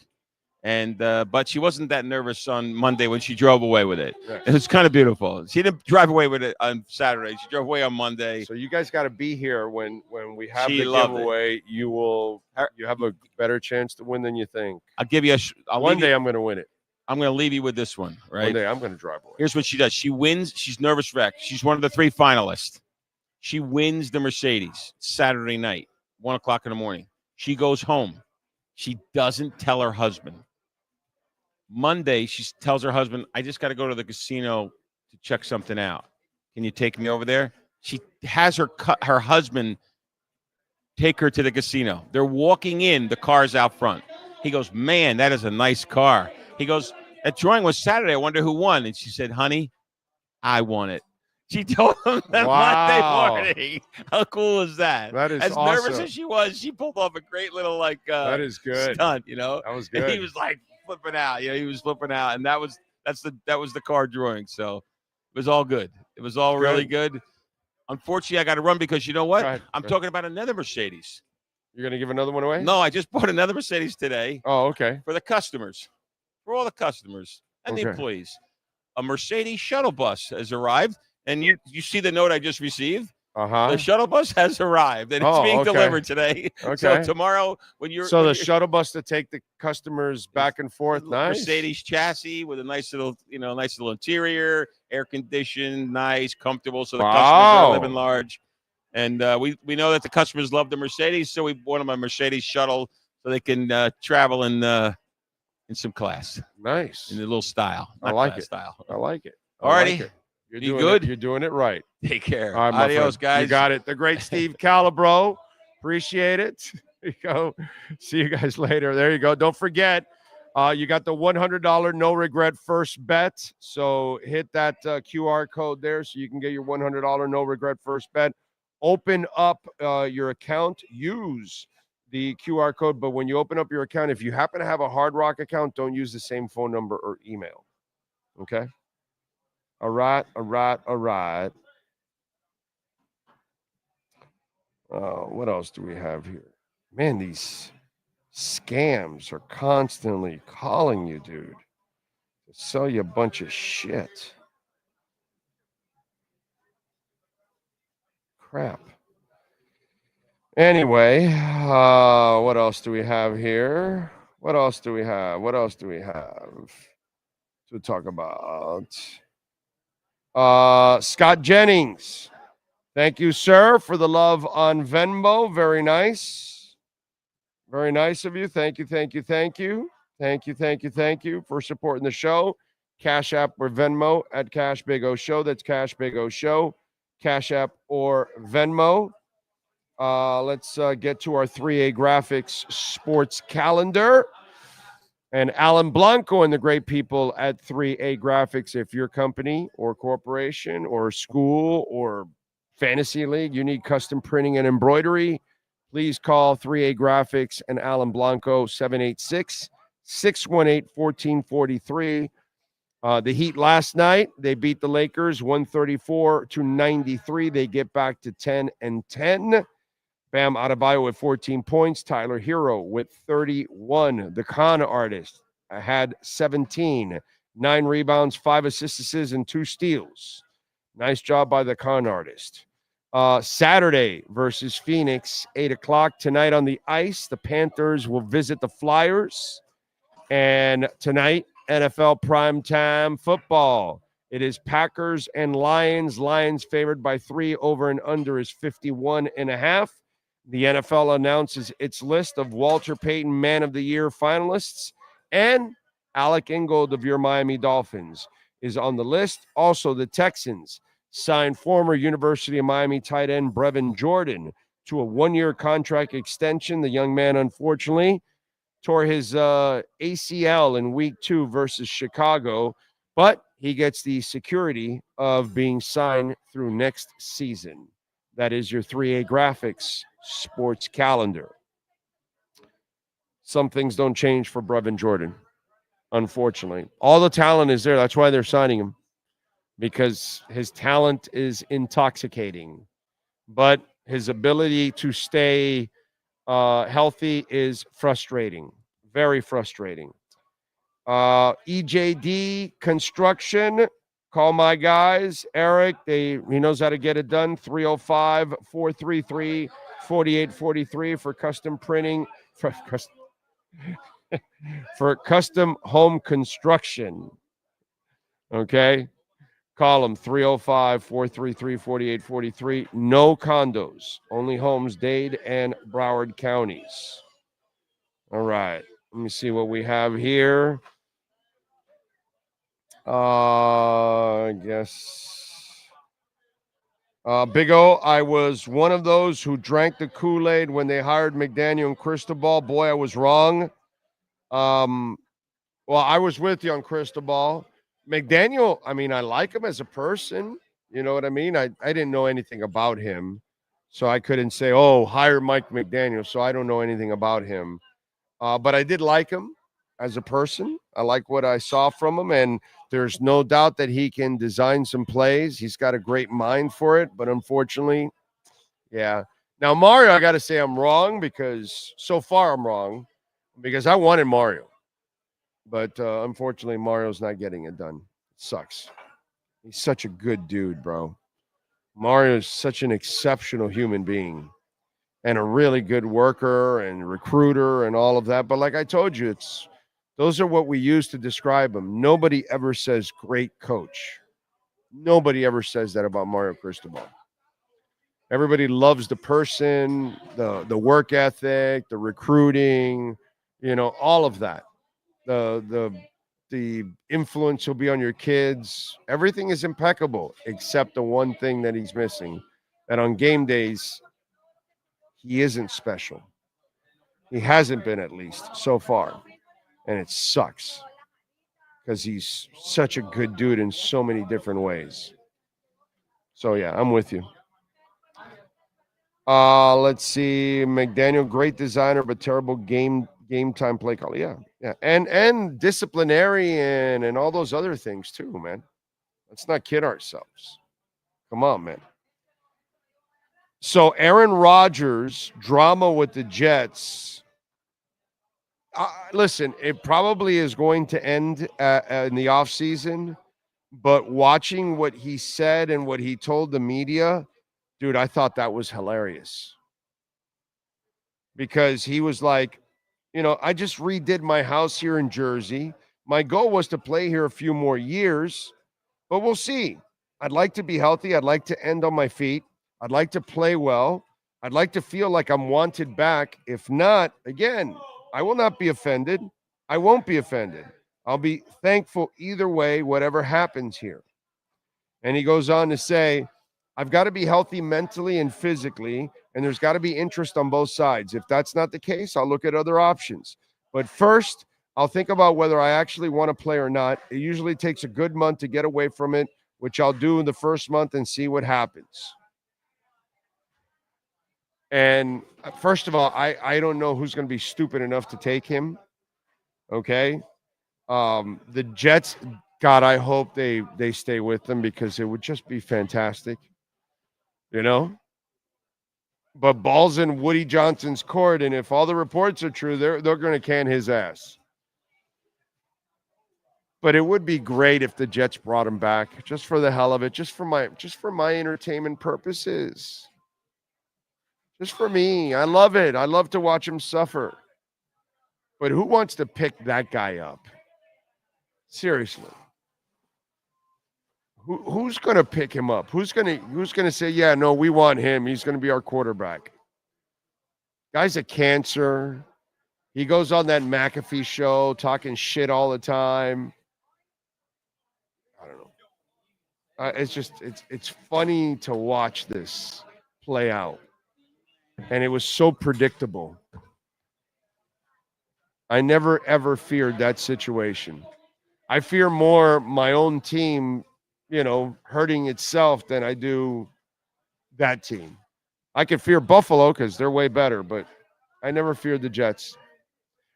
and but she wasn't that nervous on Monday when she drove away with it. Right. It was kind of beautiful. She didn't drive away with it on Saturday. She drove away on Monday. So you guys got to be here when we have the giveaway. You have a better chance to win than you think. I'll give you one day. I'm going to win it. I'm going to leave you with this one, right? One day I'm going to drive away. Here's what she does. She wins. She's nervous wreck. She's one of the 3 finalists. She wins the Mercedes Saturday night, 1 o'clock in the morning. She goes home. She doesn't tell her husband. Monday, she tells her husband, I just got to go to the casino to check something out. Can you take me over there? She has her husband take her to the casino. They're walking in. The car's out front. He goes, man, that is a nice car. He goes, that drawing was Saturday. I wonder who won. And she said, honey, I won it. She told him that Monday morning. How cool is that? That is as awesome. Nervous as she was, she pulled off a great little that is good stunt, That was good. And he was like flipping out. He was flipping out. And that was the car drawing. So it was all good. It was all really good. Unfortunately, I got to run because you know what? I'm talking about another Mercedes. You're going to give another one away? No, I just bought another Mercedes today. Oh, okay. For the customers. For all the customers and the employees. A Mercedes shuttle bus has arrived. And you see the note I just received? The shuttle bus has arrived, and it's being delivered today. Okay. So tomorrow, when you're the shuttle bus to take the customers back and forth. Nice. Mercedes chassis with a nice little interior, air conditioned, nice, comfortable. So the customers are living large. And we know that the customers love the Mercedes, so we bought them a Mercedes shuttle so they can travel in some class. Nice. In a little style. I like it. Style. I like it. All righty. You're good? You're doing it right. Take care. All right, adios, guys. You got it. The great Steve Calabro. Appreciate it. There you go. See you guys later. There you go. Don't forget, you got the $100 no regret first bet. So hit that QR code there so you can get your $100 no regret first bet. Open up your account. Use the QR code. But when you open up your account, if you happen to have a Hard Rock account, don't use the same phone number or email. Okay? All right. What else do we have here? Man, these scams are constantly calling you, dude, to sell you a bunch of shit. Crap. Anyway, what else do we have here? What else do we have to talk about? Scott Jennings. Thank you, sir, for the love on Venmo. Very nice. Very nice of you. Thank you for supporting the show. Cash App or Venmo at Cash Big O Show. That's Cash Big O Show. Cash App or Venmo. Let's get to our 3A Graphics sports calendar. And Alan Blanco and the great people at 3A Graphics. If your company or corporation or school or fantasy league, you need custom printing and embroidery, please call 3A Graphics and Alan Blanco, 786-618-1443. The Heat last night, they beat the Lakers 134-93. They get back to 10-10. Bam Adebayo with 14 points. Tyler Hero with 31. The Con Artist had 17. 9 rebounds, 5 assists, and 2 steals. Nice job by the Con Artist. Saturday versus Phoenix, 8 o'clock tonight on the ice. The Panthers will visit the Flyers. And tonight, NFL primetime football. It is Packers and Lions. Lions favored by 3. Over and under is 51.5. The NFL announces its list of Walter Payton Man of the Year finalists, and Alec Ingold of your Miami Dolphins is on the list. Also, the Texans signed former University of Miami tight end Brevin Jordan to a 1-year contract extension. The young man, unfortunately, tore his ACL in week 2 versus Chicago, but he gets the security of being signed through next season. That is your 3A Graphics sports calendar. Some things don't change for Brevin Jordan, unfortunately. All the talent is there. That's why they're signing him, because his talent is intoxicating. But his ability to stay healthy is frustrating, very frustrating. EJD Construction, call my guys, Eric. He knows how to get it done. 305-433-4843 for custom printing, for custom home construction. Okay? Call them 305-433-4843. No condos, only homes, Dade and Broward counties. All right. Let me see what we have here. I guess. Big O, I was one of those who drank the Kool-Aid when they hired McDaniel and Cristobal. Boy, I was wrong. Well, I was with you on Cristobal. McDaniel, I mean, I like him as a person. You know what I mean? I didn't know anything about him, so I couldn't say, oh, hire Mike McDaniel, so I don't know anything about him. But I did like him as a person. I like what I saw from him, and there's no doubt that he can design some plays. He's got a great mind for it, but unfortunately, yeah. Now, Mario, I got to say I'm wrong, because so far I'm wrong, because I wanted Mario. But unfortunately, Mario's not getting it done. It sucks. He's such a good dude, bro. Mario's such an exceptional human being and a really good worker and recruiter and all of that. But like I told you, those are what we use to describe him. Nobody ever says great coach. Nobody ever says that about Mario Cristobal. Everybody loves the person, the work ethic, the recruiting, all of that. The influence he'll be on your kids. Everything is impeccable except the one thing that he's missing. That on game days, he isn't special. He hasn't been, at least so far. And it sucks because he's such a good dude in so many different ways. So, yeah, I'm with you. Let's see. McDaniel, great designer, but terrible game time play call. Yeah. And disciplinarian and all those other things too, man. Let's not kid ourselves. Come on, man. So Aaron Rodgers, drama with the Jets. Listen, it probably is going to end in the offseason, but watching what he said and what he told the media, dude, I thought that was hilarious. Because he was like, I just redid my house here in Jersey. My goal was to play here a few more years, but we'll see. I'd like to be healthy. I'd like to end on my feet. I'd like to play well. I'd like to feel like I'm wanted back. If not, again, I will not be offended. I won't be offended. I'll be thankful either way, whatever happens here. And he goes on to say, I've got to be healthy mentally and physically, and there's got to be interest on both sides. If that's not the case, I'll look at other options. But first, I'll think about whether I actually want to play or not. It usually takes a good month to get away from it, which I'll do in the first month and see what happens. And first of all, I don't know who's going to be stupid enough to take him. Okay. The Jets, God, I hope they stay with them because it would just be fantastic. You know? But ball's in Woody Johnson's court, and if all the reports are true, they're going to can his ass. But it would be great if the Jets brought him back just for the hell of it, just for my entertainment purposes. Just for me. I love it. I love to watch him suffer. But who wants to pick that guy up? Seriously. Who's going to pick him up? Who's going to say, "Yeah, no, we want him. He's going to be our quarterback." Guy's a cancer. He goes on that McAfee show talking shit all the time. I don't know. It's funny to watch this play out. And it was so predictable. I never, ever feared that situation. I fear more my own team, hurting itself than I do that team. I could fear Buffalo because they're way better, but I never feared the Jets.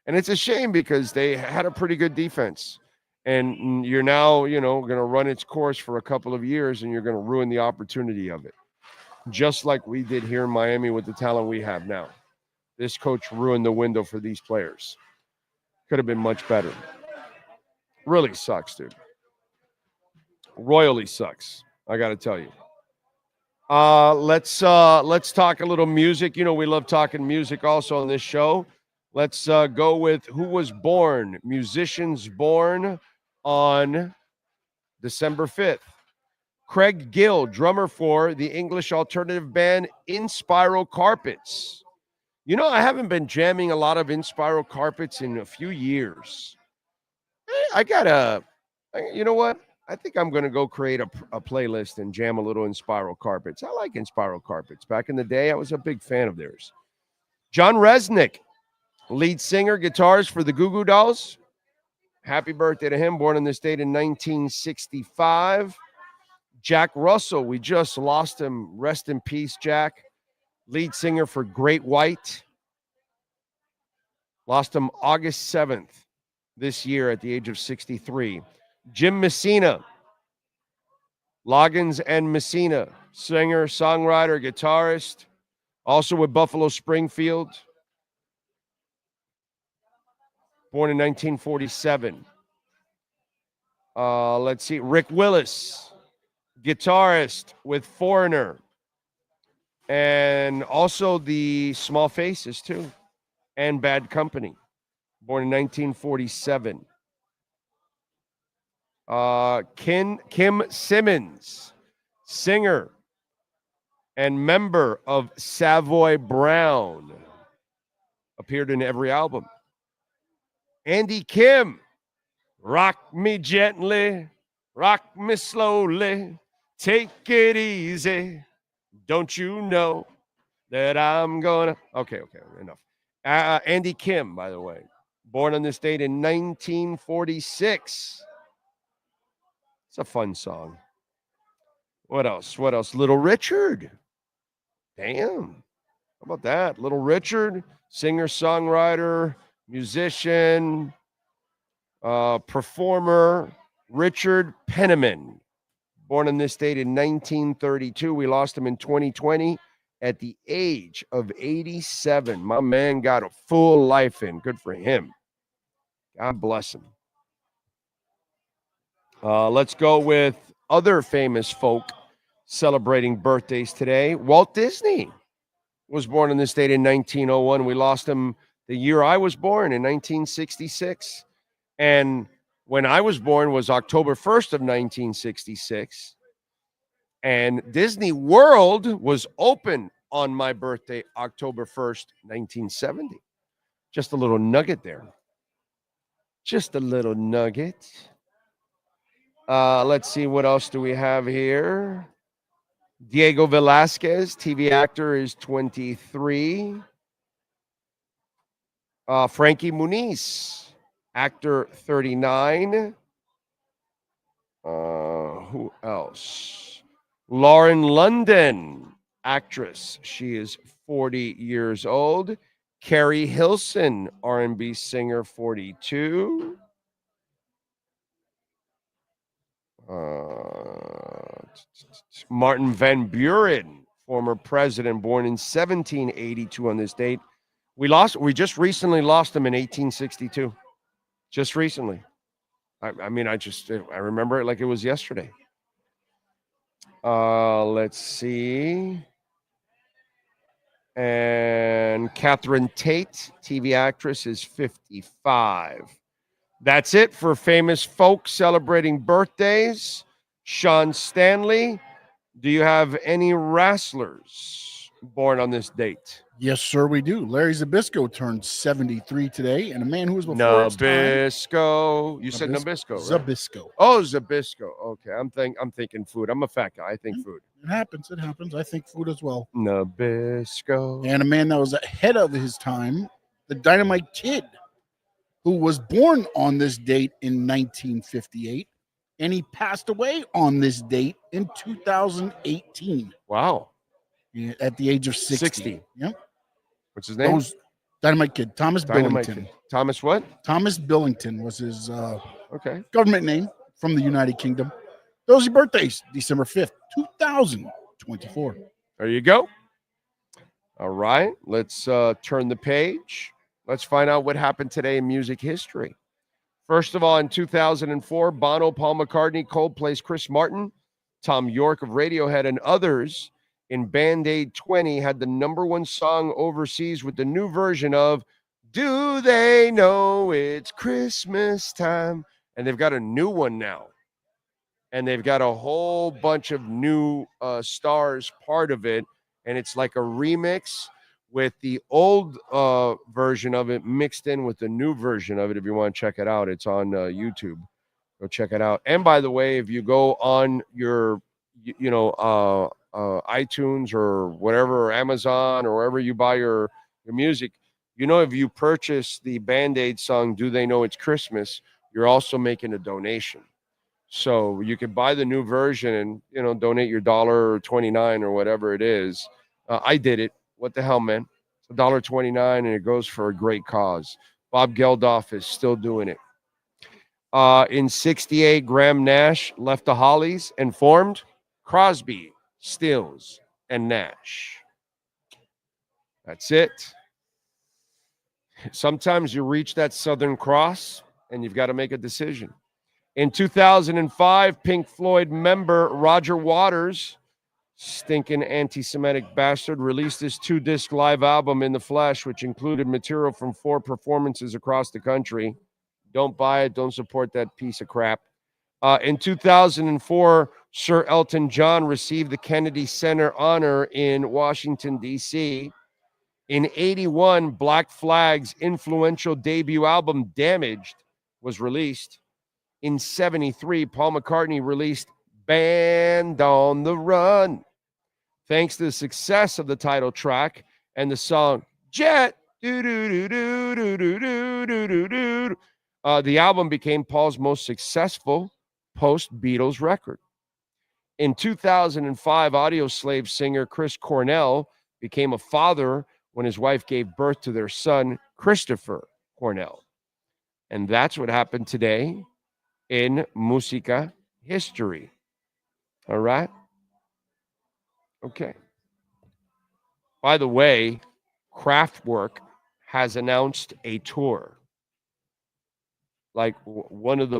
And it's a shame because they had a pretty good defense. And you're now, going to run its course for a couple of years and you're going to ruin the opportunity of it. Just like we did here in Miami with the talent we have now. This coach ruined the window for these players. Could have been much better. Really sucks, dude. Royally sucks. I got to tell you. Let's talk a little music. We love talking music also on this show. Let's go with who was born. Musicians born on December 5th. Craig Gill, drummer for the English alternative band In Spiral Carpets. I haven't been jamming a lot of In Spiral Carpets in a few years. You know what? I think I'm going to go create a playlist and jam a little In Spiral Carpets. I like In Spiral Carpets. Back in the day, I was a big fan of theirs. John Resnick, lead singer, guitarist for the Goo Goo Dolls. Happy birthday to him, born in this date in 1965. Jack Russell, we just lost him. Rest in peace, Jack. Lead singer for Great White. Lost him August 7th this year at the age of 63. Jim Messina. Loggins and Messina. Singer, songwriter, guitarist. Also with Buffalo Springfield. Born in 1947. Let's see. Rick Willis. Guitarist with Foreigner. And also the Small Faces, too. And Bad Company. Born in 1947. Kim Simmons. Singer and member of Savoy Brown. Appeared in every album. Andy Kim. Rock me gently. Rock me slowly. Take it easy. Don't you know that I'm gonna... Okay, enough. Andy Kim, by the way. Born on this date in 1946. It's a fun song. What else? Little Richard. Damn. How about that? Little Richard, singer, songwriter, musician, performer, Richard Penniman. Born on this date in 1932. We lost him in 2020 at the age of 87. My man got a full life in. Good for him. God bless him. Let's go with other famous folk celebrating birthdays today. Walt Disney was born on this date in 1901. We lost him the year I was born in 1966. And when I was born was October 1st of 1966. And Disney World was open on my birthday, October 1st, 1970. Just a little nugget there. Just a little nugget. Let's see, what else do we have here? Diego Velasquez, TV actor, is 23. Frankie Muniz, Actor 39. Who else? Lauren London, actress. She is 40 years old. Carrie Hilson, R&B singer, 42. Martin Van Buren, former president, born in 1782 on this date. We just recently lost him in 1862. Just recently. I remember it like it was yesterday. Let's see. And Catherine Tate, TV actress, is 55. That's it for famous folks celebrating birthdays. Sean Stanley, do you have any wrestlers born on this date? Yes, sir, we do. Larry Zbyszko turned 73 today, and a man who was before his time. Nabisco. You said Nabisco, right? Zbyszko. Oh, Zbyszko. Okay, I'm thinking food. I'm a fat guy. I think food. It happens. It happens. I think food as well. Nabisco. And a man that was ahead of his time, the Dynamite Kid, who was born on this date in 1958, and he passed away on this date in 2018. Wow. At the age of 60. Yep. What's his name? Dynamite Kid. Thomas Billington. Kid. Thomas what? Thomas Billington was his okay government name from the United Kingdom. Those are birthdays, December 5th, 2024. There you go. All right. Let's turn the page. Let's find out what happened today in music history. First of all, in 2004, Bono, Paul McCartney, Coldplay's Chris Martin, Tom York of Radiohead, and others in Band-Aid 20 had the #1 song overseas with the new version of Do They Know It's Christmas Time? And they've got a new one now. And they've got a whole bunch of new stars part of it. And it's like a remix with the old version of it mixed in with the new version of it. If you want to check it out, it's on YouTube. Go check it out. And by the way, if you go on your, iTunes or whatever, or Amazon or wherever you buy your music, if you purchase the Band-Aid song, Do They Know It's Christmas, you're also making a donation. So you can buy the new version and, donate your $1.29 or whatever it is. I did it. What the hell, man? It's $1.29 and it goes for a great cause. Bob Geldof is still doing it. In 68, Graham Nash left the Hollies and formed Crosby, Stills, and Nash. That's it. Sometimes you reach that Southern Cross and you've got to make a decision. In 2005, Pink Floyd member Roger Waters, stinking anti-Semitic bastard, released his 2-disc live album In the Flesh, which included material from 4 performances across the country. Don't buy it. Don't support that piece of crap. In 2004, Sir Elton John received the Kennedy Center honor in Washington, D.C. In 81, Black Flag's influential debut album, Damaged, was released. In 73, Paul McCartney released Band on the Run. Thanks to the success of the title track and the song Jet, the album became Paul's most successful post-Beatles record. In 2005, Audioslave singer Chris Cornell became a father when his wife gave birth to their son, Christopher Cornell. And that's what happened today in Musica history. All right? Okay. By the way, Kraftwerk has announced a tour. Like one of the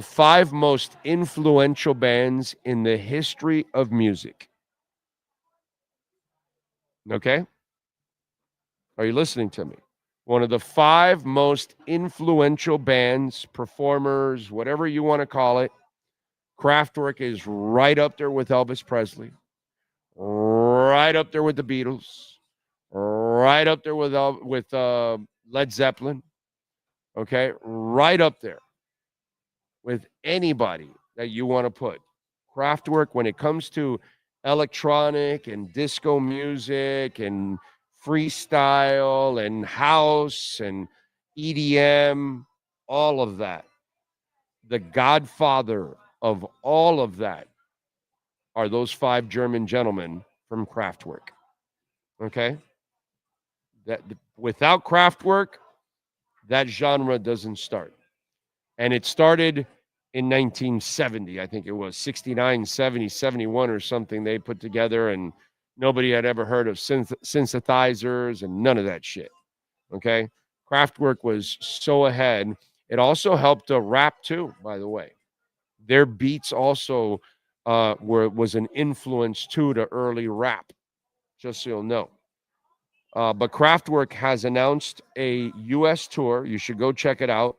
5 most influential bands in the history of music. Okay? Are you listening to me? One of the 5 most influential bands, performers, whatever you want to call it. Kraftwerk is right up there with Elvis Presley, right up there with the Beatles, right up there with Led Zeppelin, okay? Right up there with anybody that you want to put. Kraftwerk, when it comes to electronic and disco music and freestyle and house and EDM, all of that. The godfather of all of that are those 5 German gentlemen from Kraftwerk. Okay? Without Kraftwerk, that genre doesn't start. And it started in 1970, I think it was 69, 70, 71 or something they put together, and nobody had ever heard of synthesizers and none of that shit. Okay? Kraftwerk was so ahead. It also helped rap too, by the way. Their beats also was an influence too to early rap, just so you'll know. But Kraftwerk has announced a U.S. tour. You should go check it out.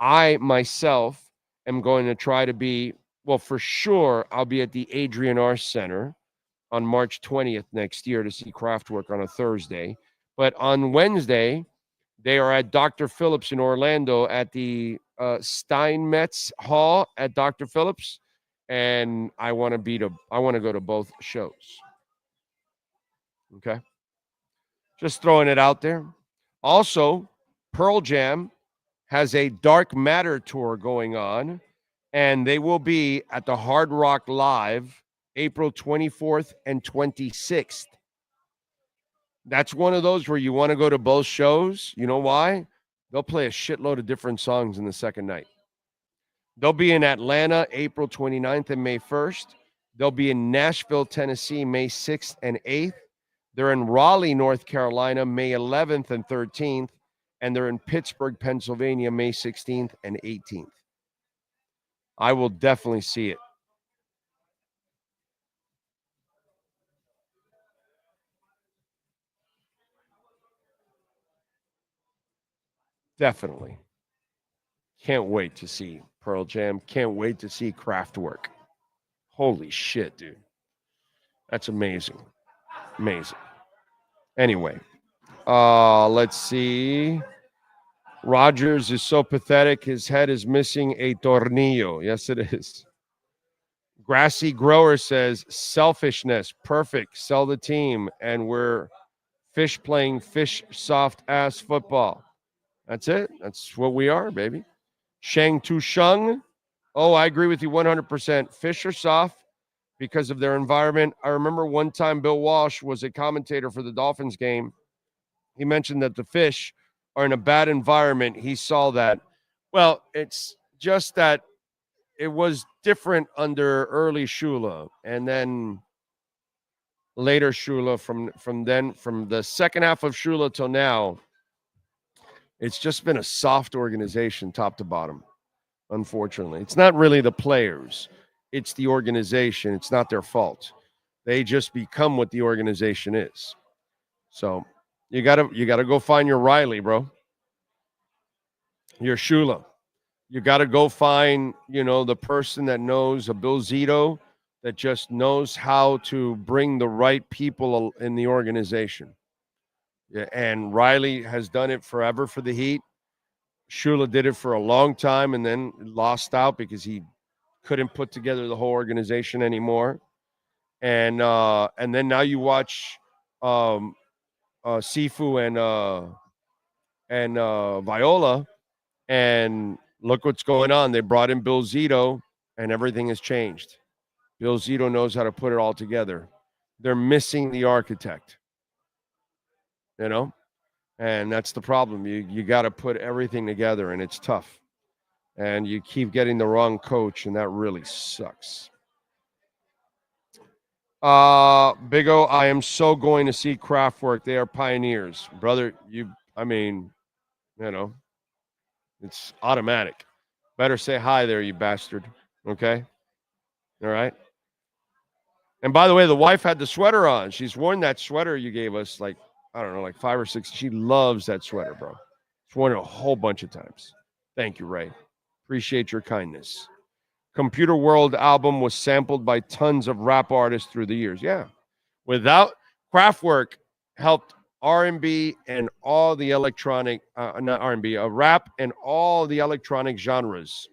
I myself am going to try to be, well, for sure, I'll be at the Adrian R. Center on March 20th next year to see Kraftwerk on a Thursday. But on Wednesday, they are at Dr. Phillips in Orlando at the Steinmetz Hall at Dr. Phillips, and I want to go to both shows. Okay, just throwing it out there. Also, Pearl Jam has a Dark Matter tour going on, and they will be at the Hard Rock Live April 24th and 26th. That's one of those where you want to go to both shows. You know why? They'll play a shitload of different songs in the second night. They'll be in Atlanta April 29th and May 1st. They'll be in Nashville, Tennessee, May 6th and 8th. They're in Raleigh, North Carolina, May 11th and 13th. And they're in Pittsburgh, Pennsylvania, May 16th and 18th. I will definitely see it. Definitely. Can't wait to see Pearl Jam. Can't wait to see Kraftwerk. Holy shit, dude. That's amazing. Amazing. Anyway, let's see. Rodgers is so pathetic. His head is missing a tornillo. Yes, it is. Grassy Grower says, selfishness. Perfect. Sell the team. And we're fish playing fish soft ass football. That's it. That's what we are, baby. Shang Tu Sheng. Oh, I agree with you 100%. Fish are soft because of their environment. I remember one time Bill Walsh was a commentator for the Dolphins game. He mentioned that the fish are in a bad environment. He saw that. Well, it's just that it was different under early Shula, and then later Shula from the second half of Shula till now. It's just been a soft organization top to bottom, unfortunately. It's not really the players. It's the organization. It's not their fault. They just become what the organization is. So you gotta go find your Riley, bro. Your Shula. You gotta go find, the person that knows a Bill Zito that just knows how to bring the right people in the organization. Yeah, and Riley has done it forever for the Heat. Shula did it for a long time and then lost out because he couldn't put together the whole organization anymore. And then now you watch Sifu and Viola, and look what's going on. They brought in Bill Zito, and everything has changed. Bill Zito knows how to put it all together. They're missing the architect. And that's the problem. You got to put everything together, and it's tough. And you keep getting the wrong coach, and that really sucks. Big O, I am so going to see Kraftwerk. They are pioneers. Brother, it's automatic. Better say hi there, you bastard. Okay? All right? And by the way, the wife had the sweater on. She's worn that sweater you gave us like 5 or 6. She loves that sweater, bro. She's worn it a whole bunch of times. Thank you, Ray. Appreciate your kindness. Computer World album was sampled by tons of rap artists through the years. Yeah. Without Kraftwerk helped R&B and all the electronic, not R&B, rap and all the electronic genres.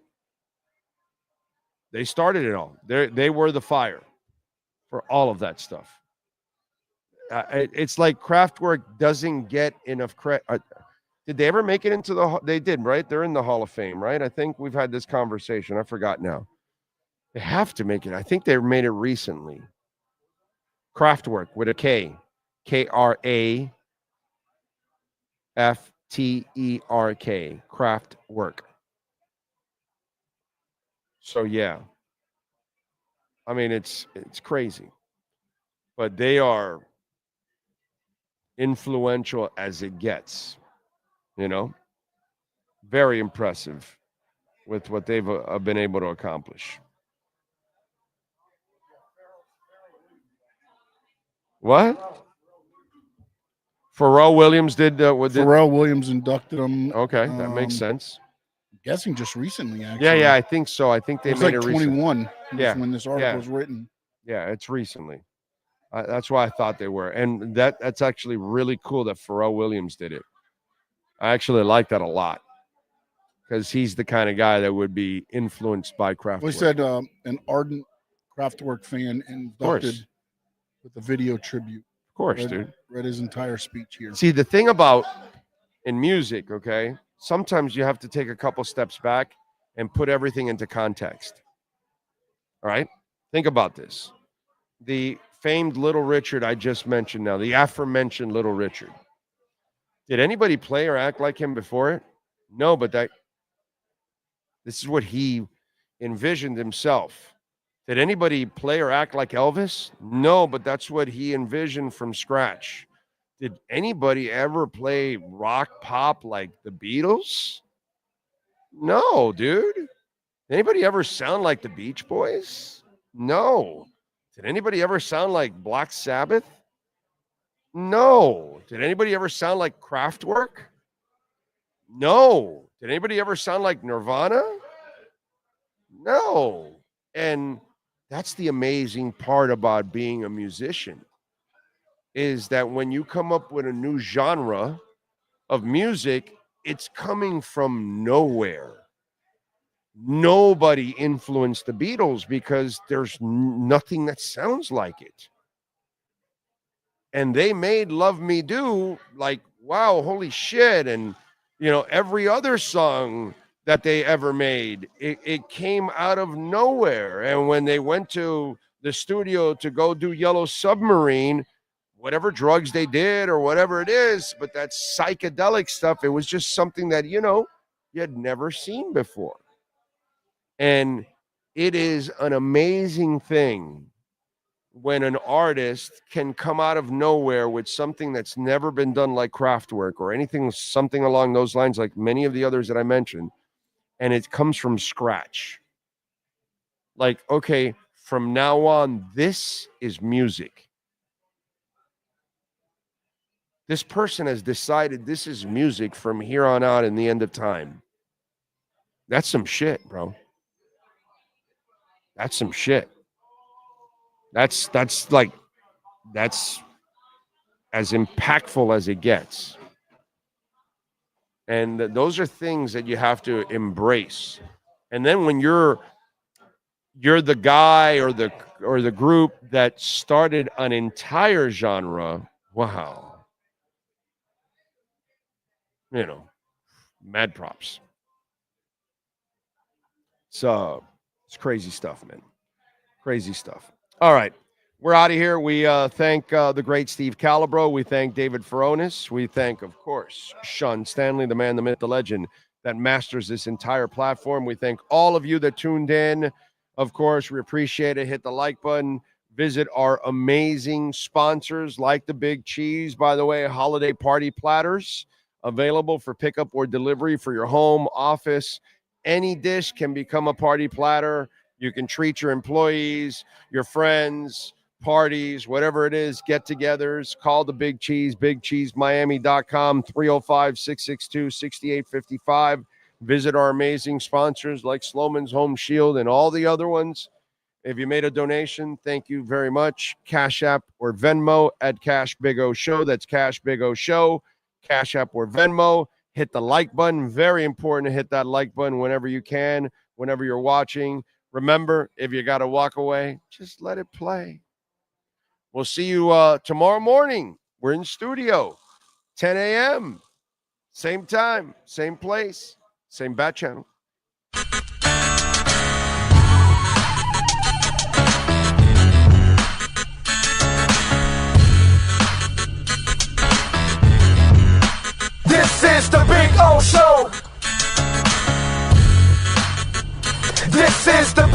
They started it all. They were the fire for all of that stuff. It's like Kraftwerk doesn't get enough credit. Did they ever make it into the? They did, right? They're in the Hall of Fame, right? I think we've had this conversation. I forgot now. They have to make it. I think they made it recently. Kraftwerk with a K, Kraftterk, Kraftwerk. So yeah, I mean it's crazy, but they are influential as it gets. You know, very impressive with what they've been able to accomplish. What? Pharrell Williams did. Pharrell Williams inducted him. Okay, that makes sense. I'm guessing just recently, actually. Yeah, I think so. I think they made it 21. Yeah, when this article was written. Yeah, it's recently. That's why I thought they were, and that's actually really cool that Pharrell Williams did it. I actually like that a lot because he's the kind of guy that would be influenced by Kraftwerk. We said an ardent Kraftwerk fan inducted with a video tribute. Of course, dude. Read his entire speech here. See, the thing about in music, okay, sometimes you have to take a couple steps back and put everything into context. All right? Think about this. The famed Little Richard I just mentioned now, the aforementioned Little Richard. Did anybody play or act like him before it? No, but this is what he envisioned himself. Did anybody play or act like Elvis? No, but that's what he envisioned from scratch. Did anybody ever play rock pop like the Beatles? No, dude. Did anybody ever sound like the Beach Boys? No. Did anybody ever sound like Black Sabbath? No. Did anybody ever sound like Kraftwerk? No. Did anybody ever sound like Nirvana? No. And that's the amazing part about being a musician, is that when you come up with a new genre of music, it's coming from nowhere. Nobody influenced the Beatles because there's nothing that sounds like it. And they made Love Me Do like, wow, holy shit. And, every other song that they ever made, it came out of nowhere. And when they went to the studio to go do Yellow Submarine, whatever drugs they did or whatever it is, but that psychedelic stuff, it was just something that, you had never seen before. And it is an amazing thing when an artist can come out of nowhere with something that's never been done like Kraftwerk or something along those lines, like many of the others that I mentioned, and it comes from scratch. Like, okay, from now on, this is music. This person has decided this is music from here on out in the end of time. That's some shit, bro. That's some shit. That's as impactful as it gets. And those are things that you have to embrace. And then when you're the guy or the group that started an entire genre, wow. Mad props. So it's crazy stuff, man. Crazy stuff. All right. We're out of here. We thank the great Steve Calabro. We thank David Furones. We thank, of course, Sean Stanley, the man, the myth, the legend that masters this entire platform. We thank all of you that tuned in. Of course, we appreciate it. Hit the like button. Visit our amazing sponsors like the Big Cheese. By the way, holiday party platters available for pickup or delivery for your home, office. Any dish can become a party platter. You can treat your employees, your friends, parties, whatever it is, get-togethers. Call the Big Cheese, bigcheesemiami.com, 305-662-6855. Visit our amazing sponsors like Sloman's Home Shield and all the other ones. If you made a donation, thank you very much. Cash App or Venmo at Cash Big O Show. That's Cash Big O Show. Cash App or Venmo. Hit the like button. Very important to hit that like button whenever you can, whenever you're watching. Remember, if you got to walk away, just let it play. We'll see you tomorrow morning. We're in studio, 10 a.m. Same time, same place, same bat channel. This is the Big O Show. This is the